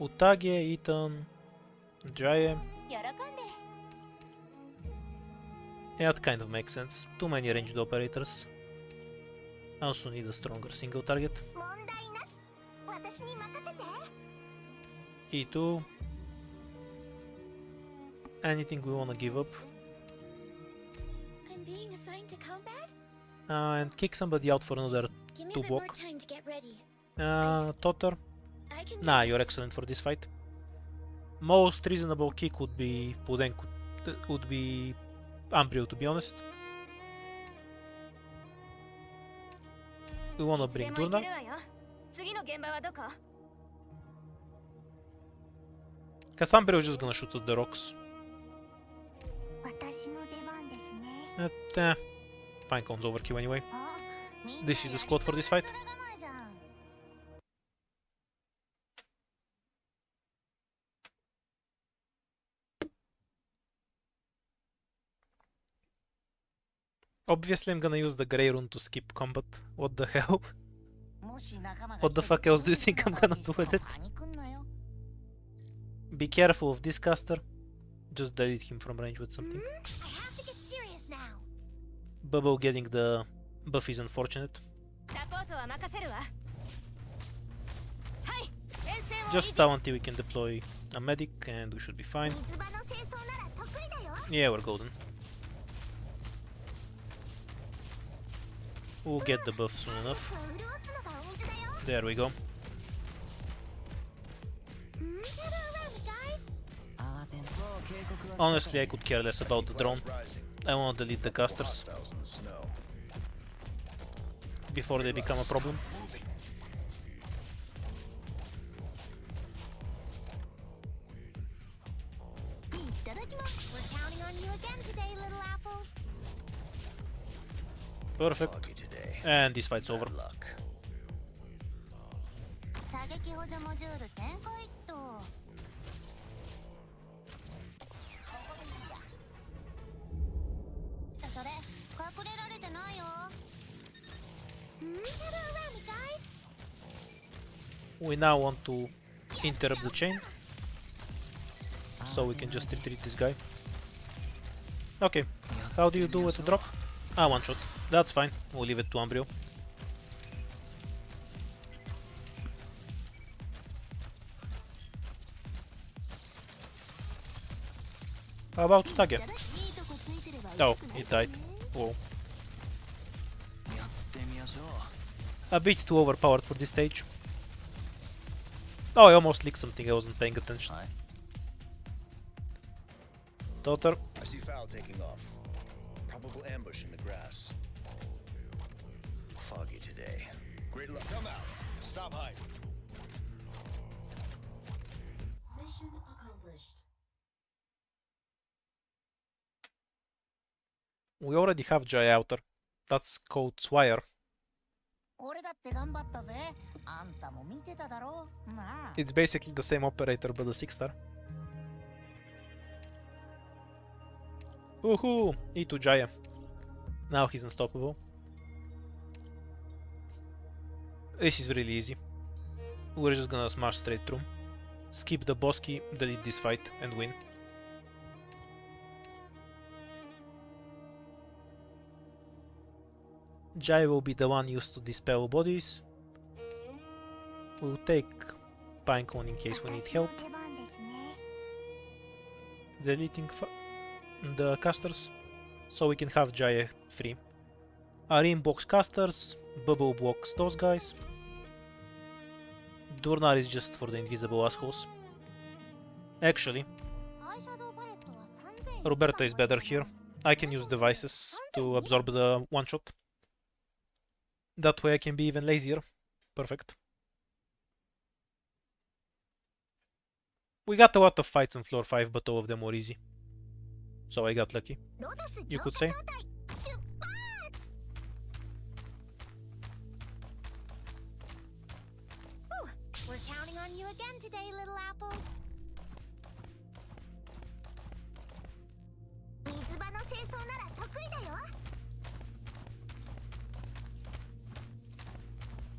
S1: Utage, Ethan, Jaye. Yeah, that kind of makes sense. Too many ranged operators. I also need a stronger single target. E2. Anything we wanna give up.
S5: I'm being assigned to combat?
S1: And kick somebody out for another
S5: Give me a
S1: 2
S5: bit more
S1: block.
S5: time to get ready.
S1: Totter.
S5: I can do
S1: Nah,
S5: this.
S1: you're excellent for this fight. Most reasonable kick would be Pudenko, would be Ambrio, to be honest. We wanna bring Durna.
S5: 次の現場はどこ?
S1: Cause Ambrio is just gonna shoot at the rocks. Pinecone's overkill anyway. This is the squad for this fight. Obviously I'm gonna use the grey rune to skip combat. What the hell? What the fuck else do you think I'm gonna do with it? Be careful of this caster. Just delete him from range with something.
S4: I have to get serious now.
S1: Bubble getting the buff is unfortunate.
S5: サポートは任せるわ。はい、遠征を
S1: Just now until we can deploy a medic and we should be fine.
S4: 水場の清掃なら得意だよ。
S1: Yeah, we're golden. We'll get the buff soon enough.
S4: 潤すのがお水だよ。
S1: There we go. Honestly, I could care less about the drone. I want to delete the casters
S6: Hostiles in the snow.
S1: before they become a problem.
S4: We're counting on you again today, little apple.
S1: Perfect.
S6: Foggy today.
S1: And this fight's over.
S6: Bad luck.
S4: 射撃補助モジュール展開っと。それ隠れられてないよ。Hello, around me, guys.
S1: We now want to interrupt the chain, so we can just retreat this guy. Okay, how do you do with the drop? Ah, one shot. That's fine. We'll leave it to Ambrio. How about Tage?
S4: いいとこついてればいい
S1: Oh,
S4: くな
S1: he
S4: る
S1: died.
S4: ね。
S1: Whoa.
S2: やってみましょう。
S1: A bit too overpowered for this stage. Oh, I almost leaked something, I wasn't paying attention. Daughter.
S6: I see foul taking off. Probable ambush in the grass. Foggy today. Great luck. Come out. Stop hiding.
S2: Mission accomplished.
S1: We already have Jai Outer. That's called Swire.
S8: 俺だって頑張ったぜ。あんたも見てただろなあ。
S1: It's basically the same operator but a 6-star. Woohoo! E2 Jaya. Now he's unstoppable. This is really easy. We're just gonna smash straight through. Skip the boss key, delete this fight, and win. Jai will be the one used to dispel bodies. We'll take Pinecone in case we need
S4: 私の
S1: help.
S4: 出番ですね。
S1: Deleting the casters so we can have Jaya free. Our inbox casters, bubble blocks those guys. Durnar is just for the invisible assholes. Actually,
S4: アイシャドウパレットは3000
S1: Roberto is better here. I can use devices to absorb the one shot. That way I can be even lazier. Perfect. We got a lot of fights on floor 5, but all of them were easy. So I got lucky.
S4: ロドス
S1: You
S4: 浄
S1: could
S4: 化
S1: say.
S4: 招待出発
S5: We're counting on you again today, little apple.
S4: 水場の清掃なら得意だよ。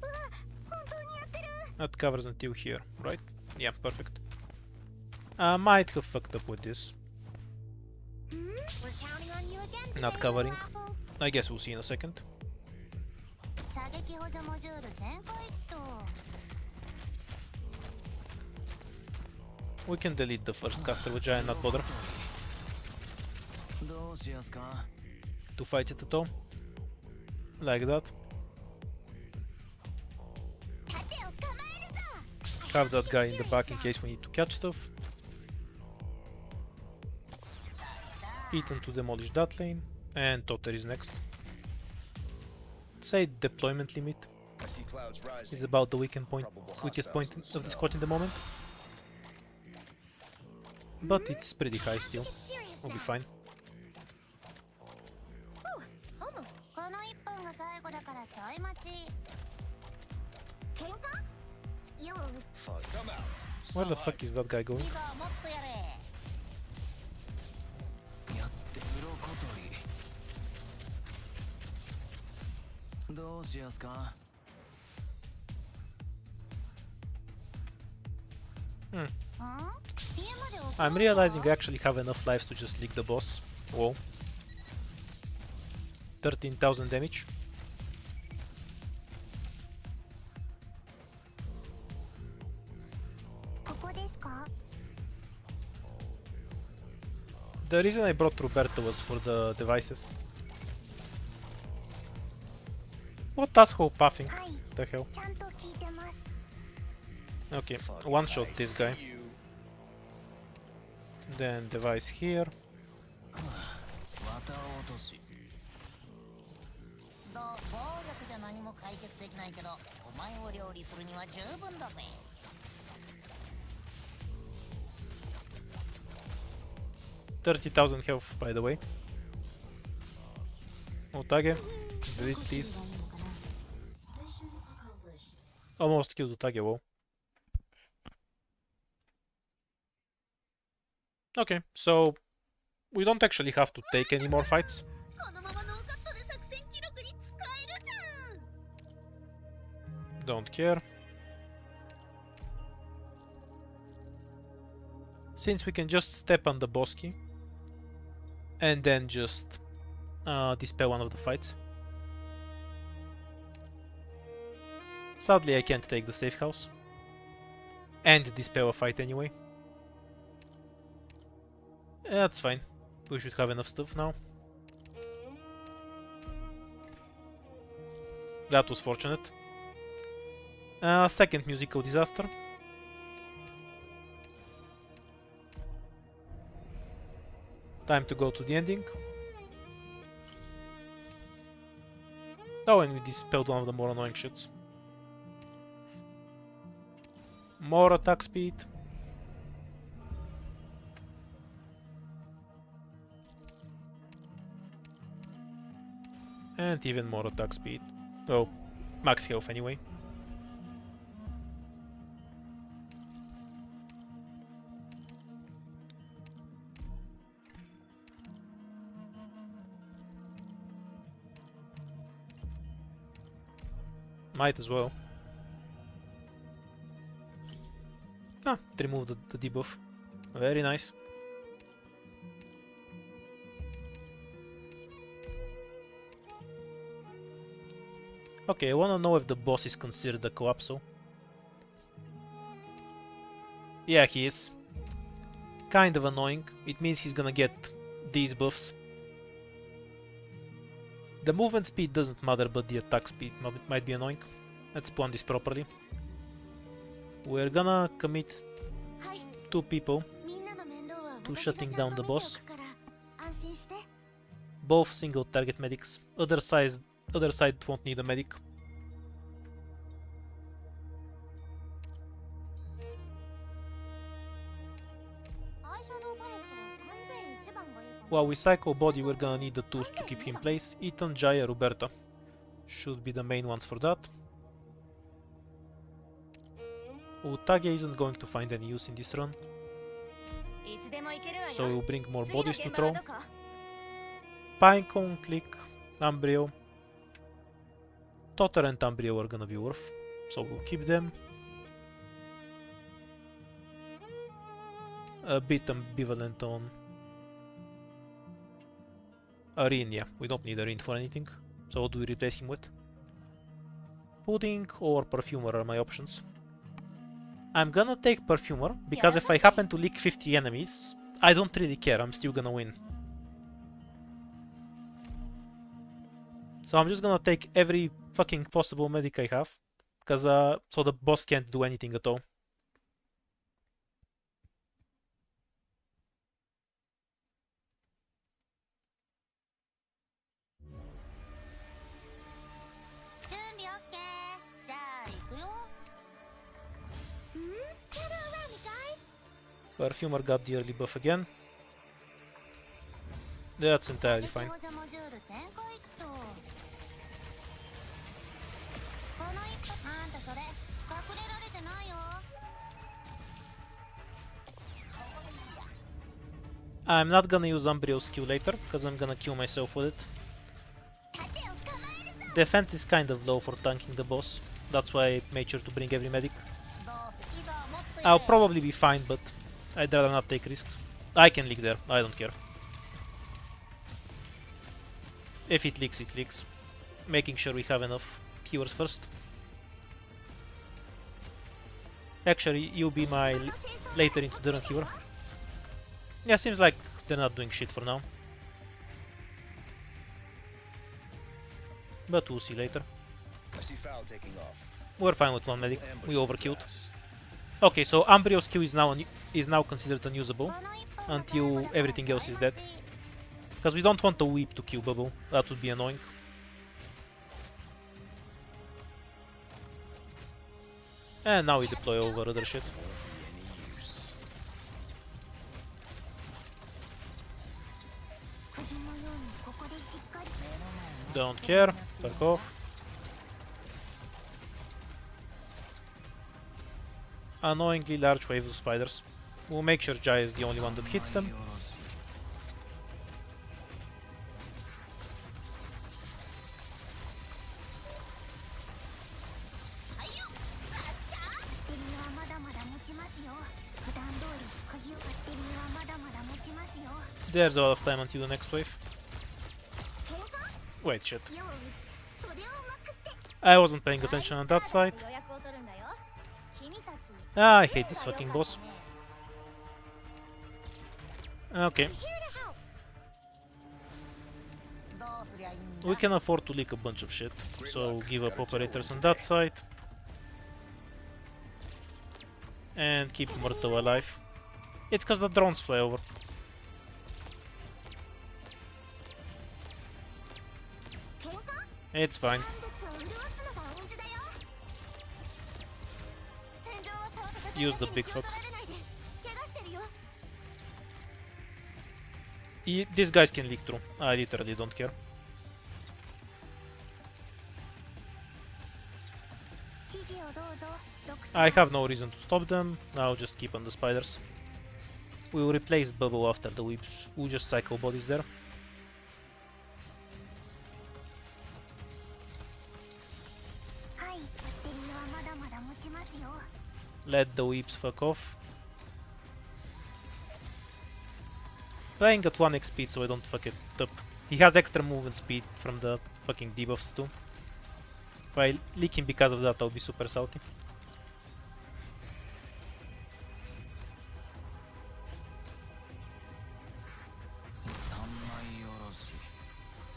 S4: うわ、本当にやってる。
S1: That covers until here, right? Yeah, perfect. I might have fucked up with this.
S5: We're counting on you again today,
S1: Not covering.
S5: little apple.
S1: I guess we'll see in a second.
S4: 射撃補助モジュール展開と。
S1: We can delete the first caster with Jai and not bother
S2: どうしやすか
S1: to fight it at all. Like that.
S4: 盾を構えるぞ。
S1: Have that guy in the back in case we need to catch stuff. Ethan to demolish that lane. And Totter is next. Say deployment limit
S6: I see clouds rising.
S1: is about the weakest point
S6: Probable
S1: of
S6: hostiles in the
S1: this
S6: snow.
S1: squad in the moment. But it's pretty high still.
S5: Serious
S1: We'll be
S5: now.
S1: fine.
S4: Almost. この1分が最後だからちょい待ち。喧嘩？よう。
S6: Fog. Come out.
S1: Where the
S6: Stop
S1: fuck is that guy going?
S8: リバーもっとやれ。
S2: やって鱗取りどうしやすか
S4: ん？家まで送ろうか
S1: I'm realizing I actually have enough lives to just lick the boss. Whoa. 13,000 damage. The reason I brought Roberto was for the devices. What asshole pathing?
S4: はい、
S1: The hell?
S4: ちゃんと聞いてます。
S1: Okay,
S6: Fuck,
S1: one shot
S6: I
S1: this
S6: see
S1: guy.
S6: you.
S1: Then device here.
S2: 綿落とし
S8: 暴力じゃ何も解決できないけど、お前を料理するには十分だぜ。
S1: 30,000 health, by the way. Otage, delete please. Almost killed Otage, whoa. Okay, so we don't actually have to take any more fights.
S4: このままノーカットで作戦記録に使えるじゃん。
S1: Don't care. Since we can just step on the boss key and then just dispel one of the fights. Sadly, I can't take the safe house and dispel a fight anyway. That's fine. We should have enough stuff now. That was fortunate. Second musical disaster. Time to go to the ending. Oh, and we dispelled one of the more annoying shits. More attack speed. And even more attack speed. Oh, max health anyway. Might as well. Ah, it removed the debuff. Very nice. Okay, I wanna know if the boss is considered a Collapso. Yeah, he is. Kind of annoying. It means he's gonna get these buffs. The movement speed doesn't matter, but the attack speed might be annoying. Let's plan this properly. We're gonna commit 2 people to shutting down the boss. Both single target medics. Other side won't need a medic. While we cycle body, we're gonna need the tools to keep him in place. Ethan, Jaya, Roberta should be the main ones for that. Utage isn't going to find any use in this run, so we'll bring more bodies to throw. Pinecone, Click, Ambrio. Totter and Ambrio are gonna be worth, so we'll keep them. A bit ambivalent on Arene, yeah, we don't need Arene for anything. So what do we replace him with? Pudding or Perfumer are my options. I'm gonna take Perfumer, because if I happen to lick 50 enemies, I don't really care, I'm still gonna win. So I'm just gonna take every fucking possible medic I have, because so the boss can't do anything at all. Perfumer got the early buff again. That's entirely fine. I'm not gonna use Umbrio's skill later, because I'm gonna kill myself with it. Defense is kind of low for tanking the boss, that's why I made sure to bring every medic. I'll probably be fine, but I'd rather not take risks. I can leak there, I don't care. If it leaks, it leaks. Making sure we have enough healers first. Actually, you'll be my later into the run healer. Yeah, seems like they're not doing shit for now. But we'll see later.
S6: I see Foul taking off.
S1: We're fine with one medic.
S6: Ambush
S1: We
S6: the
S1: overkilled.
S6: grass.
S1: Okay, so Ambrio's Q is now considered unusable until everything else is dead. Because we don't want a weep to kill Bubble. That would be annoying. And now we deploy over other shit.
S6: Any use.
S1: Don't care. Fuck off. Annoyingly large waves of spiders. We'll make sure Jai is the only one that hits them. There's a lot of time until the next wave. Wait, shit. I wasn't paying attention on that side. Ah, I hate this fucking boss. Okay. We can afford to leak a bunch of shit, so give up operators on that side. And keep Murto alive. It's cause the drones fly over. It's fine.
S4: 万物を潤すのが恩師だよ。戦場を騒がせ
S1: Use the big fuck.
S4: られないで怪我してるよ。
S1: These guys can leak through. I literally don't care.
S4: 指示をどうぞ。ドクター
S1: I have no reason to stop them. I'll just keep on the spiders. We will replace Bubble after the whips. We'll just cycle bodies there.
S4: はい、バッテリーはまだまだ持ちますよ。
S1: Let the whips fuck off. Playing at 1x speed so I don't fuck it up. He has extra movement speed from the fucking debuffs too. If I leak him because of that, I'll be super salty.
S2: 三枚おろし。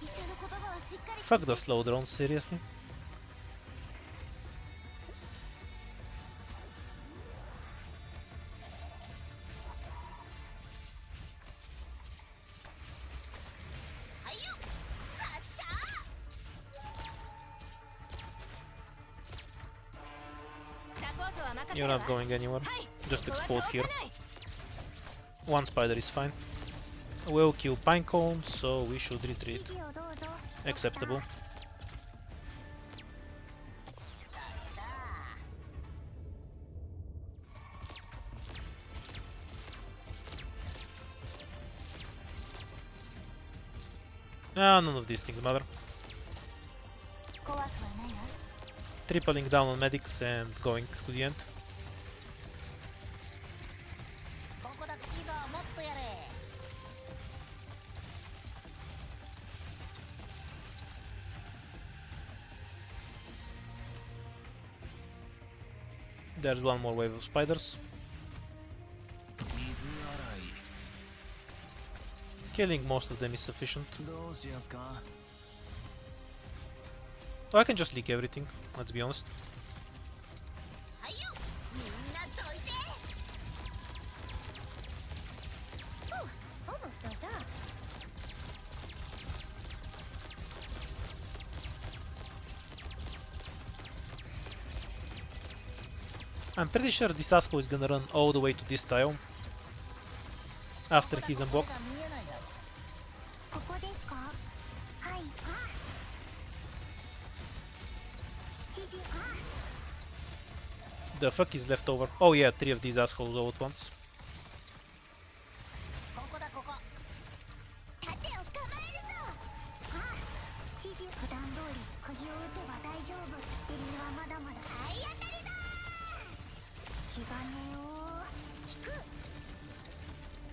S4: 医者の言葉はしっかり
S1: Fuck the slow drones, seriously.
S4: はいよ。発射。
S7: サポートは任せ
S1: You're
S7: るわ
S1: not going anywhere.
S7: はい
S1: Just
S7: ここ
S1: explode
S7: は倒
S1: here.
S7: さない
S1: One spider is fine. We'll kill Pinecone, so we should
S4: 指
S1: retreat.
S4: 示をどうぞ。
S1: Acceptable. Ah, none of these things matter.
S4: 怖くはないわ。
S1: Tripling down on medics and going to the end.
S8: ここだいいぞもっとやれ。
S1: There's one more wave of spiders.
S2: 水洗い。
S1: Killing most of them is sufficient.
S2: どうしやすか。
S1: Oh, I can just leak everything, let's be honest.
S4: はいよ。みんなどいて。almost done that.
S1: I'm pretty sure this asshole is gonna run all the way to this tile after he's unblocked.
S8: 見えないだろ。
S4: ここですか。はい。あ。指示。あ。
S1: The fuck is left over? Oh yeah, 3 of these assholes all at once.
S8: ここだここ。
S4: 盾を構えるぞ。ああ。指示普段通り釘を打てば大丈夫。バッテリーはまだまだ。体当たりだ。気兼ねを引く。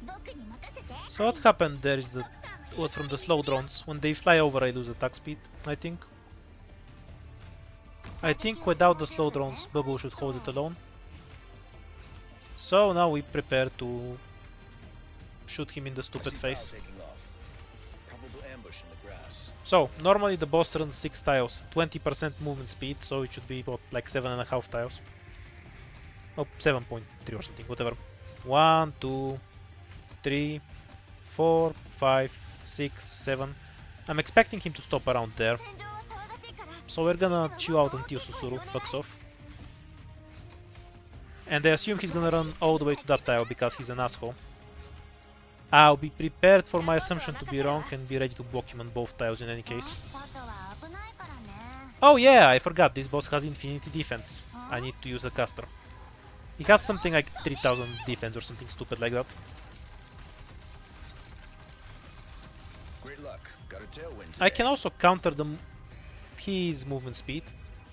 S4: 僕に任せて。
S1: So what happened there is the was from the slow drones. When they fly over I lose attack speed, I think. I think without the slow drones Bubble should hold it alone. So now we prepare to shoot him in the
S6: I
S1: stupid
S6: see
S1: face.
S6: Fowl taking off. Probable ambush in the grass.
S1: So normally the boss runs 6 tiles, 20% movement speed, so it should be what, like 7.5 tiles. Oh, 7.3 or something, whatever. 1, 2, 3, 4, 5, 6, 7. I'm expecting him to stop around there.
S4: 戦場は騒がしいから。
S1: So we're gonna chill out until Susuru fucks off. And I assume he's gonna run all the way to that tile because he's an asshole. I'll be prepared for my assumption to be wrong and be ready to block him on both tiles in any case.
S4: 外は危ないからね。
S1: Oh yeah, I forgot, this boss has infinity defense. I need to use a caster. He has something like 3000 defense or something stupid like that.
S6: Great luck. Got a tailwind
S1: I
S6: today.
S1: can also counter his movement speed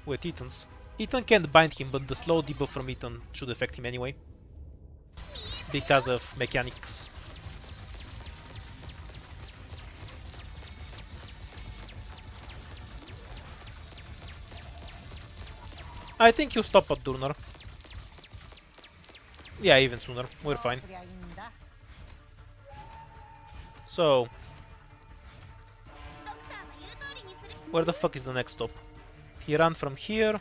S1: with Ethan's. Ethan can't bind him, but the slow debuff from Ethan should affect him anyway. Because of mechanics. I think he'll stop at Durnar. Yeah, even sooner. We're fine.
S8: どうすりゃいいんだ。
S1: So,
S4: ドクターの言う通りにする。
S1: where the fuck is the next stop? He ran from here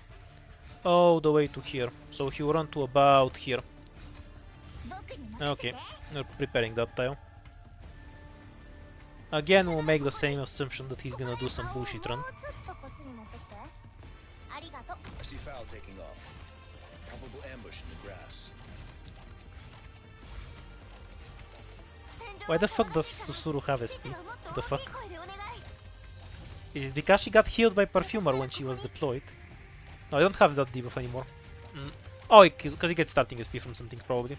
S1: all the way to here. So he'll run to about here.
S4: 僕に任せて。
S1: Okay, we're preparing that tile. Again, we'll make the same assumption that he's gonna do some bullshit run.
S4: もうちょっとこっちに持ってきて。ありがとう。
S6: I see Foul taking off. Probable ambush in the grass.
S1: Why the fuck does Susuru have SP? The fuck? Is it because she got healed by Perfumer when she was deployed? No, I don't have that debuff anymore. Oh, because he gets starting SP from something, probably.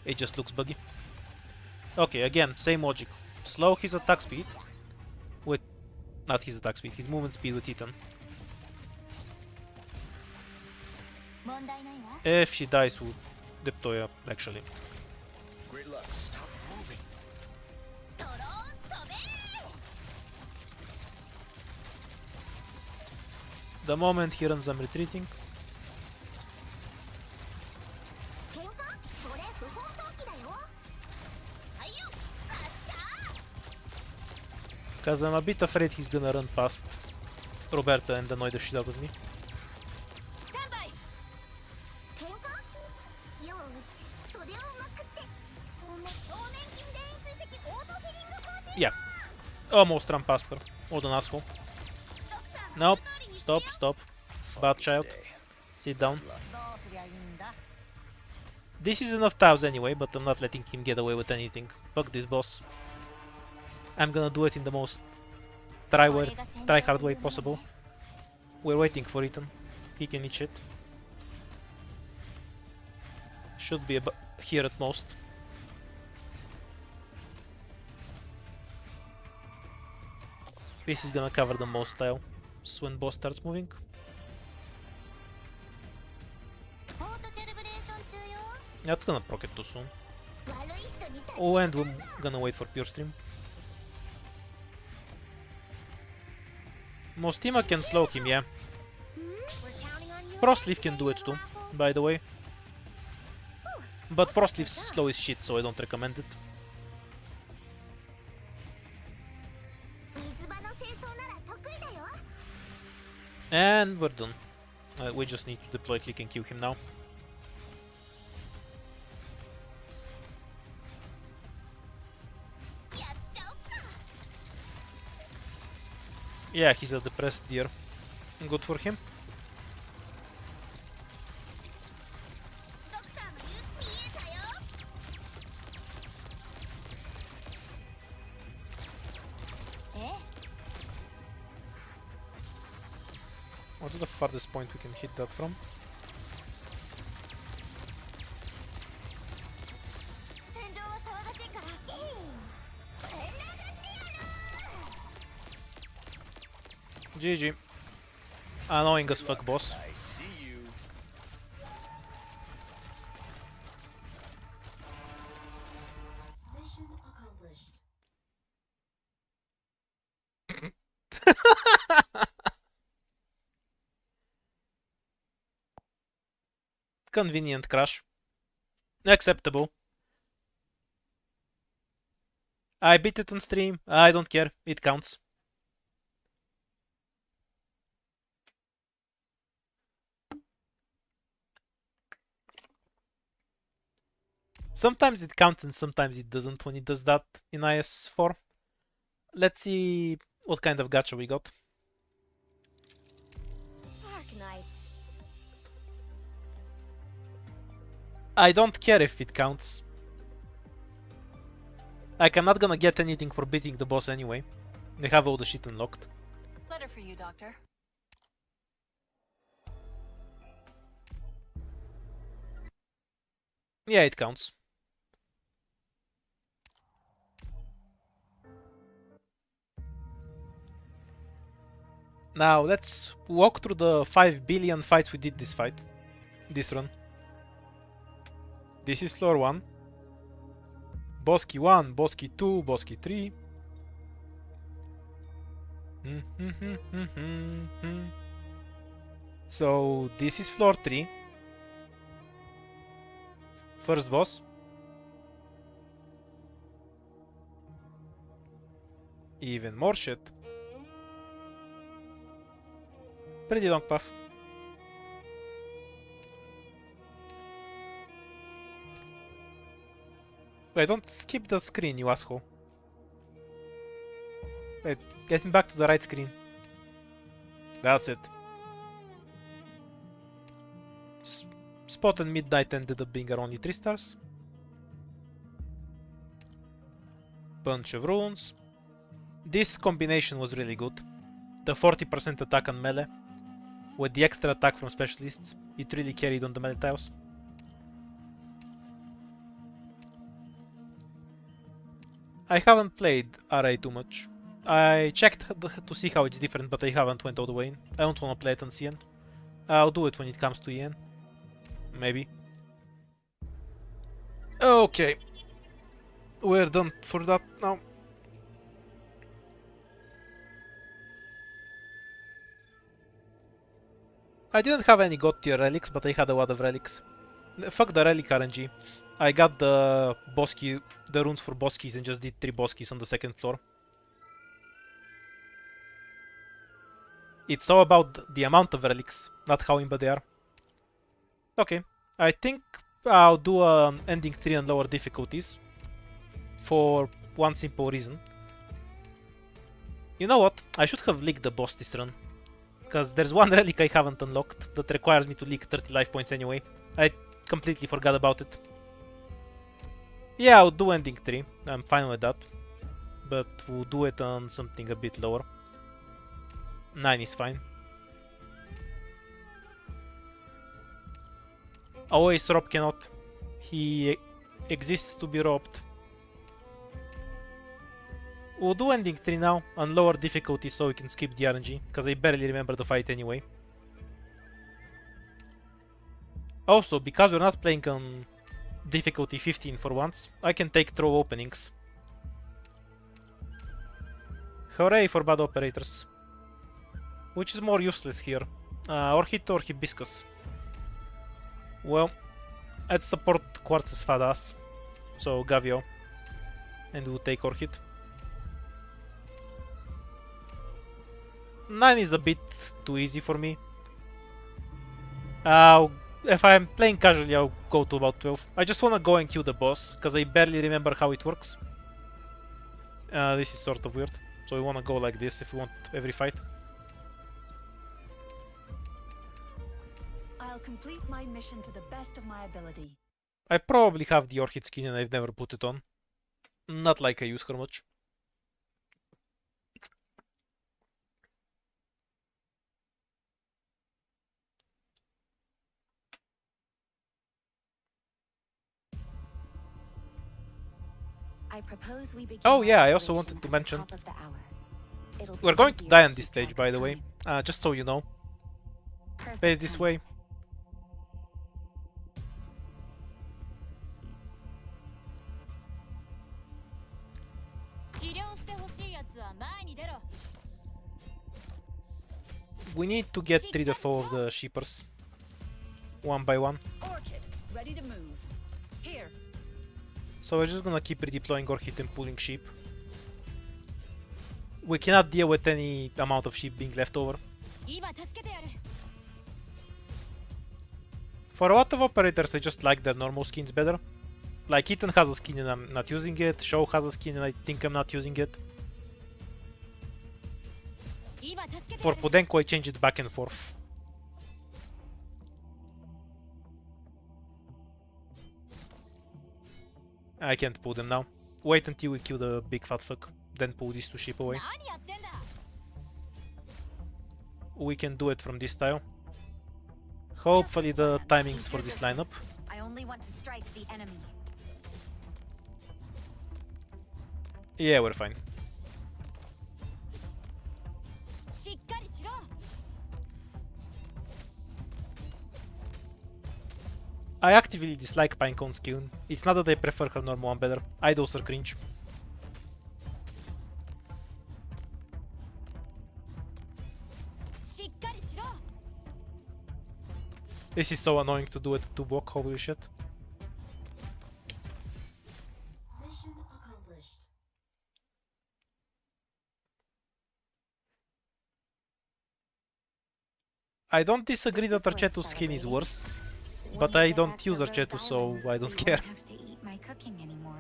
S1: It just looks buggy. Okay, again, same logic. Slow his attack speed with... Not his attack speed, his movement speed with Ethan.
S4: 問題ないわ。
S1: If she dies, we'll deploy her, actually.
S6: Great luck. Stop moving.
S4: ドローン飛べ。
S1: The moment he runs, I'm retreating.
S4: 喧嘩？それ不法投棄だよ。はいよ。発射。
S1: Because I'm a bit afraid he's gonna run past Roberta and annoy the shit out of me.
S4: スタンバイ。喧嘩？よーし、袖をまくって。少年筋電位追跡オートフィリング更新。
S1: Yeah. Almost ran past her. What an asshole. Nope. Stop, stop. Bad child. Sit down.
S8: どうすりゃいいんだ。
S1: This is enough tiles anyway, but I'm not letting him get away with anything. Fuck this boss. I'm gonna do it in the most try hard way possible. We're waiting for Ethan. He can eat shit. Should be here at most. This is gonna cover the most tile. So when boss starts moving.
S4: オートキャリブレーション中よ。
S1: That's gonna proc it too soon.
S4: 悪い人に立ち
S1: Oh, and we're gonna wait for Pure Stream. Mostima can slow him, yeah. Frostleaf can do it too, by the way. But Frostleaf's slow as shit, so I don't recommend it.
S4: 水場の清掃なら得意だよ。
S1: And we're done. We just need to deploy click and kill him now.
S4: やっちゃおっか。
S1: Yeah, he's a depressed deer. Good for him.
S4: ドクターの言う見えたよ。
S1: What's the farthest point we can hit that from? GG. Annoying as fuck, boss.
S6: I see you.
S2: Mission accomplished.
S1: Convenient crash. Acceptable. I beat it on stream. I don't care. It counts. Sometimes it counts and sometimes it doesn't when it does that in IS4. Let's see what kind of gacha we got.
S5: Arknights.
S1: I don't care if it counts. Like, I'm not gonna get anything for beating the boss anyway. They have all the shit unlocked.
S7: Letter for you, Doctor.
S1: Yeah, it counts. Now, let's walk through the 5 billion fights we did this run. This is floor 1. Boss key 1, boss key 2, boss key 3. So, this is floor 3. First boss. Even more shit. Pretty long path. Wait, don't skip the screen, you asshole. Wait, get me back to the right screen. That's it. Spot and Midnight ended up being only 3 stars. Bunch of runes. This combination was really good. The 40% attack on melee with the extra attack from specialists. It really carried on the melee tiles. I haven't played RA too much. I checked to see how it's different, but I haven't went all the way in. I don't want to play it on CN. I'll do it when it comes to EN. Maybe. Okay. We're done for that now. I didn't have any god tier relics, but I had a lot of relics. Fuck the relic RNG. I got the boss key, the runes for boss keys, and just did 3 boss keys on the 2nd floor. It's all about the amount of relics, not how imba they are. Okay, I think I'll do ending 3 on lower difficulties. For one simple reason. You know what? I should have leaked the boss this run. Because there's one relic I haven't unlocked that requires me to leak 30 life points anyway. I completely forgot about it. Yeah, I'll do ending 3. I'm fine with that. But we'll do it on something a bit lower. 9 is fine. Always rob cannot. He exists to be robbed. We'll do ending 3 now on lower difficulty so we can skip the RNG, because I barely remember the fight anyway. Also, because we're not playing on difficulty 15 for once, I can take throw openings. Hooray for bad operators. Which is more useless here? Orchid or Hibiscus? Well, I'd support Quartz's fat ass, so Gavio. And we'll take Orchid. 9 is a bit too easy for me. If I'm playing casually, I'll go to about 12. I just wanna go and kill the boss, because I barely remember how it works. This is sort of weird. So we wanna go like this if we want every fight.
S7: I'll complete my mission to the best of my ability.
S1: I probably have the Orchid skin and I've never put it on. Not like I use her much.
S5: I propose we begin.
S1: Oh yeah, I also wanted to mention. We're going to die on this stage, by the way. Just so you know. Face this way. We need to get rid of all of the sheepers. One by one.
S7: Orchid, ready to move. Here.
S1: So we're just gonna keep redeploying Orchid and pulling sheep. We cannot deal with any amount of sheep being left over. For a lot of operators, I just like their normal skins better. Like Ethan has a skin and I'm not using it, Show has a skin and I think I'm not using it. For Podenko, I change it back and forth. I can't pull them now. Wait until we kill the big fat fuck, then pull these 2 sheep away. We can do it from this tile. Hopefully the timings for this lineup.
S5: I only want to strike the enemy.
S1: Yeah, we're fine. I actively dislike Pinecone's skin. It's not that I prefer her normal one better. Idols are cringe. This is so annoying to do at 2 block, holy shit. I don't disagree that Archetu's skin is worse, but I don't use Archetu, so I don't care.
S5: Have to eat my cooking anymore.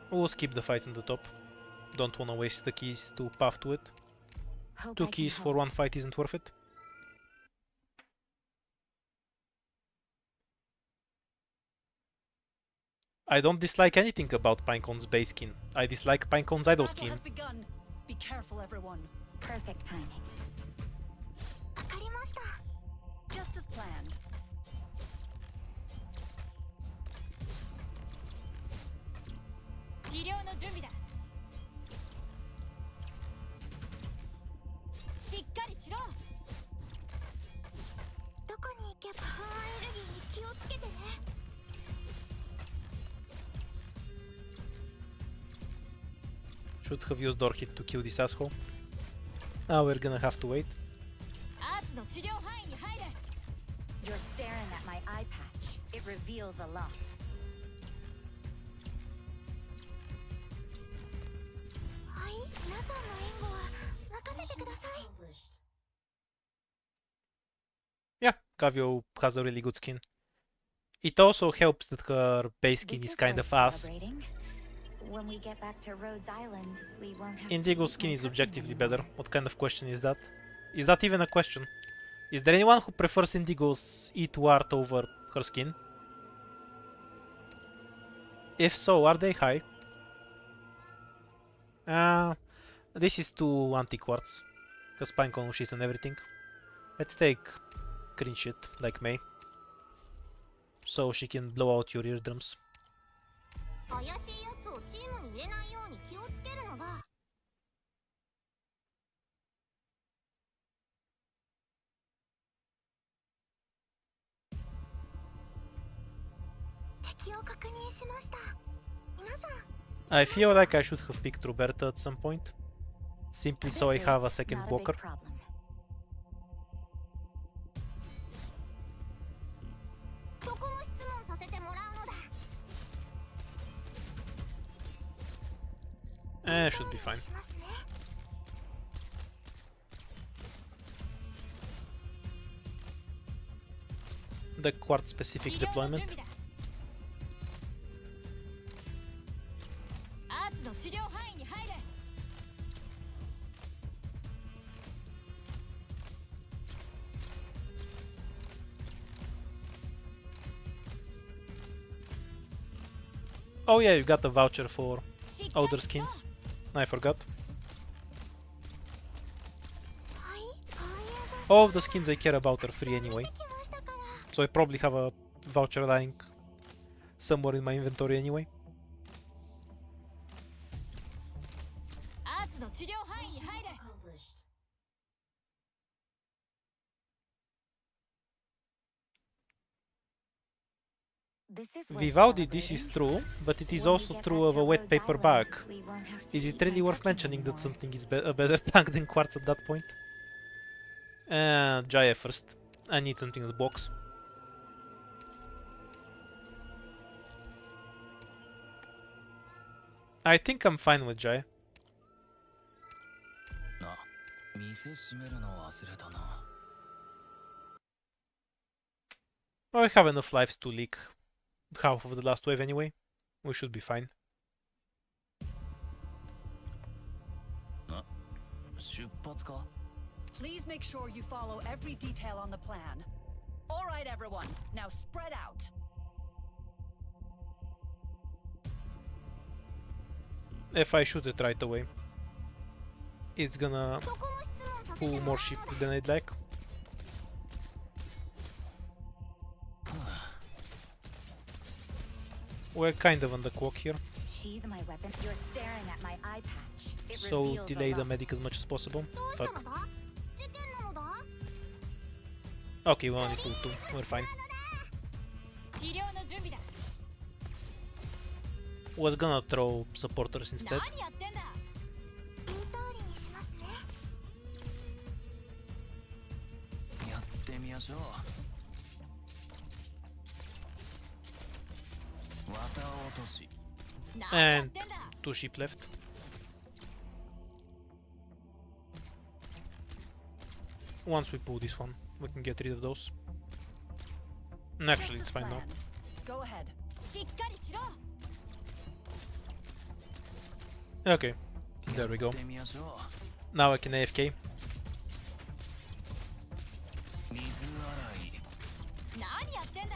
S1: We'll skip the fight on the top. Don't wanna waste the keys to path to it.
S2: Hope I
S1: 2
S2: can
S1: keys for
S2: help.
S1: one fight isn't worth it. I don't dislike anything about Pinecone's base skin. I dislike Pinecone's idol
S7: Battle
S1: skin.
S7: has begun. Be careful, everyone.
S2: Perfect timing.
S4: わかりました。
S7: Just as planned.
S5: 治療の準備だ。しっかりしろ。
S4: どこに行けば不安エネルギーに気をつけてね。
S1: Should have used door hit to kill this asshole. Now we're gonna have to wait.
S5: アーツの治療範囲に入れ。
S2: You're staring at my eye patch. It reveals a lot.
S4: はい、皆さんの援護は任せてください。
S1: Yeah, Kavio has a really good skin. It also helps that her base skin
S2: This
S1: is kind
S2: worth
S1: of ass.
S2: celebrating. When we get back to Rhodes Island, we won't have to
S1: Indigo's
S2: eat
S1: skin
S2: my
S1: is
S2: cooking
S1: objectively
S2: anymore.
S1: better. What kind of question is that? Is that even a question? Is there anyone who prefers Indigo's E2 art over her skin? If so, are they high? This is too anti-quartz. Because Pinecone will shit and everything. Let's take green shit, like May. So she can blow out your eardrums.
S4: 怪しいやつをチームに入れないように気をつけるのだ。敵を確認しました。皆さん。
S1: I feel like I should have picked Roberta at some point. Simply so I have a second
S2: Not a
S1: walker.
S2: big problem.
S4: そこも質問させてもらうのだ。
S1: Should be fine.
S4: しますね。
S1: The quartz specific
S5: 治療の準
S1: deployment.
S5: 備だ。アーツの治療範囲に入れ。
S1: Oh yeah, you got a voucher for
S5: しっかり
S1: other
S5: しろ。
S1: skins. I forgot.
S4: はい、ファイアザ
S1: All of the skins I care about are free anyway,
S4: 来ましたから。
S1: so I probably have a voucher lying somewhere in my inventory anyway.
S5: アーツの治療範囲に入れ。
S2: This is worth
S1: Vivaldi, this is
S2: celebrating.
S1: true, but it is
S2: When we
S1: also
S2: get
S1: true
S2: back
S1: of
S2: to
S1: a wet
S2: Rhodes
S1: paper
S2: Island,
S1: bag.
S2: we won't have to
S1: Is
S2: eat
S1: it really
S2: my
S1: worth
S2: cooking
S1: mentioning that
S2: anymore.
S1: something is a better tank than quartz at that point? Jaya first. I need something in the box. I think I'm fine with Jaya.
S9: な、店閉めるの忘れたな。
S1: Well, I have enough lives to leak half of the last wave anyway. We should be fine.
S9: 出発か？
S7: Please make sure you follow every detail on the plan. All right, everyone. Now spread out.
S1: If I shoot it right away, it's gonna
S4: そこも質問させて
S1: pull
S4: もらう
S1: more
S4: の
S1: ship
S4: だ。
S1: than I'd like. We're kind of on the clock here,
S2: Sheathe my weapon. You're staring at my eye patch. It
S1: so
S2: reveals a
S1: delay the
S2: lot.
S1: medic as much as possible.
S4: どうした
S1: Fuck.
S4: のだ？事件なのだ？
S1: Okay, we only pulled two. We're fine.
S5: 治療の準備だ。
S1: Was gonna throw supporters instead.
S5: 何やってんだ。
S4: 言う通りにしますね。
S9: やってみましょう。綿落とし。
S5: 何やっ
S1: And
S5: てんだ。
S1: two sheep left. Once we pull this one, we can get rid of those. And actually,
S7: Just
S1: it's
S7: as
S1: fine now.
S7: planned. Go ahead.
S5: しっかりしろ。
S1: Okay, there we go.
S9: やってみましょ
S1: Now I can AFK.
S9: う。水洗い。
S7: 何やってんだ。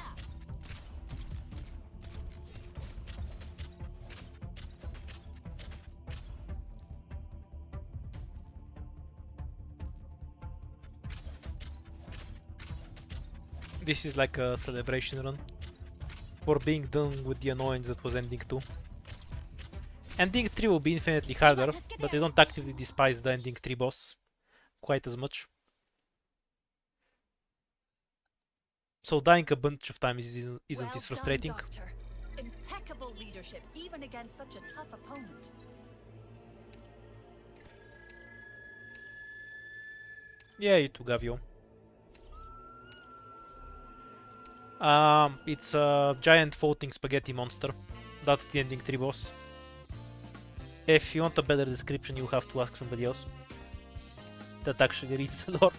S1: This is like a celebration run for being done with the annoyance that was ending 2. Ending 3 will be infinitely harder, but I don't actively despise the ending 3 boss quite as much. So dying a bunch of times isn't as frustrating.
S7: Well done, Doctor. Impeccable leadership, even against such a tough opponent.
S1: Yeah, you too, Gavio. It's a giant floating spaghetti monster. That's the ending 3 boss. If you want a better description, you have to ask somebody else that actually reads the lore.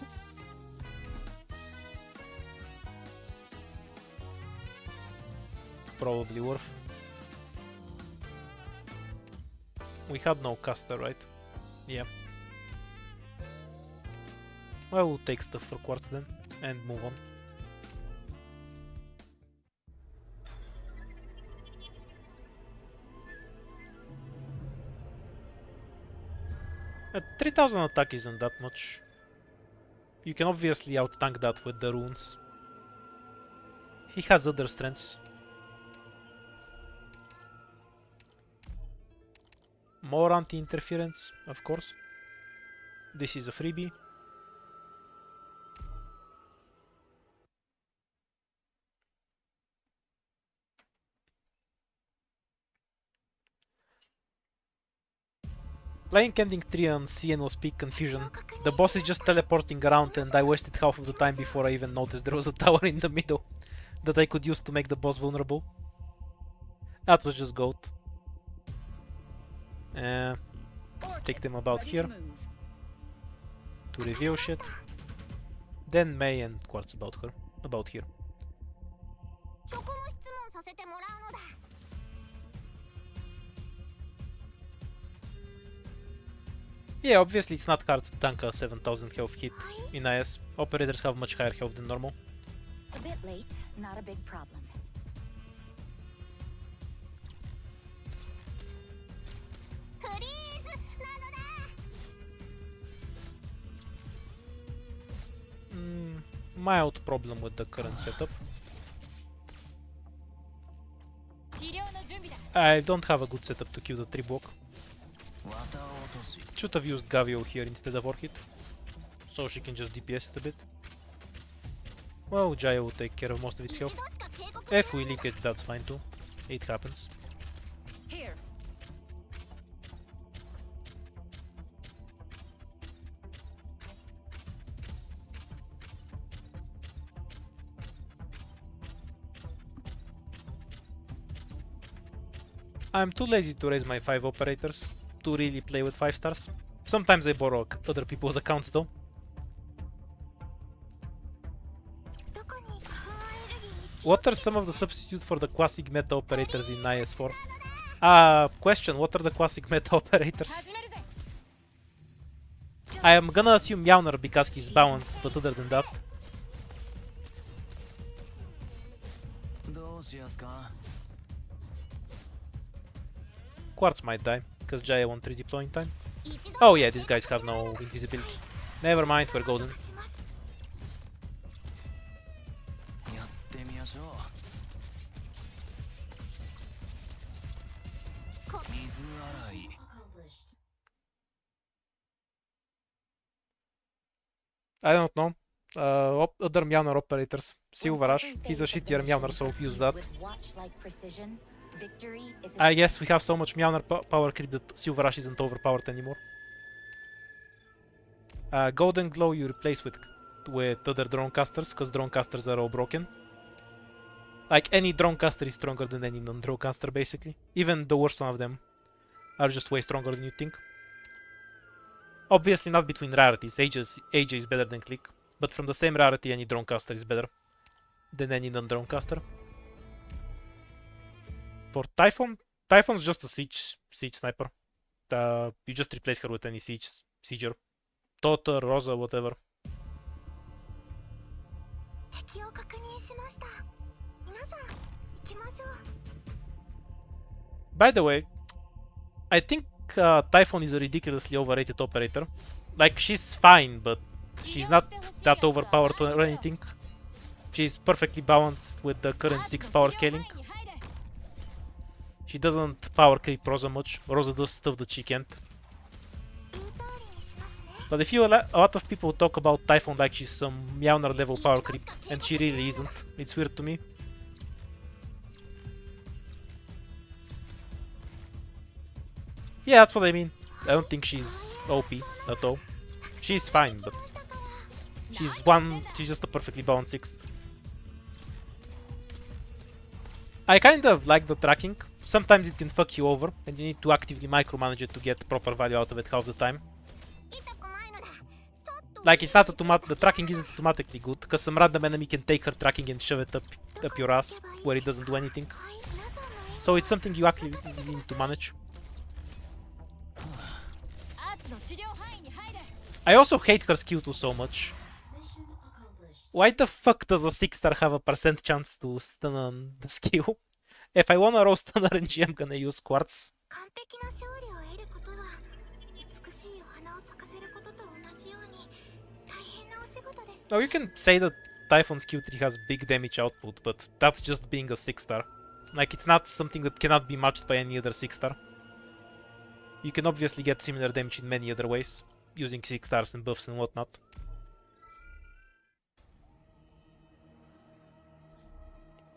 S1: Probably worth. We had no caster, right? Yeah. Well, we'll take stuff for quartz then, and move on. At 3000 attack isn't that much. You can obviously out-tank that with the runes. He has other strengths. More anti-interference, of course. This is a freebie. Playing ending 3 on CN was peak confusion. The boss is just teleporting around and I wasted half of the time before I even noticed there was a tower in the middle that I could use to make the boss vulnerable. That was just goat. Stick them about
S7: Ready
S1: here
S7: to move.
S1: to reveal shit. Then May and Quartz about here.
S4: 職務質問させてもらうのだ。
S1: Yeah, obviously it's not hard to tank a 7000 health hit in IS. Operators have much higher health than normal.
S2: A bit late, not a big problem.
S4: フリーズなのだ。
S1: Mild problem with the current setup.
S7: 治療の準備だ。
S1: I don't have a good setup to kill the 3 block.
S9: 綿落とし。
S1: Should have used Gavio here instead of Orchid, so she can just DPS it a bit. Well, Jaya will take care of most of its
S4: 一度
S1: health.
S4: しか警告
S1: If we leak it, that's fine too. It happens.
S7: Here.
S1: I'm too lazy to raise my 5 operators to really play with 5 stars. Sometimes I borrow other people's accounts though.
S4: どこにカエルギー
S1: What are some of the substitutes for the classic meta operators in IS4? Question, what are the classic meta operators?
S7: 始めるぜ。
S1: I am gonna assume Yauner because he's balanced, but other than that...
S9: どうしやすか。
S1: Quartz might die, because Jaya won't redeploy in time.
S4: 一度
S1: Oh yeah, these guys have no invisibility. Never mind, we're golden.
S4: します。
S9: やってみましょう。水洗い。
S1: I don't know. Other Mjolnir operators. Silverash. He's a shittier Mjolnir, so use that.
S2: With watch-like precision, victory is
S1: I guess we have so much Mjolnir power creep that Silverash isn't overpowered anymore. Golden Glow you replace with other drone casters, because drone casters are all broken. Like, any drone caster is stronger than any non-drone caster, basically. Even the worst one of them are just way stronger than you think. Obviously not between rarities. AJ is better than Click, but from the same rarity, any drone caster is better than any non-drone caster. For Typhon, Typhon's just a siege sniper. You just replace her with any sieger. Totter, Rosa, whatever.
S4: 敵を確認しました。皆さん、行きましょう。
S1: By the way, I think Typhon is a ridiculously overrated operator. Like, she's fine, but she's not that overpowered or anything. She's perfectly balanced with the current 6 power scaling. She doesn't power creep Rosa much. Rosa does stuff that she can't.
S4: 言う通りにしますね。
S1: But I feel a lot of people talk about Typhon like she's some Meowner level power creep, and she really isn't. It's weird to me. Yeah, that's what I mean. I don't think she's OP at all. She's fine, but she's just a perfectly balanced 6th. I kind of like the tracking. Sometimes it can fuck you over, and you need to actively micromanage it to get proper value out of it half the time. Like, it's not the tracking isn't automatically good, because some random enemy can take her tracking and shove it up your ass, where it doesn't do anything. So it's something you actively need to manage. I also hate her skill 2 so much. Why the fuck does a 6-star have a % chance to stun on the skill? If I wanna roast an RNG, I'm gonna use Quartz.
S4: 完璧な勝利を得ることは、美しいお花を咲かせることと同じように、大変なお仕事です。
S1: Now you can say that Typhon's Q3 has big damage output, but that's just being a 6-star. Like, it's not something that cannot be matched by any other 6-star. You can obviously get similar damage in many other ways, using 6-stars and buffs and whatnot.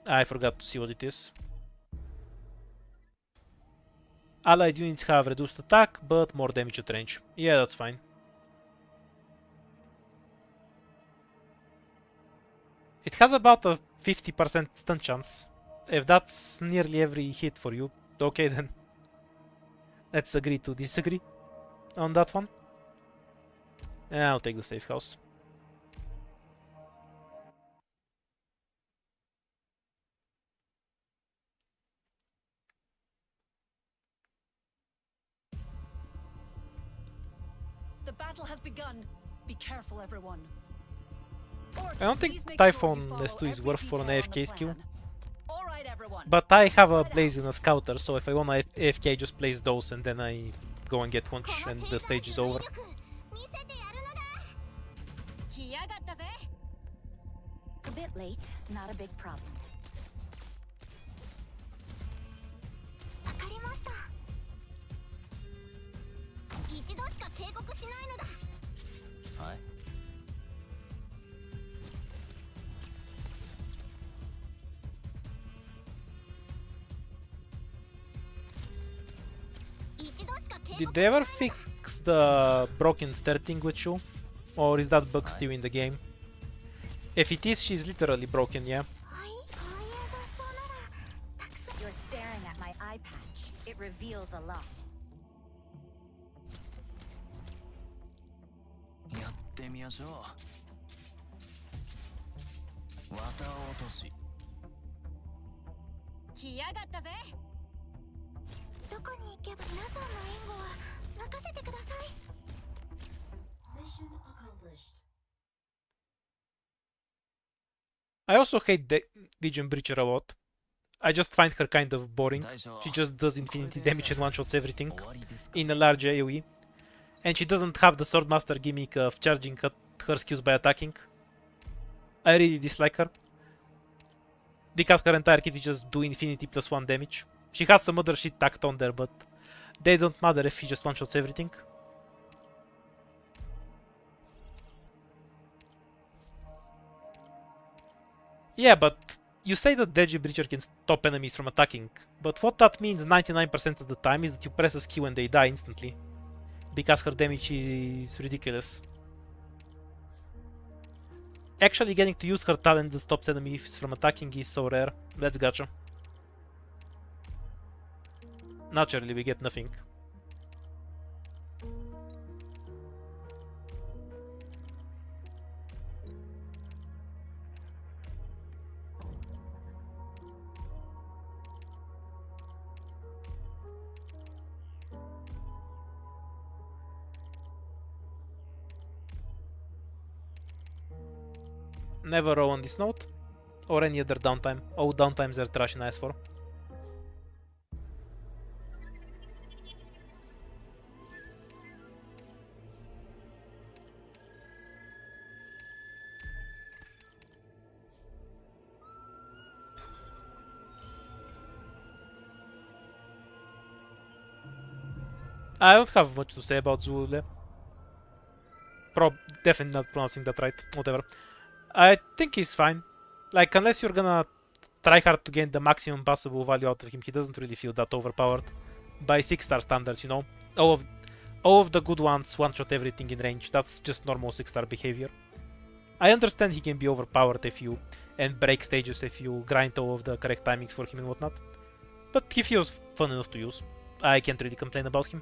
S1: I forgot to see what it is. Allied units have reduced attack, but more damage at range. Yeah, that's fine. It has about a 50% stun chance. If that's nearly every hit for you, okay then. Let's agree to disagree on that one. I'll take the safe house.
S7: The battle has begun. Be careful, everyone.
S1: I don't think
S7: Please make
S1: Typhon
S7: sure you
S1: S2
S7: follow
S1: is
S7: every
S1: worth for an
S7: detail on the
S1: AFK skill.
S7: plan. All right, everyone.
S1: But I have a Blaze and a Scouter, so if I wanna AFK, I just place those and then I go and get punch and the stage is over.
S4: 見せてやるのだ。
S5: 来やがったぜ。A bit late, not a big problem.
S4: わかりました。一度しか警告しないのだ。
S9: はい。
S1: Did they ever fix the broken starting with you? Or is that bug still in the game? If it is, she's literally broken, yeah.
S4: はい、こういう雑草ならたくさん。
S5: You're staring at my eye patch. It reveals a lot.
S9: やってみましょう。綿落とし。
S5: 来やがったぜ。
S4: どこに行けば皆さんの援護は任せてください。
S1: I also hate Legion Breacher a lot. I just find her kind of boring. She just does infinity damage and one-shots everything in a large AoE. And she doesn't have the Swordmaster gimmick of charging her skills by attacking. I really dislike her. Because her entire kit is just do infinity plus 1 damage. She has some other shit tacked on there, but they don't matter if she just one-shots everything. Yeah, but you say that Deji Breacher can stop enemies from attacking, but what that means 99% of the time is that you press a skill and they die instantly. Because her damage is ridiculous. Actually getting to use her talent that stops enemies from attacking is so rare. Let's gacha. Naturally, we get nothing. Never row on this note. Or any other downtime. All downtimes are trash in IS4. I don't have much to say about Zule. Definitely not pronouncing that right. Whatever. I think he's fine. Like, unless you're gonna try hard to gain the maximum possible value out of him, he doesn't really feel that overpowered. By 6-star standards, you know. All of the good ones one-shot everything in range. That's just normal 6-star behavior. I understand he can be overpowered if you... and break stages if you grind all of the correct timings for him and whatnot. But he feels fun enough to use. I can't really complain about him.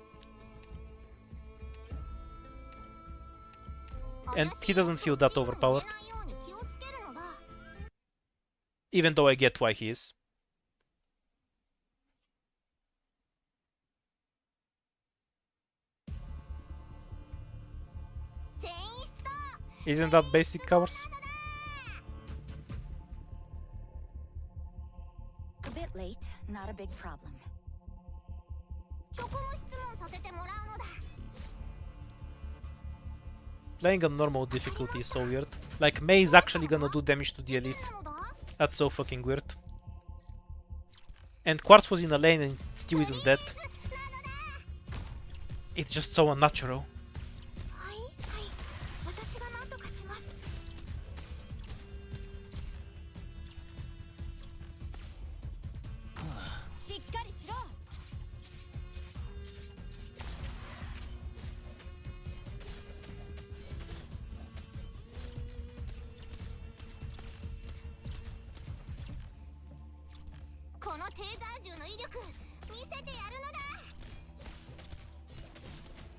S1: And he doesn't feel that overpowered. Even though I get why he is. Isn't that basic covers?
S5: A bit late, not a big problem.
S1: Playing on normal difficulty is so weird. Like, Mei is actually gonna do damage to the elite. That's so fucking weird. And Quartz was in a lane and still isn't dead. It's just so unnatural.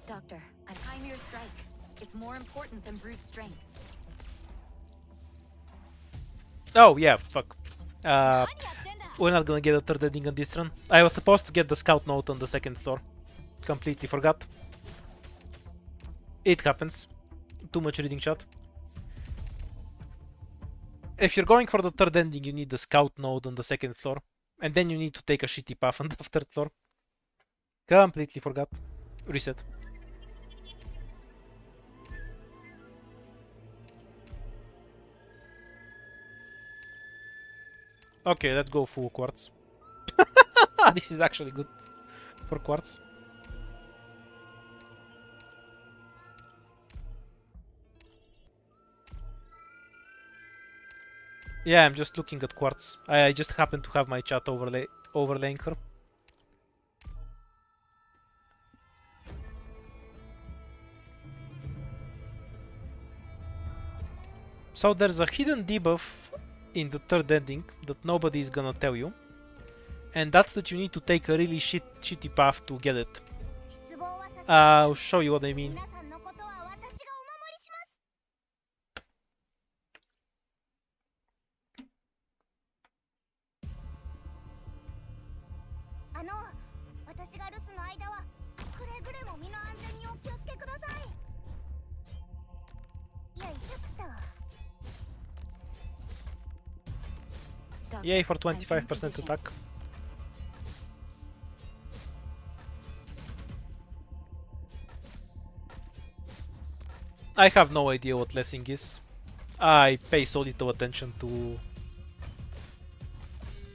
S5: Doctor, a Chimera strike. It's more important than brute strength.
S1: Oh yeah, fuck. We're not gonna get a third ending on this run. I was supposed to get the scout note on the second store. Completely forgot. It happens. Too much reading chat. If you're going for the third ending, you need the scout node on the second floor. And then you need to take a shitty path on the third floor. Completely forgot. Reset. Okay, let's go full quartz. This is actually good for quartz. Yeah, I'm just looking at quartz. I just happen to have my chat overlaying her. So there's a hidden debuff in the third ending that nobody is gonna tell you. And that's that you need to take a really shitty path to get it. I'll show you what I mean. Yay for 25% attack. I have no idea what lessing is. I pay so little attention to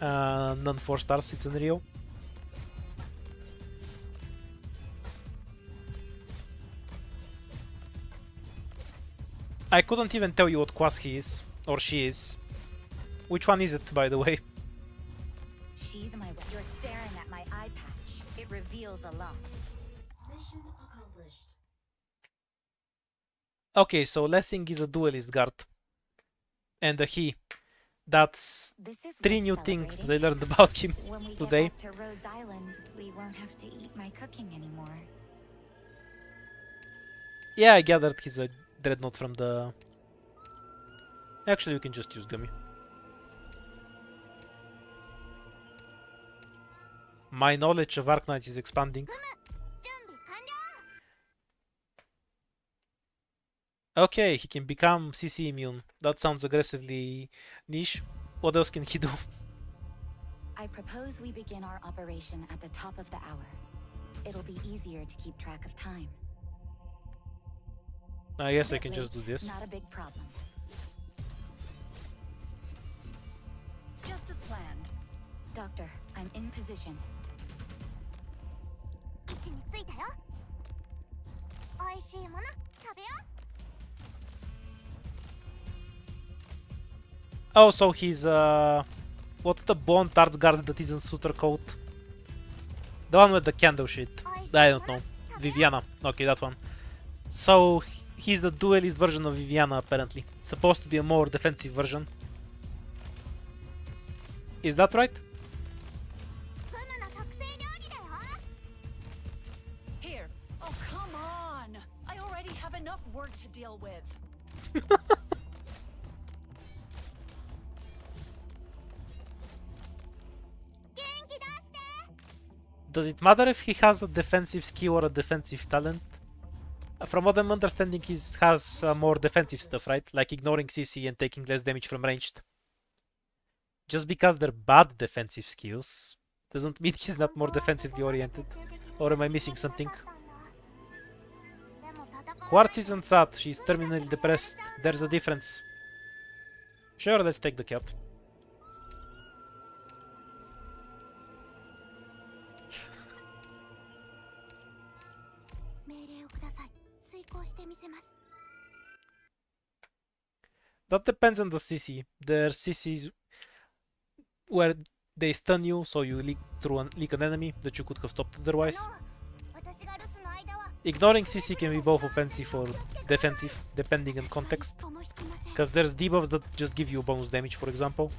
S1: non-4 stars, it's unreal. I couldn't even tell you what class he is, or she is. Which one is it, by the way?
S5: Sheathe my... You're staring at my eye patch. It reveals a lot.
S10: Mission accomplished.
S1: Okay, so Lessing is a duelist guard. And a he. That's 3 new things that I learned about him today.
S5: When we get back to Rhodes Island, we won't have to eat my cooking anymore.
S1: Yeah, I gathered he's a dreadnought from the... Actually, we can just use Gummy. My knowledge of Arknights is expanding. Okay, he can become CC immune. That sounds aggressively niche. What else can he do?
S11: I propose we begin our operation at the top of the hour. It'll be easier to keep track of time.
S1: I guess I
S11: Bit
S1: can just do
S11: late,
S1: this.
S11: Not a big problem.
S7: Just as planned.
S11: Doctor, I'm in position.
S4: 位置に着いたよ。美味しいもの食べよう。
S1: Oh, so he's what's the bone tarts guard that isn't suitor coat? The one with the candle shit. I don't know. Viviana. Okay, that one. So he's the duelist version of Viviana apparently. Supposed to be a more defensive version. Is that right?
S4: フムの特製料理だよ。
S7: Here. Oh, come on. I already have enough work to deal with.
S1: Does it matter if he has a defensive skill or a defensive talent? From what I'm understanding, he has more defensive stuff, right? Like ignoring CC and taking less damage from ranged. Just because they're bad defensive skills doesn't mean he's not more defensively oriented. Or am I missing something? Quartz isn't sad, she's terminally depressed. There's a difference. Sure, let's take the cat. That depends on the CC. There are CCs where they stun you, so you leak through leak an enemy that you could have stopped otherwise. Ignoring CC can be both offensive or defensive, depending on context. Because there's debuffs that just give you bonus damage, for example.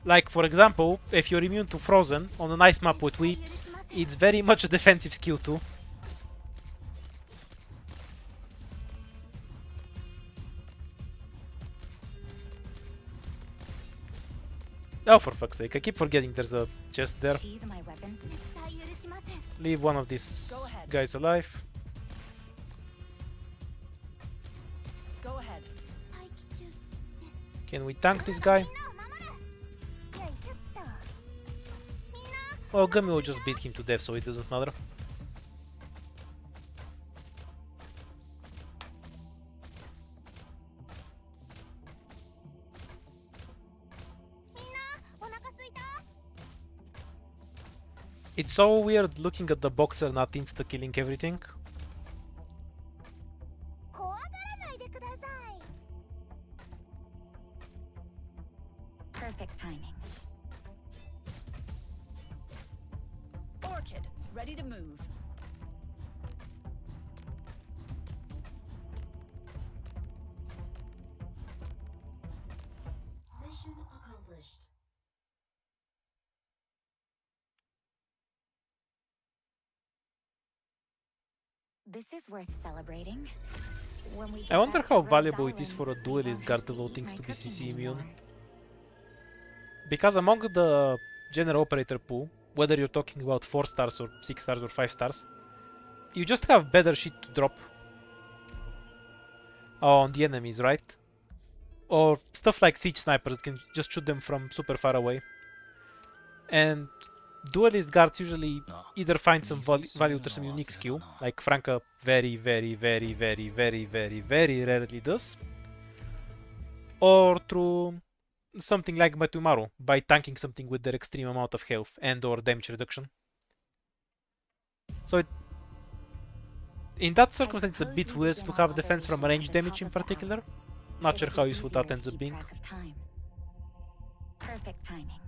S1: Like, for example, if you're immune to Frozen on an ice map with Weeps, it's very much a defensive skill too. Oh, for fuck's sake, I keep forgetting there's a chest there. Leave one of these guys alive.
S7: Go ahead.
S1: Can we tank this guy? Well, Gummy will just beat him to death, so it doesn't matter. It's so weird looking at the boxer not insta-killing everything.
S11: Perfect timing.
S7: Orchid, ready to move.
S10: Mission accomplished.
S11: This is worth celebrating. When we
S1: I
S11: get
S1: wonder
S11: back to
S1: how
S11: Rhodes
S1: valuable it is
S11: Island,
S1: for a
S11: we
S1: duelist
S11: won't
S1: guard
S11: have
S1: to
S11: to
S1: load
S11: eat
S1: things
S11: my
S1: to be
S11: cooking
S1: CC immune.
S11: anymore.
S1: Because among the general operator pool, whether you're talking about 4 stars or 6 stars or 5 stars, you just have better shit to drop on the enemies, right? Or stuff like siege snipers can just shoot them from super far away. And duelist guards usually either find some value to some unique skill, like Franca very rarely does, or through something like Matumaru, by tanking something with their extreme amount of health and or damage reduction. So in that circumstance, it's a bit weird to have defense from range damage in particular. Not sure how useful that ends up being.
S11: Perfect timing.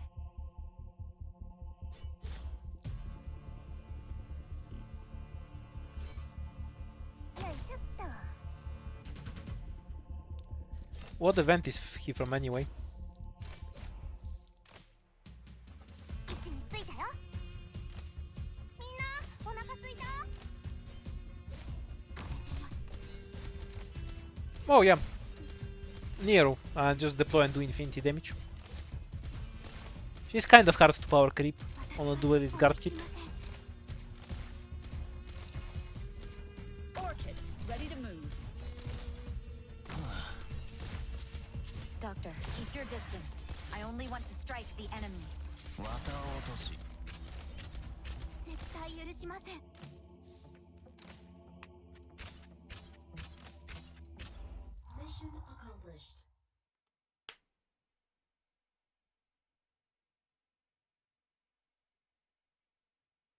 S1: What event is he from anyway? Oh yeah, Nero, just deploy and do infinity damage. She's kind of hard to power creep on a duelist guard kit.
S11: only want to strike the enemy.
S9: 綿落とし。
S5: 絶対許しません。
S10: Mission accomplished.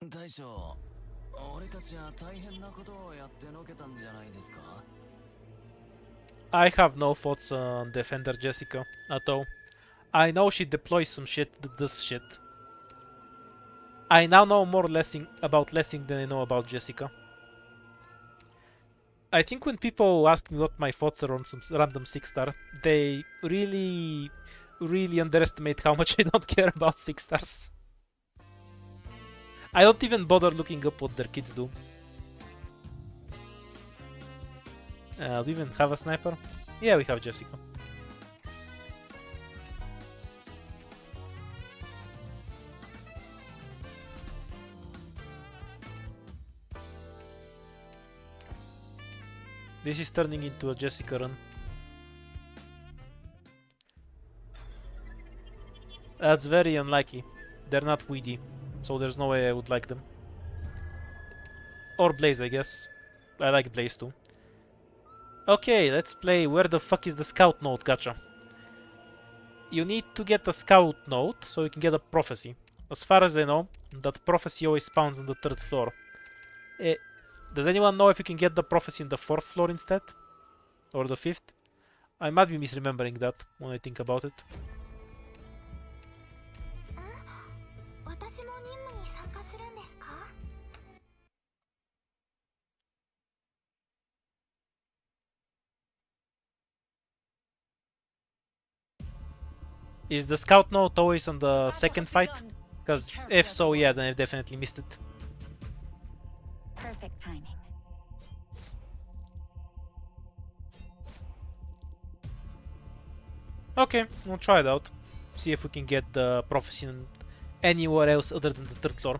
S9: 大将、俺たちは大変なことをやってのけたんじゃないですか？
S1: I have no thoughts on Defender Jessica at all. I know she deploys some shit that does shit. I now know more about Lessing than I know about Jessica. I think when people ask me what my thoughts are on some random 6-star, they really underestimate how much I don't care about 6-stars. I don't even bother looking up what their kids do. Do we even have a sniper? Yeah, we have Jessica. This is turning into a Jessica run. That's very unlikely. They're not weedy, so there's no way I would like them. Or Blaze, I guess. I like Blaze too. Okay, let's play Where the fuck is the scout node gacha. You need to get a scout node so you can get a prophecy. As far as I know, that prophecy always spawns on the 3rd floor. Does anyone know if you can get the prophecy on the 4th floor instead? Or the 5th? I might be misremembering that when I think about it.
S5: 私も任務に参加するんですか？
S1: Is the scout node always on the 2nd fight? Because if so, yeah, then I've definitely missed it.
S11: Perfect timing.
S1: Okay, we'll try it out. See if we can get the prophecy anywhere else other than the 3rd floor.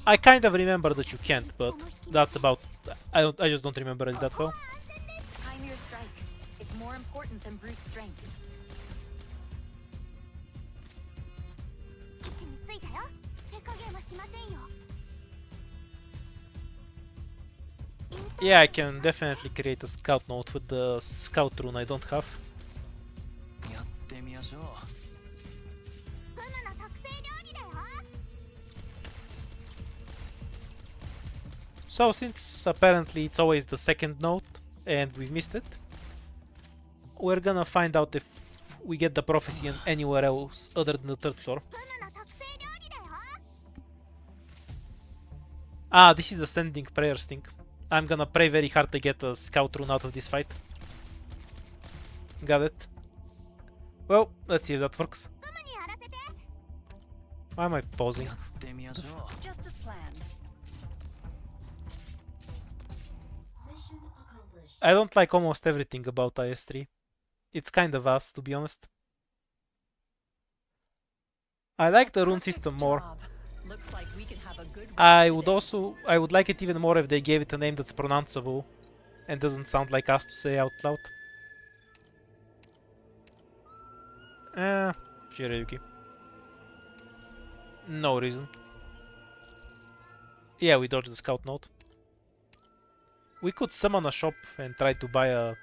S1: I kind of remember that you can't, but that's about... I just don't remember it that well.
S11: Time your strike. It's more important than brute strength.
S5: 位置についたよ。手加減はしませんよ。
S1: Yeah, I can definitely create a scout node with the scout rune I don't have.
S9: やってみましょう。
S5: フムの特製料理だよ。
S1: So since apparently it's always the 2nd node and we've missed it, we're gonna find out if we get the prophecy anywhere else other than the 3rd floor.
S5: フムの特製料理だよ。
S1: Ah, this is a sending prayers thing. I'm gonna pray very hard to get a scout rune out of this fight. Got it. Well, let's see if that works.
S5: フムにやらせて。
S1: Why am I pausing?
S9: やってみましょう。
S7: Just as planned.
S10: Mission accomplished.
S1: I don't like almost everything about IS3. It's kind of ass, to be honest. I like the rune system more.
S7: Job. Looks like we can have a good
S1: I
S7: run
S1: would
S7: today.
S1: I would like it even more if they gave it a name that's pronounceable and doesn't sound like us to say out loud. Shirayuki. No reason. Yeah, we dodged the scout node. We could summon a shop and try to buy a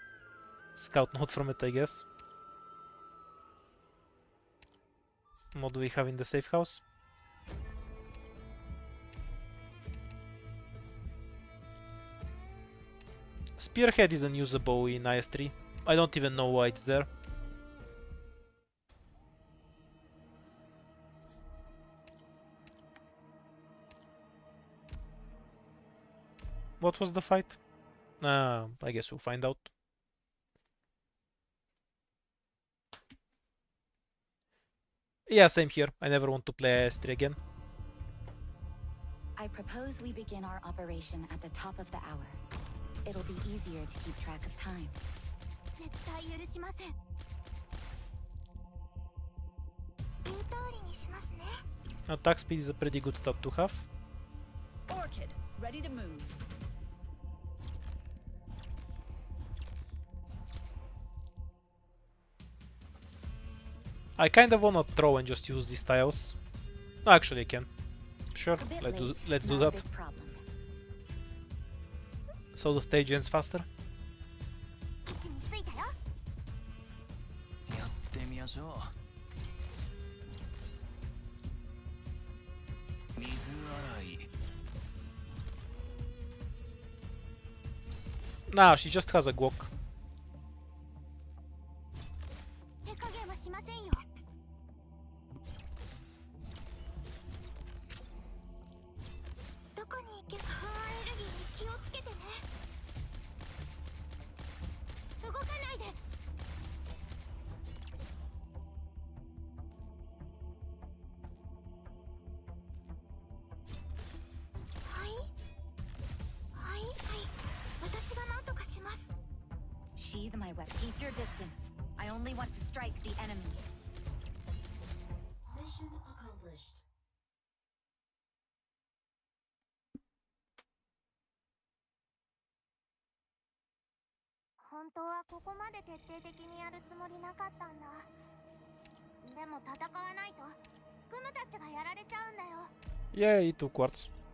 S1: scout node from it, I guess. What do we have in the safe house? Spearhead is unusable in IS3. I don't even know why it's there. What was the fight? I guess we'll find out. Yeah, same here. I never want to play IS3 again.
S11: I propose we begin our operation at the top of the hour. It'll be easier to keep track of time.
S5: 絶対許しません。言う通りにしますね。
S1: Attack speed is a pretty good stat to have.
S7: Orchid, ready to move.
S1: I kind of wanna throw and just use these tiles. No, actually I can. Sure, let's do that. So the stage ends faster.
S5: 位置についたよ。
S9: やってみましょう。水洗い。
S1: Nah, she just has a guok.
S5: 手加減はしませんよ。どこに行けばアレルギーに気をつけてね。動かないで。はいはいはい、私が何とかします。
S11: Sheathe my weapon. Keep your distance. I only want to strike the enemies.
S10: Mission accomplished.
S4: 本当はここまで徹底的にやるつもりなかったんだ。でも戦わないとクムたちがやられちゃうんだよ。
S1: Yeah, 2 quartz.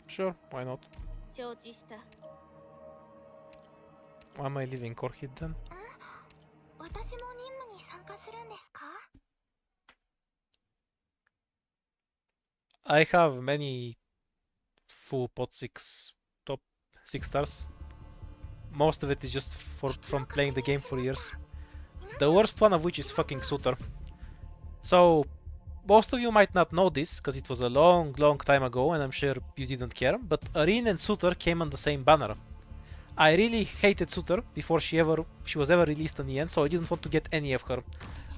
S1: Sure, why not?
S4: 承知した。
S1: Why am I leaving Korhid then?
S4: 私も任務に参加するんですか？
S1: I have many full pot 6 top 6 stars. Most of it is just from playing the game for years. The worst one of which is fucking Suter. So, most of you might not know this, because it was a long time ago and I'm sure you didn't care, but Arene and Suter came on the same banner. I really hated Suter before she was ever released in the end, so I didn't want to get any of her.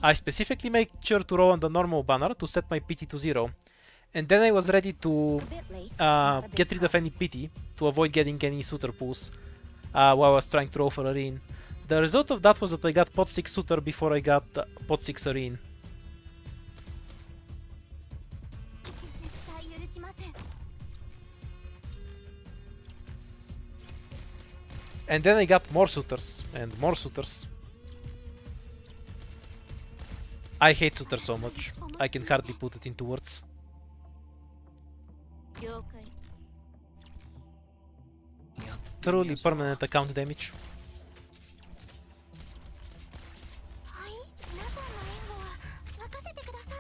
S1: I specifically made sure to roll on the normal banner to set my pity to 0. And then I was ready to get rid of any pity to avoid getting any Suter pulls while I was trying to roll for Arene. The result of that was that I got pot 6 Suter before I got pot 6 Arene.
S5: 絶対許しません。
S1: And then I got more Suters and more Suters. I hate Suter so much. I can hardly put it into words.
S4: 了解。
S1: Truly permanent account damage.
S5: はい、皆さんの援護は任せてください。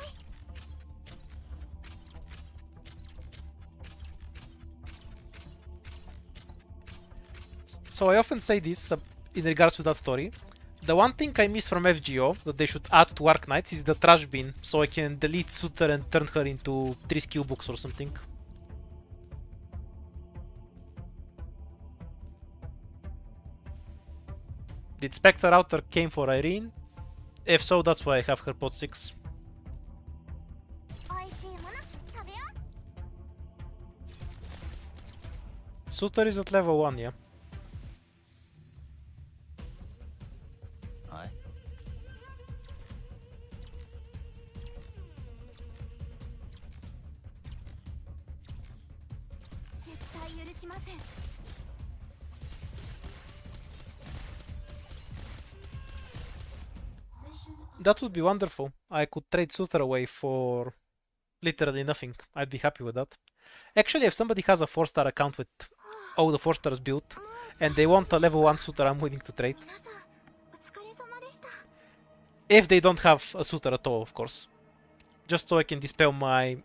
S1: So I often say this in regards to that story. The one thing I miss from FGO that they should add to Arc Knights is the trash bin, so I can delete Suter and turn her into 3 skill books or something. Did Spectre Outer came for Irene? If so, that's why I have her pot 6.
S5: おいしいもの食べよう。
S1: Suter is at level 1, yeah.
S9: はい。
S5: 絶対許しません。
S1: That would be wonderful. I could trade Suter away for literally nothing. I'd be happy with that. Actually, if somebody has a 4-star account with all the 4 stars built, and they want a level 1 Suter, I'm willing to trade.
S5: 皆さん、お疲れ様でした。
S1: If they don't have a Suter at all, of course. Just so I can dispel my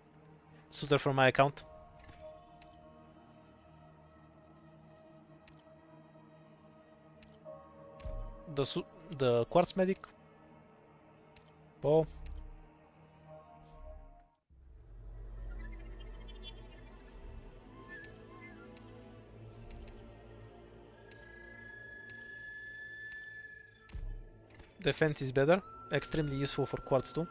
S1: Suter from my account. The Quartz Medic. Oh. Defense is better. Extremely useful for Quartz too.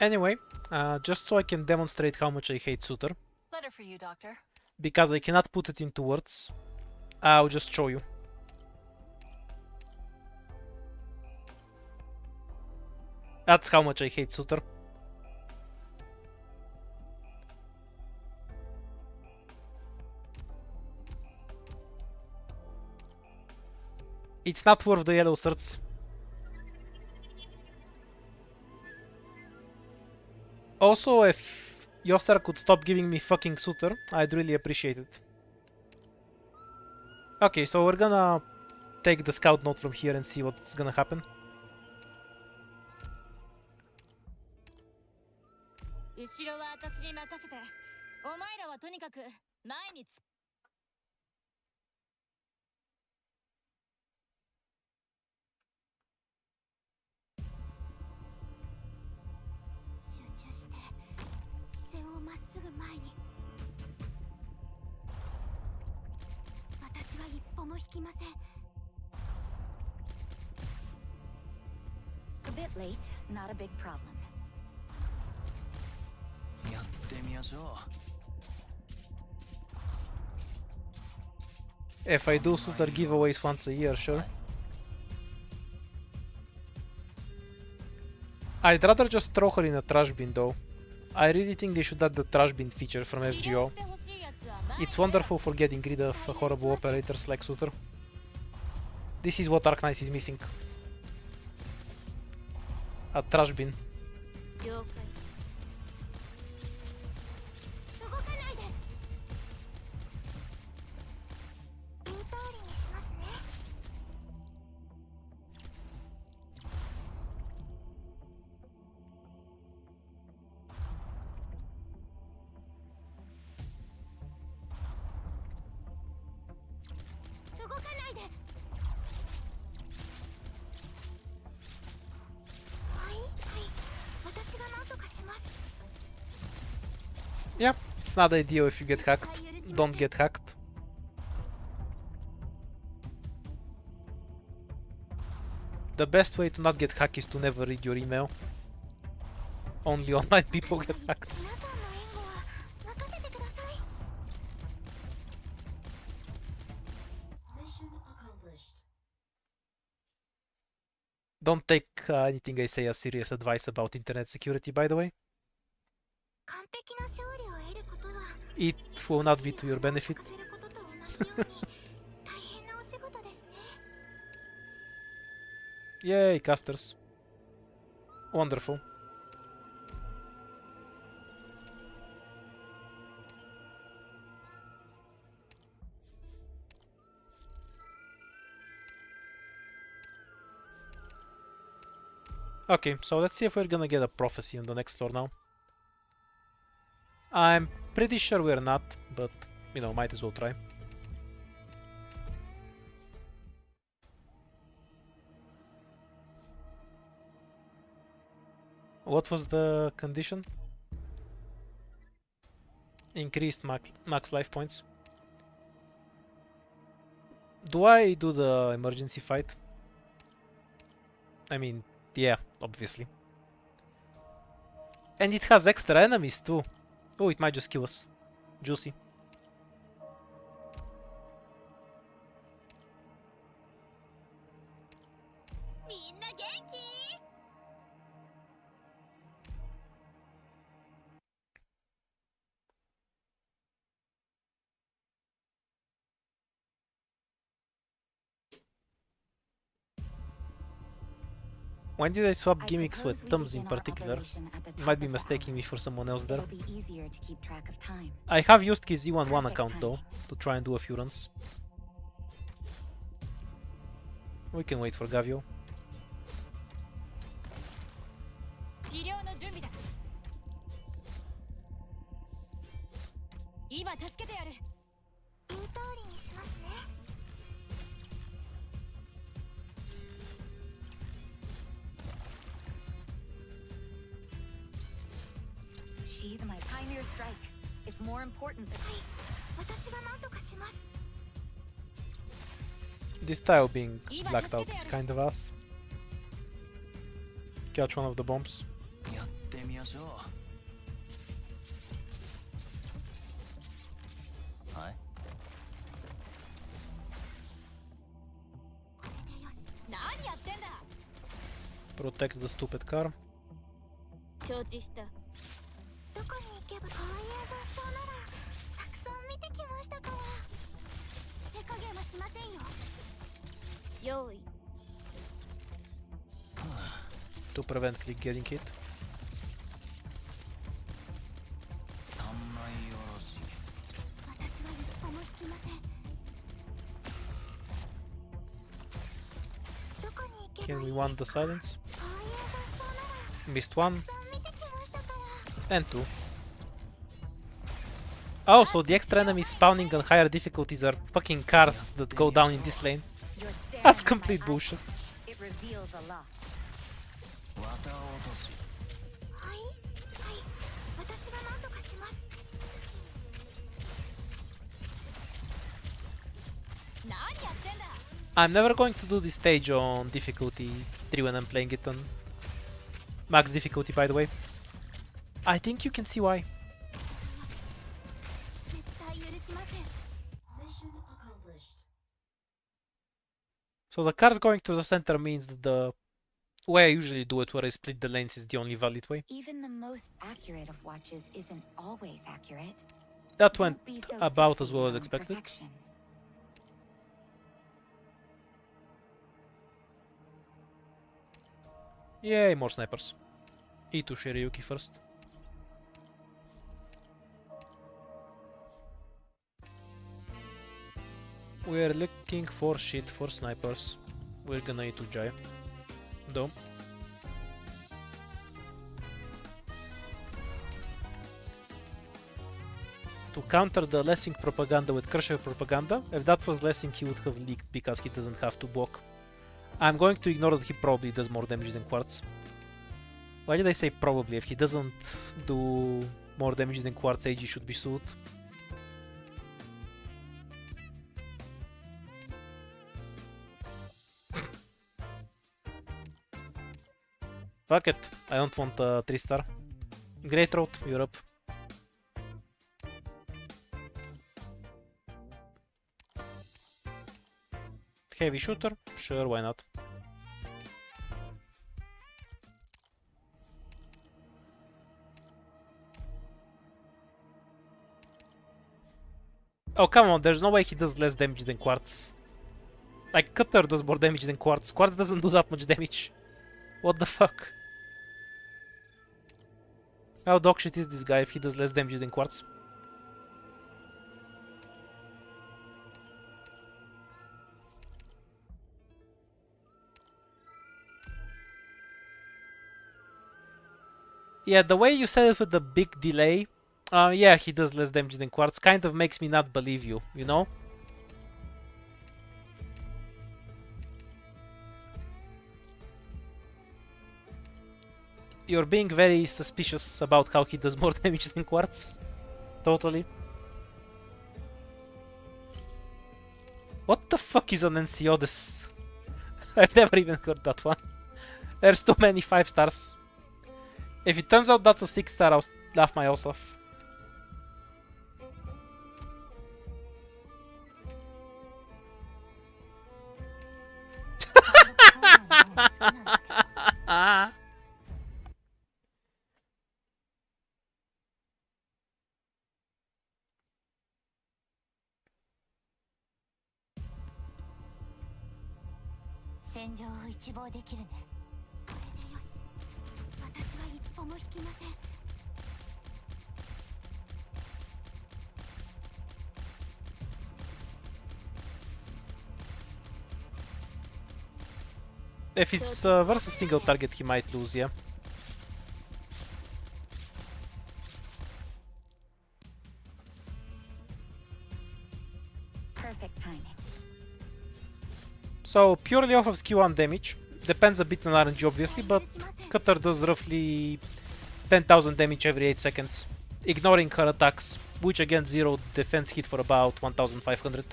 S1: Anyway, just so I can demonstrate how much I hate Suter,
S7: Letter for you, Doctor.
S1: because I cannot put it into words, I'll just show you. That's how much I hate Suter. It's not worth the yellow certs. Also, if Yoster could stop giving me fucking Suter, I'd really appreciate it. Okay, so we're gonna take the scout note from here and see what's gonna happen.
S11: A bit late, not a big problem.
S9: やってみましょ
S1: If I do Suter giveaways once a year, sure. I'd rather just throw her in a trash bin though. I really think they should add the trash bin feature from FGO. It's wonderful for getting rid of horrible operators like Suter. This is what Arc Knight is missing. A trash bin. Yeah, it's not ideal if you get hacked. Don't get hacked. The best way to not get hacked is to never read your email. Only online people get hacked.
S10: Mission accomplished.
S1: Don't take anything I say as serious advice about internet security, by the way. It will not be to your benefit. Yay, casters. Wonderful. Okay, so let's see if we're gonna get a prophecy on the next floor now. I'm pretty sure we're not, but, you know, might as well try. What was the condition? Increased max life points. Do I do the emergency fight? I mean, yeah, obviously. And it has extra enemies too. Oh, it might just kill us. Juicy. When did I swap gimmicks with thumbs in particular? You might be mistaking me for someone else there. I have used his Z11 account though, to try and do a few runs. We can wait for Gavio.
S11: Sheathe my pioneer strike. It's more important than
S1: This tile being blacked out is kind of ass. Catch one of the bombs.
S9: うやってみましょうはい
S1: Protect the stupid car.
S5: 承知した。どこに行けばこういう雑草ならたくさん見てきましたから。手加減はしませんよ。用意。
S1: To prevent click getting hit.
S9: 三枚おろし。
S5: 私は一歩も引きません。どこに行けば
S1: Can
S5: い
S1: we
S5: い
S1: want
S5: です
S1: the
S5: か？
S1: silence?
S5: こういう雑草なら
S1: Missed one
S5: たくさん見てきましたから。
S1: and two. Oh, so the extra enemies spawning on higher difficulties are fucking cars that go down in this lane.
S11: Your stare
S1: That's
S11: at my
S1: complete
S11: eye
S1: bullshit.
S11: It reveals a lot.
S9: 綿落とし。
S5: はいはい、私が何とかします。何やってんだ。
S1: I'm never going to do this stage on difficulty 3 when I'm playing it on max difficulty, by the way. I think you can see why.
S5: 絶対許しません。
S10: Mission accomplished.
S1: So the cars going to the center means that the way I usually do it, where I split the lanes, is the only valid way.
S11: Even the most accurate of watches isn't always accurate.
S1: That went
S11: Don't be so
S1: about as well as
S11: fixated on
S1: expected.
S11: perfection.
S1: Yay, more snipers. E2 Shiryuki first. We're looking for shit for snipers. We're gonna E2 Jai. Though. To counter the Lessing propaganda with Crusher propaganda, if that was Lessing he would have leaked because he doesn't have to block. I'm going to ignore that he probably does more damage than Quartz. Why did I say probably? If he doesn't do more damage than Quartz, AG should be sued. Fuck it, I don't want a 3-star. Great Road, Europe. Heavy shooter? Sure, why not? Oh, come on, there's no way he does less damage than Quartz. Like, Cutter does more damage than Quartz. Quartz doesn't do that much damage. What the fuck? How dogshit is this guy if he does less damage than Quartz? Yeah, the way you said it with the big delay, yeah, he does less damage than Quartz, kind of makes me not believe you, you know? You're being very suspicious about how he does more damage than Quartz. Totally. What the fuck is an Ensiodes? I've never even heard that one. There's too many 5 stars. If it turns out that's a 6-star, I'll laugh my ass off. If it's versus single target, he might lose, yeah.
S11: Perfect timing.
S1: So, purely off of skill 1 damage, depends a bit on RNG obviously, but Cutter does roughly 10,000 damage every 8 seconds, ignoring her attacks, which again 0 defense hit for about 1,500.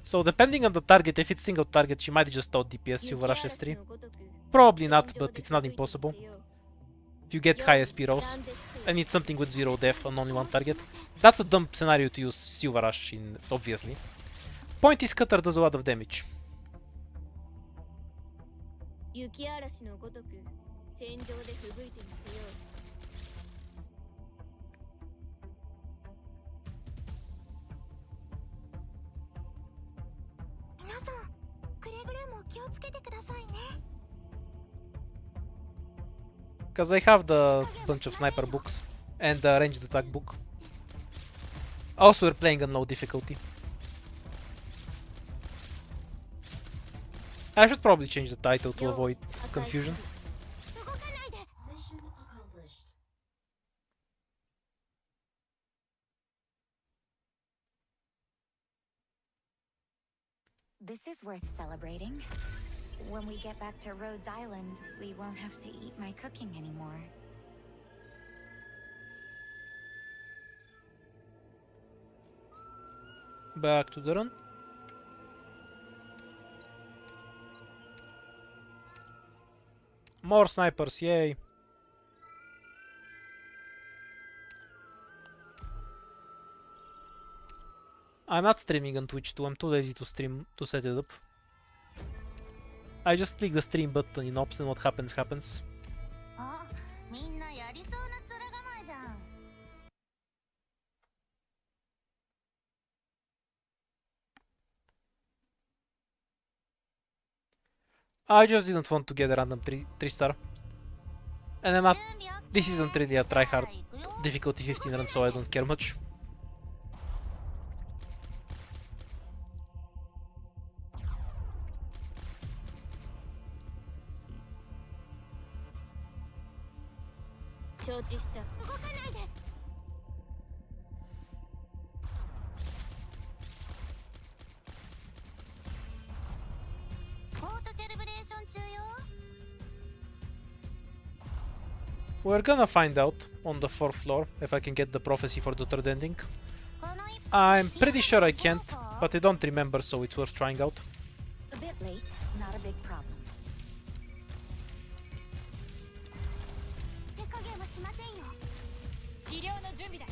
S1: So depending on the target, if it's single target, she might just out DPS Silver Ashes 3. Probably not, but it's not impossible. If you get high SP rolls, and it's something with 0 def on only one target. That's a dumb scenario to use Silver Ash in, obviously. Pointy Scutter does a lot of damage.
S5: 雪嵐のごとく戦場で吹雪いてみせよう。
S4: 皆さん、くれぐれも気をつけてくださいね。
S1: Because I have the bunch of sniper books and the ranged attack book. Also, we're playing on low difficulty. I should probably change the title to avoid confusion.
S10: Mission accomplished.
S11: This is worth celebrating. When we get back to Rhodes Island, we won't have to eat my cooking anymore.
S1: Back to the run. More snipers, yay! I'm not streaming on Twitch too, I'm too lazy to stream to set it up. I just click the stream button in ops and what happens happens.
S8: あ、みんなやりそうな面構えじゃん。
S1: I just didn't want to get a random 3 star. And I'm not. This isn't really a tryhard difficulty 15 run, so I don't care much. We're gonna find out on the 4th floor if I can get the prophecy for the 3rd ending. I'm pretty sure I can't, but I don't remember, so it's worth trying out.
S11: A bit late, not a big problem.
S5: 手加減はしませんよ。治療の準備だ。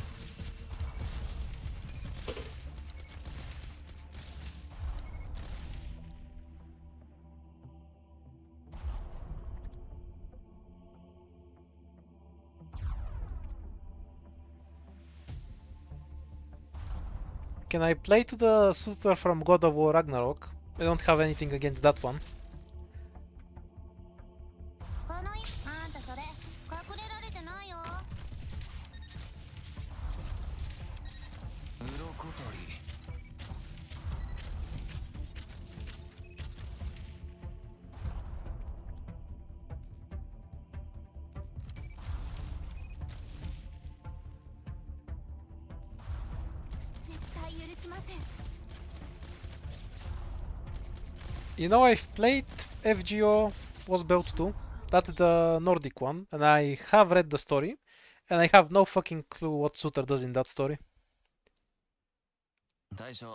S1: Can I play to the Suitor from God of War Ragnarok? I don't have anything against that one.
S8: このいあんたそれ隠れられてないよ。
S9: 鱗取り。
S5: 絶対許しません。
S1: You know, I've played FGO was built to. That's the Nordic one, and I have read the story, and I have no fucking clue what Suitor does in that story.
S9: 大将。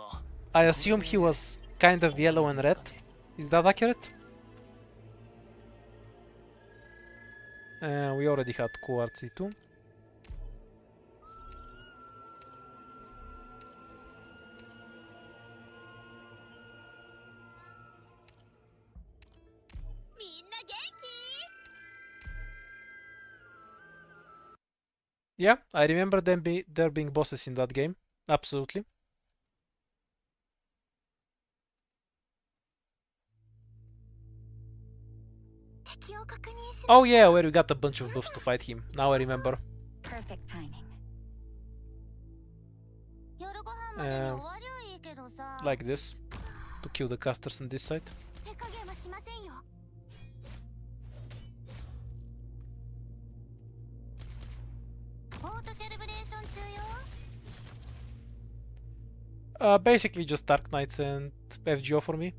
S1: I assume he was kind of yellow and red. Is that accurate? We already had Quartz too. Yeah, I remember there being bosses in that game. Absolutely. Oh yeah, where we got a bunch of buffs to fight him. Now I remember.
S11: Perfect timing.
S1: Like this. To kill the casters on this side. Basically just Dark Knights and FGO for me.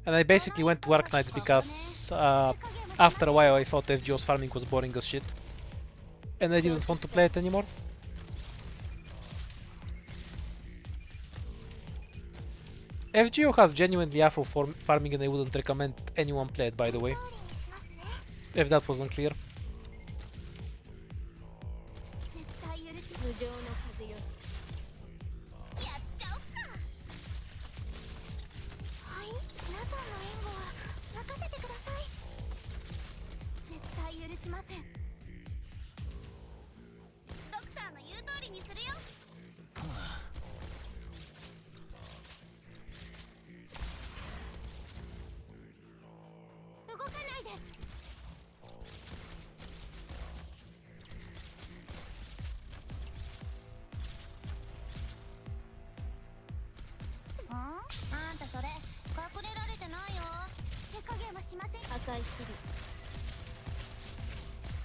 S1: And I basically went to Dark Knights because after a while I thought FGO's farming was boring as shit. And I didn't want to play it anymore. FGO has genuinely awful farming and I wouldn't recommend anyone play it, by the way. If that wasn't clear.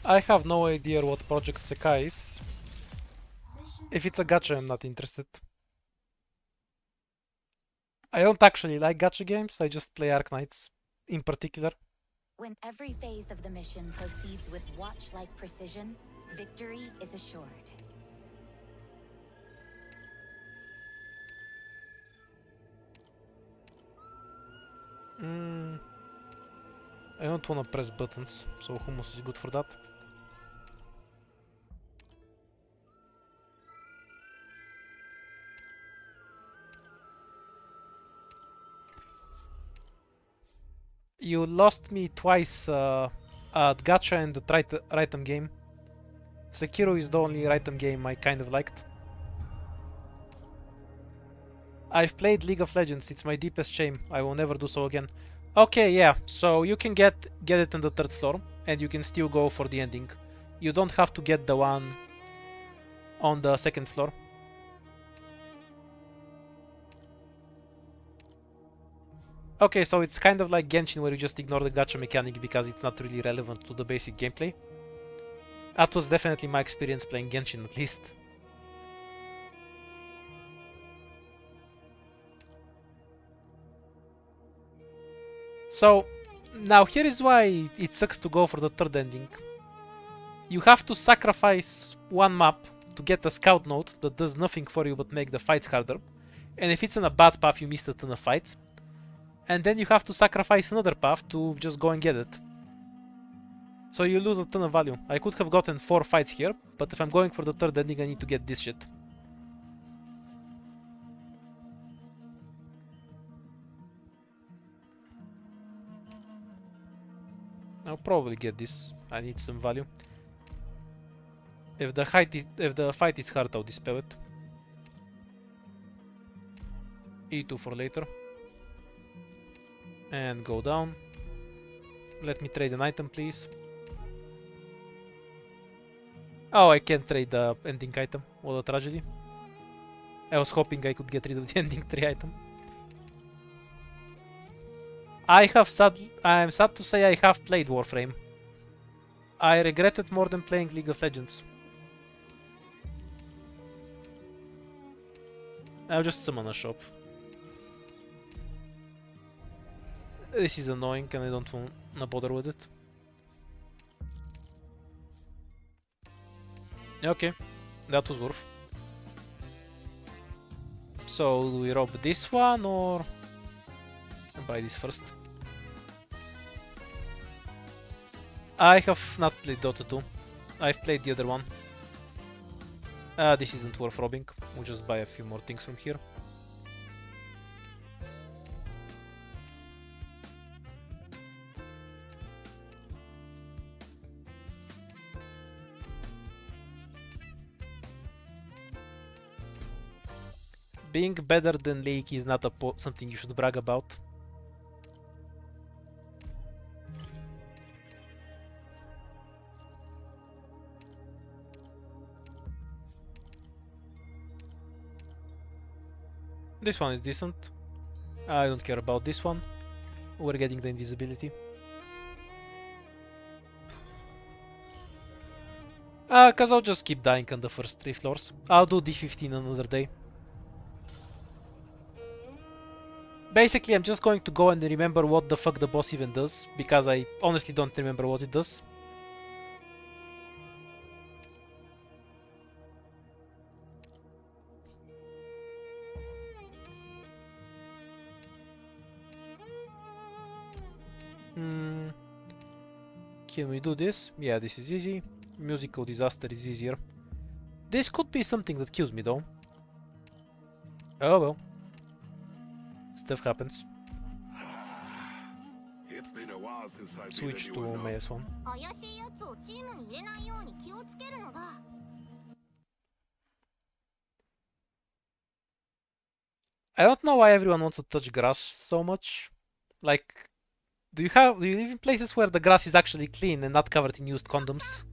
S1: I have no idea what Project Sekai is. If it's a gacha, I'm not interested. I don't actually like gacha games, I just play Arknights in particular.
S11: When every phase of the mission proceeds with watch-like precision, victory is assured.
S1: I don't wanna press buttons, so hummus is good for that. You lost me twice at gacha and the Rhythm game. Sekiro is the only Rhythm game I kind of liked. I've played League of Legends, it's my deepest shame. I will never do so again. Okay, yeah, so you can get it on the 3rd floor, and you can still go for the ending. You don't have to get the one on the 2nd floor. Okay, so it's kind of like Genshin where you just ignore the gacha mechanic because it's not really relevant to the basic gameplay. That was definitely my experience playing Genshin, at least. So, now here is why it sucks to go for the 3rd ending. You have to sacrifice one map to get a scout node that does nothing for you but make the fights harder. And if it's on a bad path, you miss a ton of fights. And then you have to sacrifice another path to just go and get it. So you lose a ton of value. I could have gotten 4 fights here, but if I'm going for the 3rd ending, I need to get this shit. I'll probably get this. I need some value. If the fight is hard, I'll dispel it. E2 for later. And go down. Let me trade an item, please. Oh, I can't trade the ending item. What a tragedy. I was hoping I could get rid of the ending 3 item. I am sad to say I have played Warframe. I regret it more than playing League of Legends. I'll just summon a shop. This is annoying and I don't want to bother with it. Okay, that was worth. So, do we rob this one or buy this first? I have not played Dota 2. I've played the other one. This isn't worth robbing. We'll just buy a few more things from here. Being better than Lake is not something you should brag about. This one is decent. I don't care about this one. We're getting the invisibility. Cause I'll just keep dying on the first 3 floors. I'll do D15 another day. Basically, I'm just going to go and remember what the fuck the boss even does, because I honestly don't remember what it does. Can we do this? Yeah, this is easy. Musical disaster is easier. This could be something that kills me though. Oh well. Stuff happens.
S3: It's been a while since I've
S1: Switch to MS1. I don't know why everyone wants to touch grass so much. Like, do you live in places where the grass is actually clean and not covered in used condoms?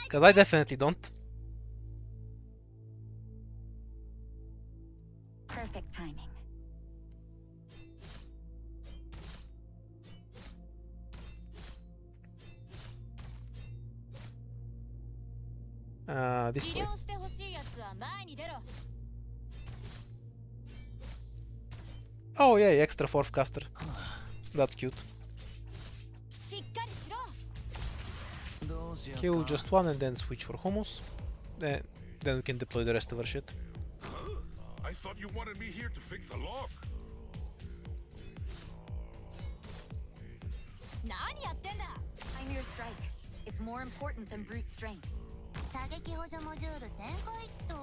S1: Because I definitely don't.
S11: Perfect timing.
S1: This way. Oh yeah, extra fourth caster. That's cute. Kill just one and then switch for hummus. Then we can deploy the rest of our shit.
S3: I thought you wanted me here to fix a lock.
S11: Pioneer strike. It's more important than brute strength.
S4: 射撃補助モジュール展開っと。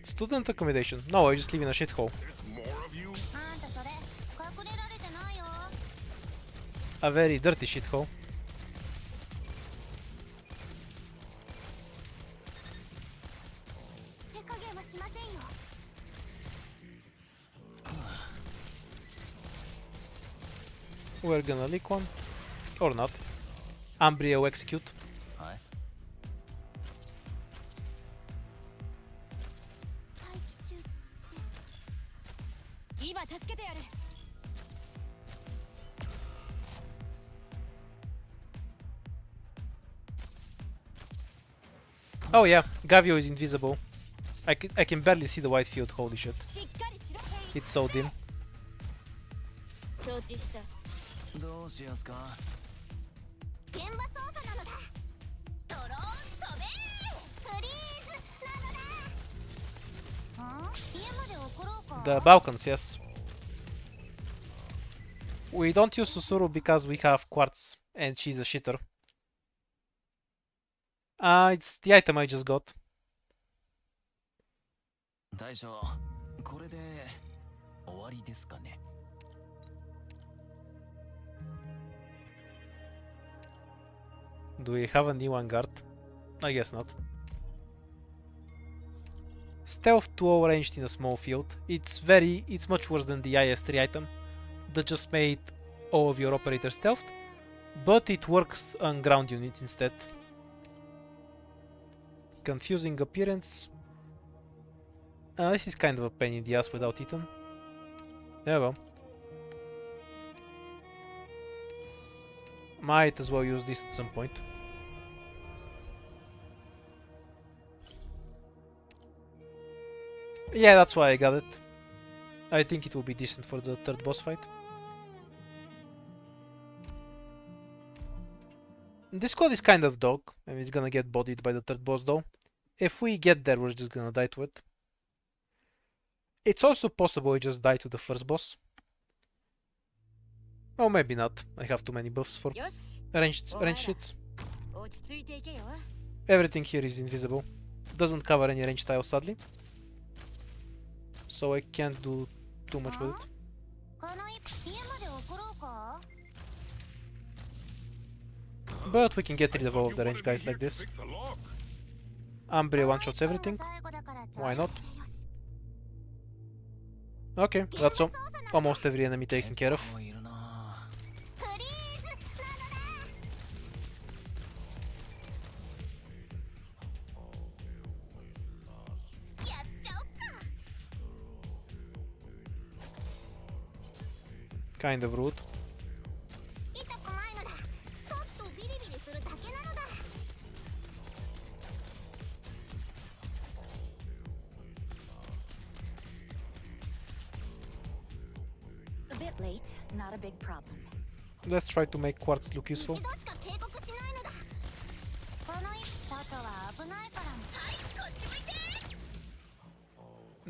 S1: Student accommodation. No, I just live in a shithole.
S3: There's more of you?
S4: あんたそれ隠れられてないよ。
S1: A very dirty shithole.
S4: 手加減はしませんよ。
S1: We're gonna leak one. Or not. Ambrio execute.
S9: はい。
S5: 待機中です。今助けてやる。
S1: Oh yeah, Gavio is invisible. I can barely see the white field, holy shit.
S5: しっかりしろ。
S1: It's so dim.
S5: 承知した。
S9: どうしやすか。
S4: 現場操作なのだ。ドローン飛べー。フリーズなのだ。家まで送ろうか。
S1: The Balkans, yes. We don't use Susuru because we have Quartz and she's a shitter. It's the item I just got.
S9: 大将、これで終わりですかね。
S1: Do we have a new vanguard? I guess not. Stealth 2 ranged in a small field. It's much worse than the IS3 item that just made all of your operators stealthed, but it works on ground units instead. Confusing appearance. This is kind of a pain in the ass without item. Yeah, well. Might as well use this at some point. Yeah, that's why I got it. I think it will be decent for the third boss fight. This squad is kind of dog, and it's gonna get bodied by the third boss though. If we get there, we're just gonna die to it. It's also possible we just die to the first boss. Oh, maybe not. I have too many buffs for ranged shits. Everything here is invisible. Doesn't cover any range tiles, sadly. So I can't do too much with it.
S4: この家まで送ろうか。
S1: But we can get rid of all of the range guys like this. Umbria one-shots everything. Why not? Okay, that's all. Almost every enemy taken care of. Kind of rude.
S4: 痛くないのだ。ちょっとビリビリするだけなのだ。
S11: A bit late, not a big problem.
S1: Let's try to make Quartz look useful.
S4: 一度しか警告しないのだ。この外は危ないからね。はい、こっち向い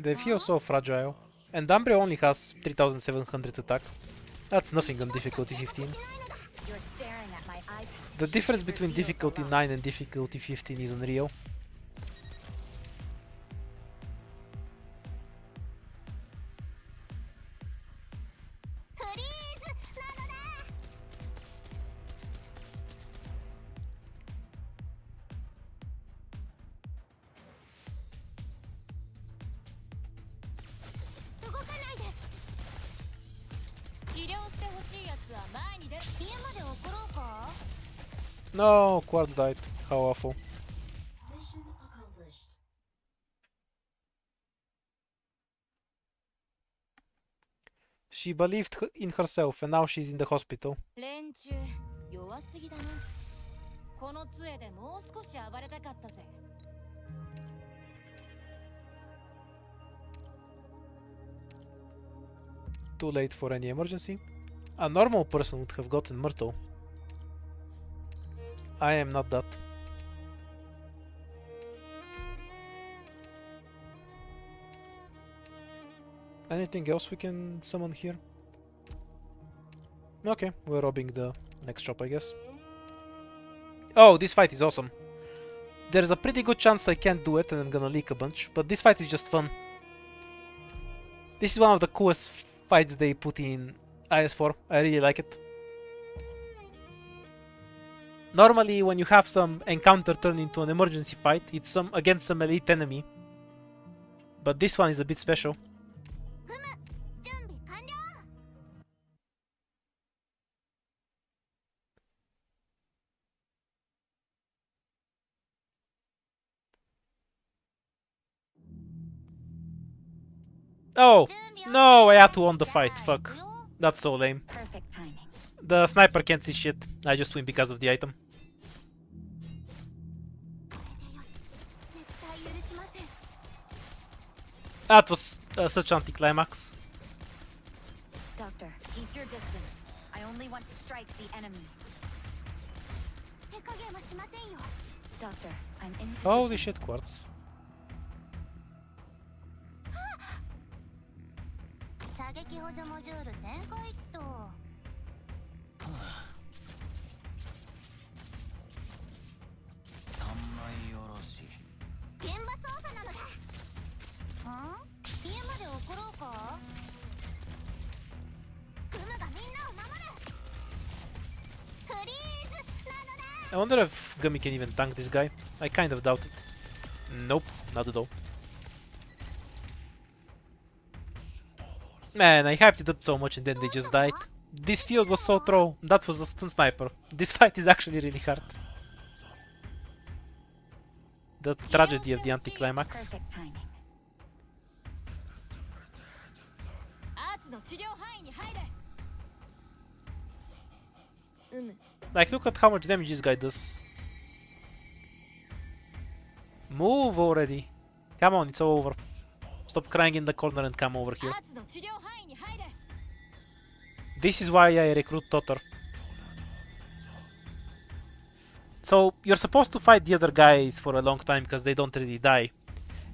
S4: て。
S1: They feel so fragile. And Umbria only has 3700 attack. That's nothing on difficulty 15.
S11: You're staring at my iPad.
S1: The difference between difficulty 9 and difficulty 15 is unreal. No, Quartz died. How awful.
S10: Mission accomplished.
S1: She believed in herself and now she's in the hospital.
S5: 連中弱すぎだな。この杖でもう少し暴れたかったぜ。
S1: Too late for any emergency. A normal person would have gotten Myrtle. I am not that. Anything else we can summon here? Okay, we're robbing the next shop, I guess. Oh, this fight is awesome. There's a pretty good chance I can't do it and I'm gonna leak a bunch, but this fight is just fun. This is one of the coolest fights they put in IS4. I really like it. Normally, when you have some encounter turn into an emergency fight, it's against some elite enemy. But this one is a bit special. Oh! No, I had to win the fight. Fuck. That's so lame.
S11: Perfect timing.
S1: The sniper can't see shit. I just win because of the item. That was such anticlimax.
S11: Doctor, keep your distance. I only want to strike the enemy. Doctor, I'm in.
S1: Holy shit, Quartz.
S4: 射撃補助モジュール展開っと。
S9: 三枚おろし。
S4: 現場操作なのだ。家まで送ろうか。クムがみんなを守る。フリーズなのだ。
S1: I wonder if Gummy can even tank this guy. I kind of doubt it. Nope, not at all. Man, I hyped it up so much and then they just died. This field was so throw. That was a stun sniper. This fight is actually really hard. The tragedy of the anticlimax.
S11: Perfect timing.
S1: Like, look at how much damage this guy does. Move already. Come on, it's all over. Stop crying in the corner and come over here. This is why I recruit Totter. So, you're supposed to fight the other guys for a long time because they don't really die.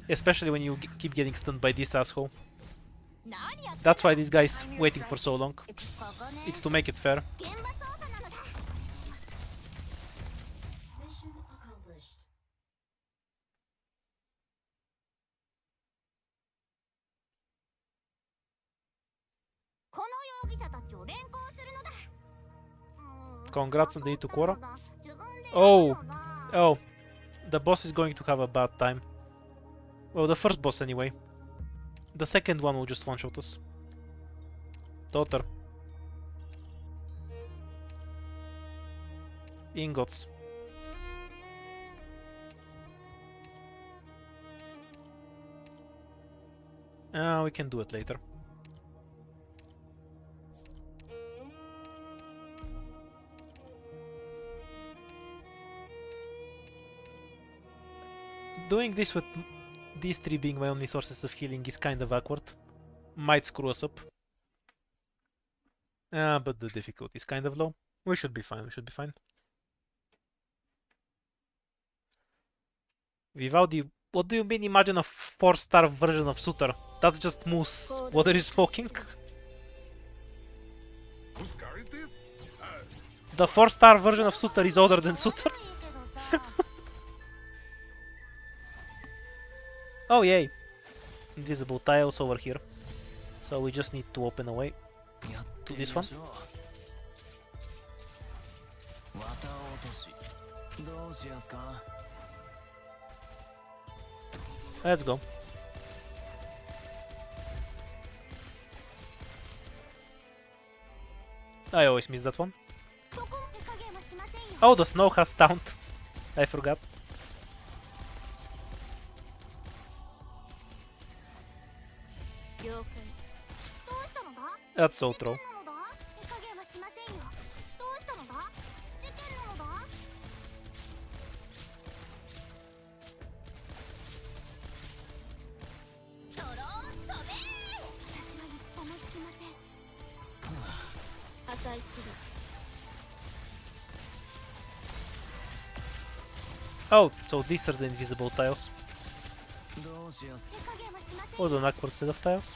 S1: Especially when you keep getting stunned by this asshole. That's why this guy is waiting for so long. It's to make it fair.
S10: Mission accomplished.
S4: この容疑者たちを連行するのだ。
S1: Congrats on the E2 Quora. Oh! Oh. The boss is going to have a bad time. Well, the first boss anyway. The second one will just one-shot us. Daughter. Ingots. We can do it later. Doing this with these three being my only sources of healing is kind of awkward. Might screw us up. But the difficulty is kind of low. We should be fine, we should be fine. Vivaldi, what do you mean imagine a 4-star version of Suter? That's just Moose. What are you smoking?
S3: Whose car is this?
S1: The 4-star version of Suter is older than Suter. Oh yay! Invisible tiles over here. So we just need to open a way to this one. Let's go. I always miss that one. Oh, the snow has stunned. I forgot. That's so true. Oh, so these are the invisible tiles.
S9: どうしやす
S1: Or the awkward set of tiles.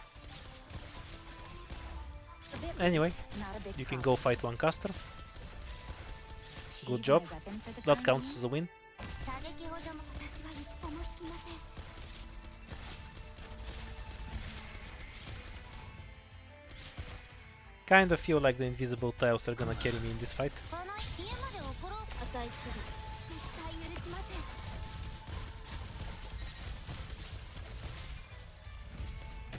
S1: Anyway,
S11: Not a big
S1: you can
S11: problem.
S1: go fight one caster. Good
S11: Choosing
S1: job.
S11: a weapon for the
S1: That
S11: time
S1: counts
S11: being?
S1: as a win.
S5: 射撃補助も私は一歩も引きません。
S1: Kinda feel like the invisible tiles are gonna carry me in this fight.
S5: この家まで怒ろう。赤いすぐ絶対許しません。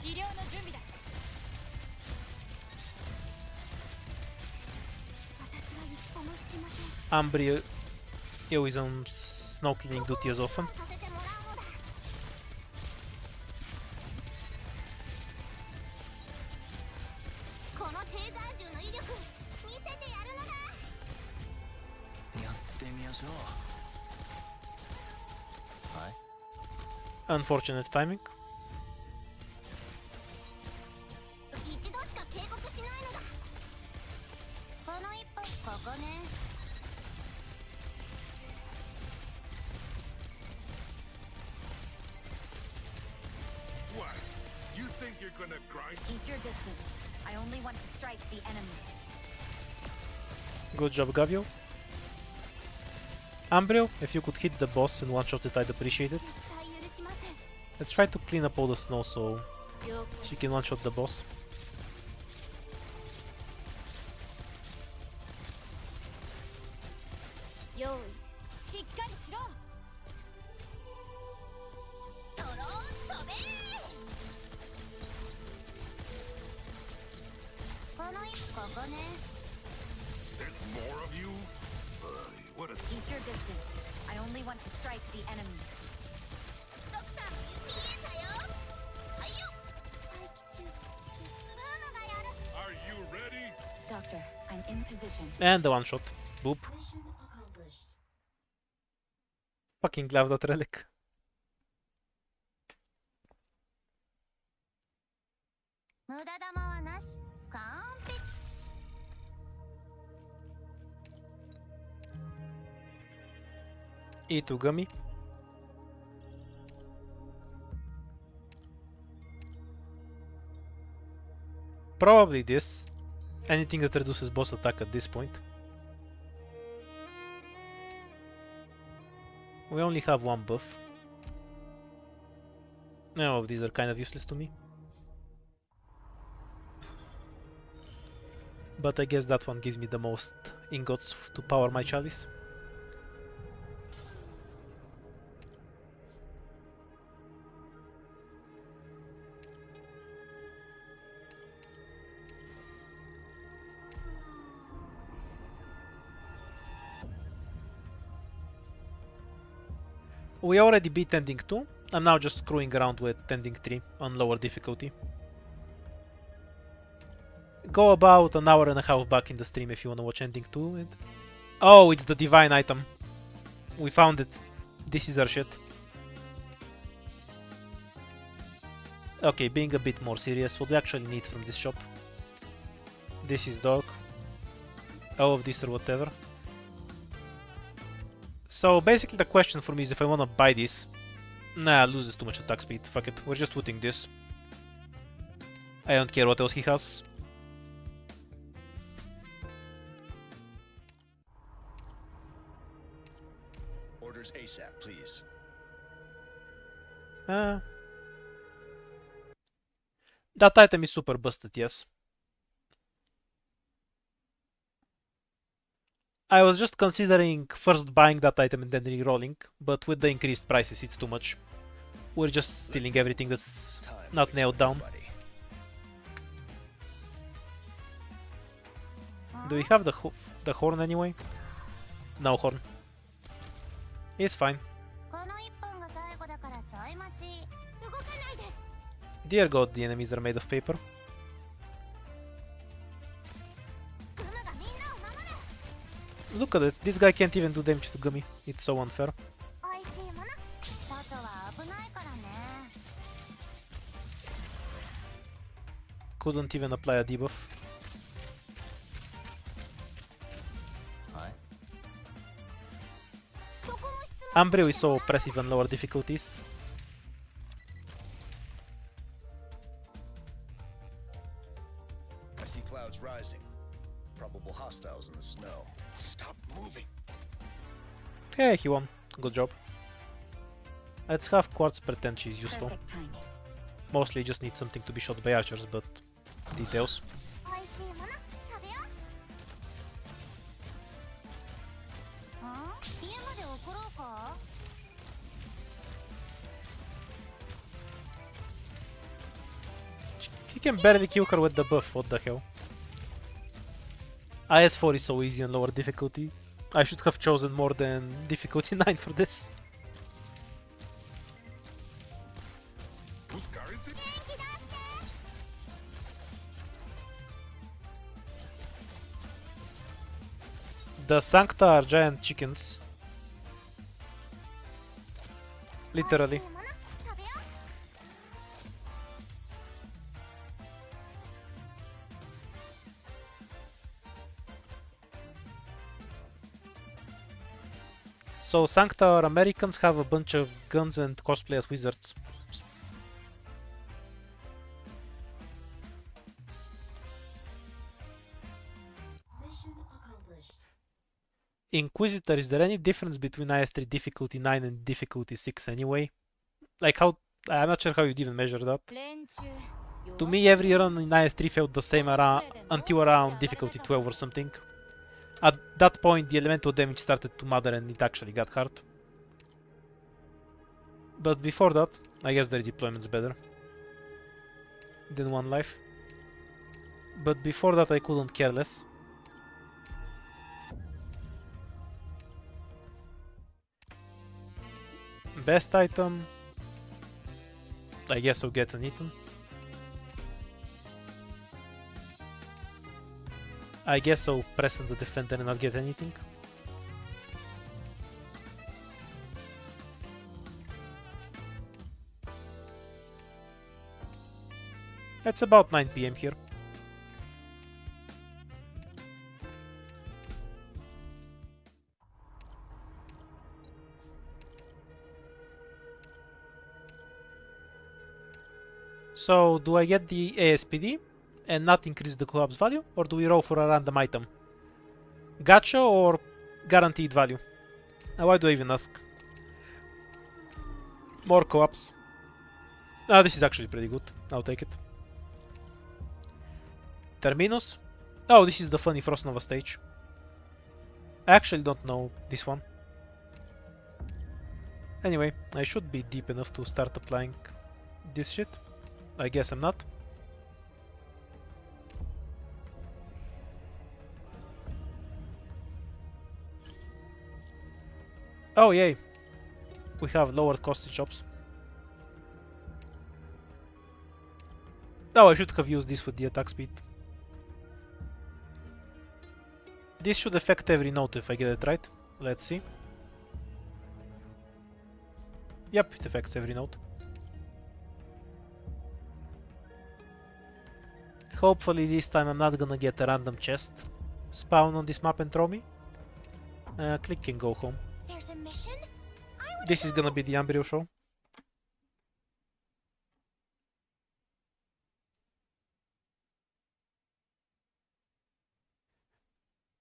S5: 治療の準備だ。私は一歩も引きません。
S1: Ambrio is on snow cleaning duty as often.
S5: させてもらうのだ。このテーザー銃の威力見せてやるのだ。
S9: やってみましょう。はい
S1: Unfortunate timing.
S5: 一度しか警告しないのだ。この一歩ここね。
S3: What? You think you're gonna grind?
S11: Keep your distance. I only want to strike the enemy.
S1: Good job, Gavio. Ambrio, if you could hit the boss and one-shot it, I'd appreciate it.
S5: 絶対許しません。
S1: Let's try to clean up all the snow so she can one-shot the boss.
S5: 用意しっかりしろ。ドローン飛べ。この一歩ここね。
S3: There's more of you? What a...
S11: Keep your distance. I only want to strike the enemy.
S5: ドクター見えたよ。はいよ。待機中です。ブームがやる。
S3: Are you ready?
S11: Doctor, I'm in position.
S1: And the one-shot. Boop.
S10: Mission accomplished.
S1: Fucking love that relic.
S5: 無駄玉はなし。完璧。
S1: E2 Gummy. Probably this. Anything that reduces boss attack at this point. We only have one buff. No, these are kind of useless to me. But I guess that one gives me the most ingots to power my chalice. We already beat Ending 2. I'm now just screwing around with Ending 3 on lower difficulty. Go about an hour and a half back in the stream if you want to watch Ending 2. And... oh, it's the divine item. We found it. This is our shit. Okay, being a bit more serious, what we actually need from this shop. This is dog. All of this or whatever. So basically the question for me is if I want to buy this. Nah, loses too much attack speed. Fuck it, we're just putting this. I don't care what else he has.
S6: Orders ASAP, please.
S1: That item is super busted, yes. I was just considering first buying that item and then re-rolling, but with the increased prices it's too much. We're just stealing everything that's not nailed down. Do we have the horn anyway? No horn. It's fine.
S5: この一本が最後だからちょい待ち。動かないで。
S1: Dear God, the enemies are made of paper.
S5: グムがみんなを守る。
S1: Look at it, this guy can't even do damage to Gummy. It's so unfair.
S5: おいしいもの。外は危ないからね。
S1: Couldn't even apply a debuff. Ambril is so oppressive on lower difficulties.
S6: I see clouds rising. Probable hostiles in the snow. Stop moving.
S1: Hey, he won. Good job. Let's have quartz pretend she's useful.
S11: Perfect timing.
S1: Mostly just need something to be shot by archers, but details.
S4: 美味しいもの食べよう。家まで送ろうか。
S1: He can barely kill her with the buff, what the hell. IS4 is so easy on lower difficulties. I should have chosen more than difficulty 9 for this.
S3: Whose car is this?
S1: The Sancta are giant chickens. Literally. So Sancta are Americans, have a bunch of guns and cosplay as wizards.
S10: Mission accomplished.
S1: Inquisitor, is there any difference between IS3 difficulty 9 and difficulty 6 anyway? Like how... I'm not sure how you'd even measure that. To me, every run in IS3 felt the same until around difficulty 12 or something. At that point, the elemental damage started to matter and it actually got hard. But before that, I guess their deployment's better than one life. But before that, I couldn't care less. Best item, I guess I'll get an Eaton. I guess I'll press on the defender and not get anything. It's about 9 PM here. So, do I get the ASPD and not increase the co-op's value, or do we roll for a random item? Gacha or guaranteed value? Why do I even ask? More co-ops. Ah, this is actually pretty good. I'll take it. Terminus. Oh, this is the funny Frost Nova stage. I actually don't know this one. Anyway, I should be deep enough to start applying this shit. I guess I'm not. Oh yay! We have lowered cost shops. Oh, I should have used this with the attack speed. This should affect every note if I get it right. Let's see. Yep, it affects every note. Hopefully this time I'm not gonna get a random chest spawn on this map and throw me. Click and go home.
S4: There's a mission?
S1: This is gonna be the Ambril show.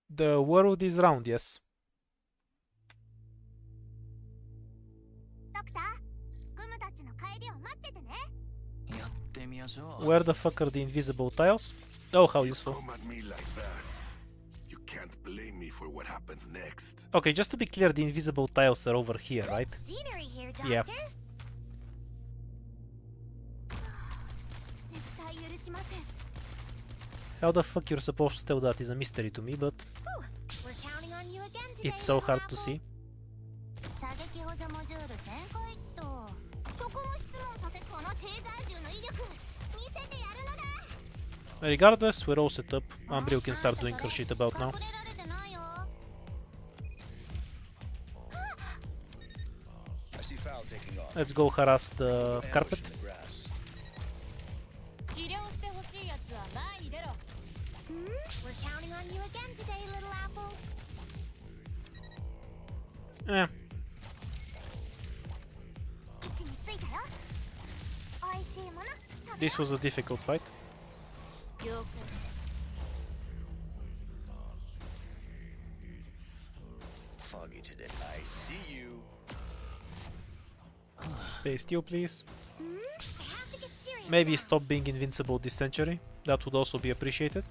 S1: The world is round, yes. Where the fuck are the invisible tiles? Oh, how useful.
S3: Come at me like that. You can't blame me for what happens next.
S1: Okay, just to be clear, the invisible tiles are over here, right?
S4: Scenery here,
S1: Yeah.
S4: Doctor.
S1: How the fuck you're supposed to tell that is a mystery to me, but
S4: We're counting on you again today,
S1: it's so
S4: little
S1: hard
S4: apple.
S1: to see.
S4: 射撃補助モジュール全開っと。そこも質問させこの低在重の威力見せてやるのだ。
S1: Regardless, we're all set up. Ambril can start doing her shit about now.
S4: 隠れられてないよ。
S6: I see foul taking off.
S1: Let's go harass the
S6: Ambush
S1: carpet.
S6: in the grass.
S5: 治療してほしいやつは前に出ろ。
S4: We're counting on you again today, little apple.
S1: Eh.
S4: たよ。美味しいもの食べ
S1: This was a difficult fight.
S5: 了解
S6: Foggy today. I see you.
S1: Stay still, please.
S4: I have to get serious
S1: Maybe
S4: now.
S1: stop being invincible this century. That would also be appreciated.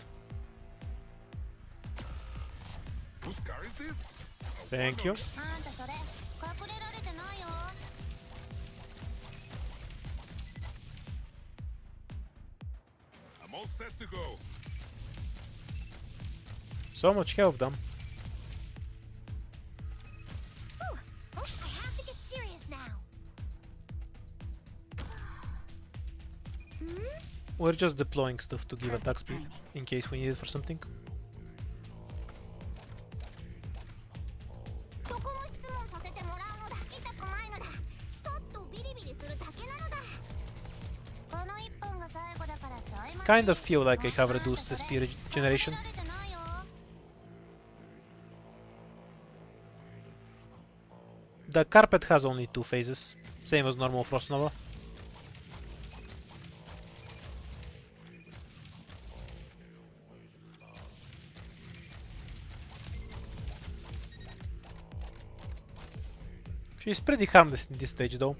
S3: Whose car is this?
S1: Thank you.
S4: あんたそれ隠れられてないよ。
S3: I'm all set to go.
S1: So much health, them.
S4: Whew. Oh, I have to get serious now.
S1: We're just deploying stuff to give attack speed, in case we need it for something.
S4: そこも質問させてもらうのだ。痛くないのだ。ちょっとビリビリするだけなのだ。この一本が最後だからちょい待ち。
S1: Kind of feel like I have reduced SP regeneration.
S4: 隠れられてないよ。
S1: The carpet has only 2 phases, same as normal Frost Nova. She's pretty harmless in this stage though.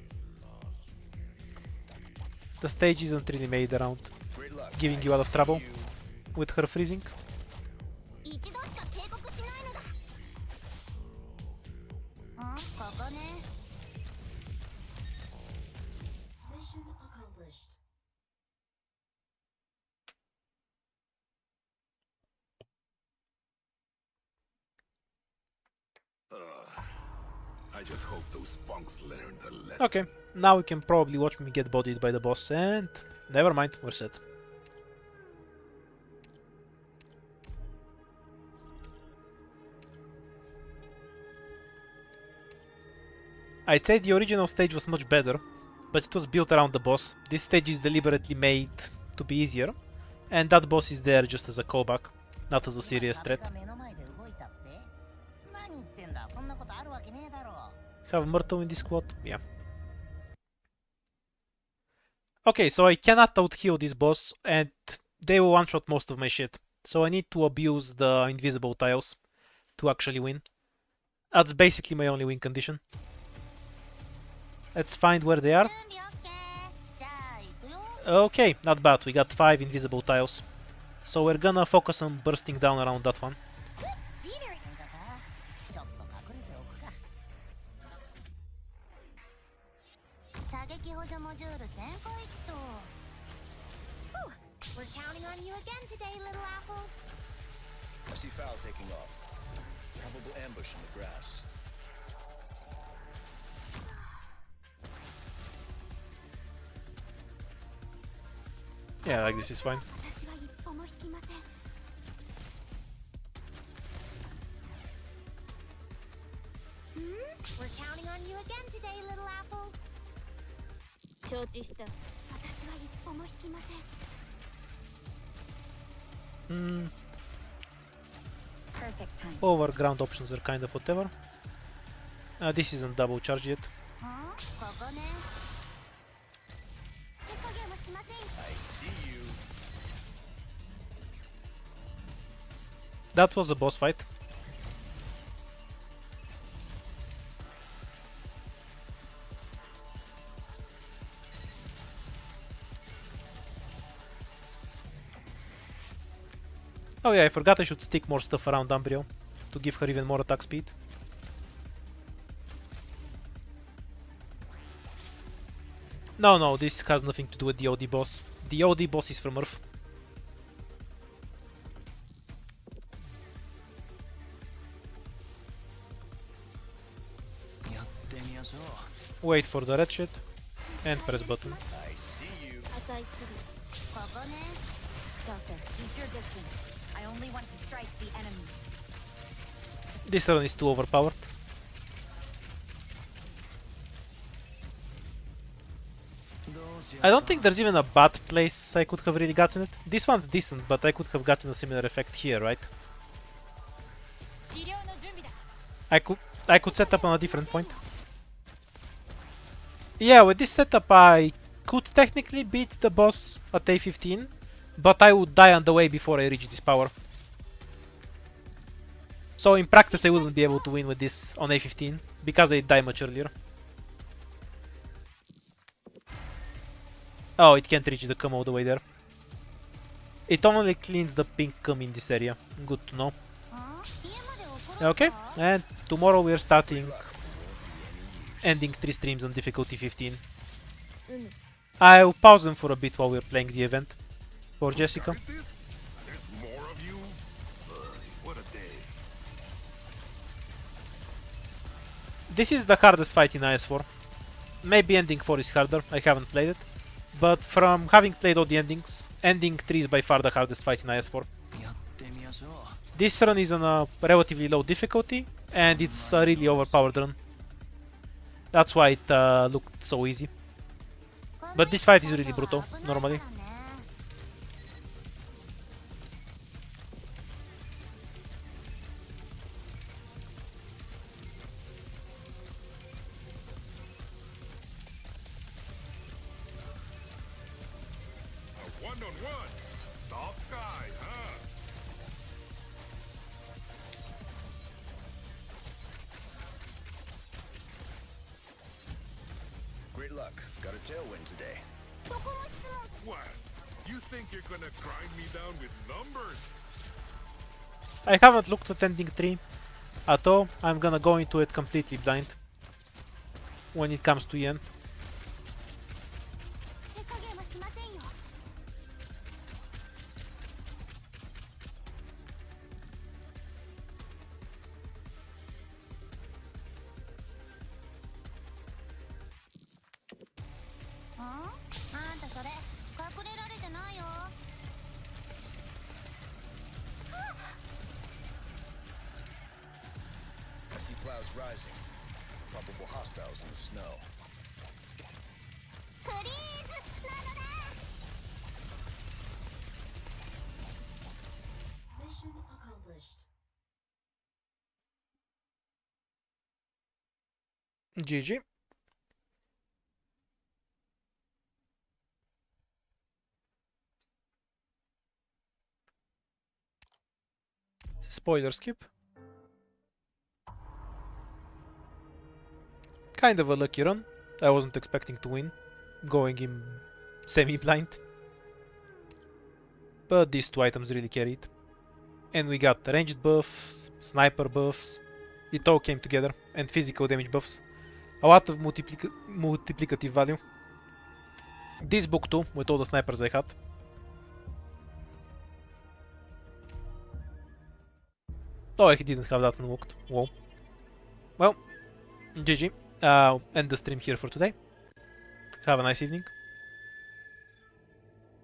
S1: The stage isn't really made around
S6: Great luck.
S1: giving
S6: I
S1: you a lot of
S6: see
S1: trouble
S6: you.
S1: with her freezing.
S4: 一度しか警告しないのだ。ここね。
S10: Mission accomplished.
S3: I just hope those punks learn the lesson.
S1: Okay, now you can probably watch me get bodied by the boss and... Never mind, we're set. I'd say the original stage was much better, but it was built around the boss. This stage is deliberately made to be easier, and that boss is there just as a callback, not as a serious threat.
S8: 壁が目の前で動いたって？何言ってんだ。そんなことあるわけねえだろ。
S1: Have Myrtle in this squad? Yeah. Okay, so I cannot out-heal this boss, and they will one-shot most of my shit. So I need to abuse the invisible tiles to actually win. That's basically my only win condition. Let's find where they are.
S4: 準備 OK。じゃあ行くよ。
S1: Okay, not bad. We got 5 invisible tiles. So we're gonna focus on bursting down around that one.
S4: Scenery。
S8: ちょっと隠れておくか。
S4: 射撃補助モジュール展開っと。Whew. We're counting on you again today, little apple.
S6: I see Foul taking off. Probable ambush in the grass.
S1: Yeah, like this is fine.
S4: 私は一歩も引きません。We're counting on you again today, little apple.
S5: 承知した
S4: 私は一歩も引きません。
S11: Perfect time.
S1: Overground options are kind of whatever. This isn't double charge yet.
S4: ここね。手加減はしません。
S6: I see you.
S1: That was a boss fight. Oh yeah, I forgot I should stick more stuff around Umbrio to give her even more attack speed. No, this has nothing to do with the OD boss. The OD boss is from Earth. Wait for the red shit and press button.
S6: I see you.
S5: 値する
S4: ここね。
S11: Doctor, keep your distance. I only want to strike the enemy.
S1: This run is too overpowered. I don't think there's even a bad place I could have really gotten it. This one's decent, but I could have gotten a similar effect here, right?
S7: 治療の準備だ
S1: I could set up on a different point. Yeah, with this setup I could technically beat the boss at A15, but I would die on the way before I reach this power. So in practice I wouldn't be able to win with this on A15, because I die much earlier. Oh, it can't reach the cum all the way there. It only cleans the pink cum in this area. Good to know. Okay, and tomorrow we're starting ending 3 streams on difficulty 15. I'll pause them for a bit while we're playing the event for Jessica.
S3: There's more of you? What a day.
S1: This is the hardest fight in IS4. Maybe ending 4 is harder, I haven't played it. But from having played all the endings, ending 3 is by far the hardest fight in IS4. This run is on a relatively low difficulty, and it's a really overpowered run. That's why it looked so easy. But this fight is really brutal, normally.
S3: A one-on-one? Tough guy, huh?
S6: Great luck. Got a tailwind today.
S3: What? You think you're gonna grind me down with numbers?
S1: I haven't looked at ending 3 at all. I'm gonna go into it completely blind when it comes to Yen.
S6: I see clouds rising. Probable hostiles in the snow.
S10: Mission accomplished.
S1: GG. Spoiler skip. Kind of a lucky run. I wasn't expecting to win, going in semi-blind. But these 2 items really carried. And we got ranged buffs, sniper buffs, it all came together, and physical damage buffs. A lot of multiplicative value. This book too, with all the snipers I had. Oh, I didn't have that unlocked. Whoa. Well, GG. I'll end the stream here for today. Have a nice evening.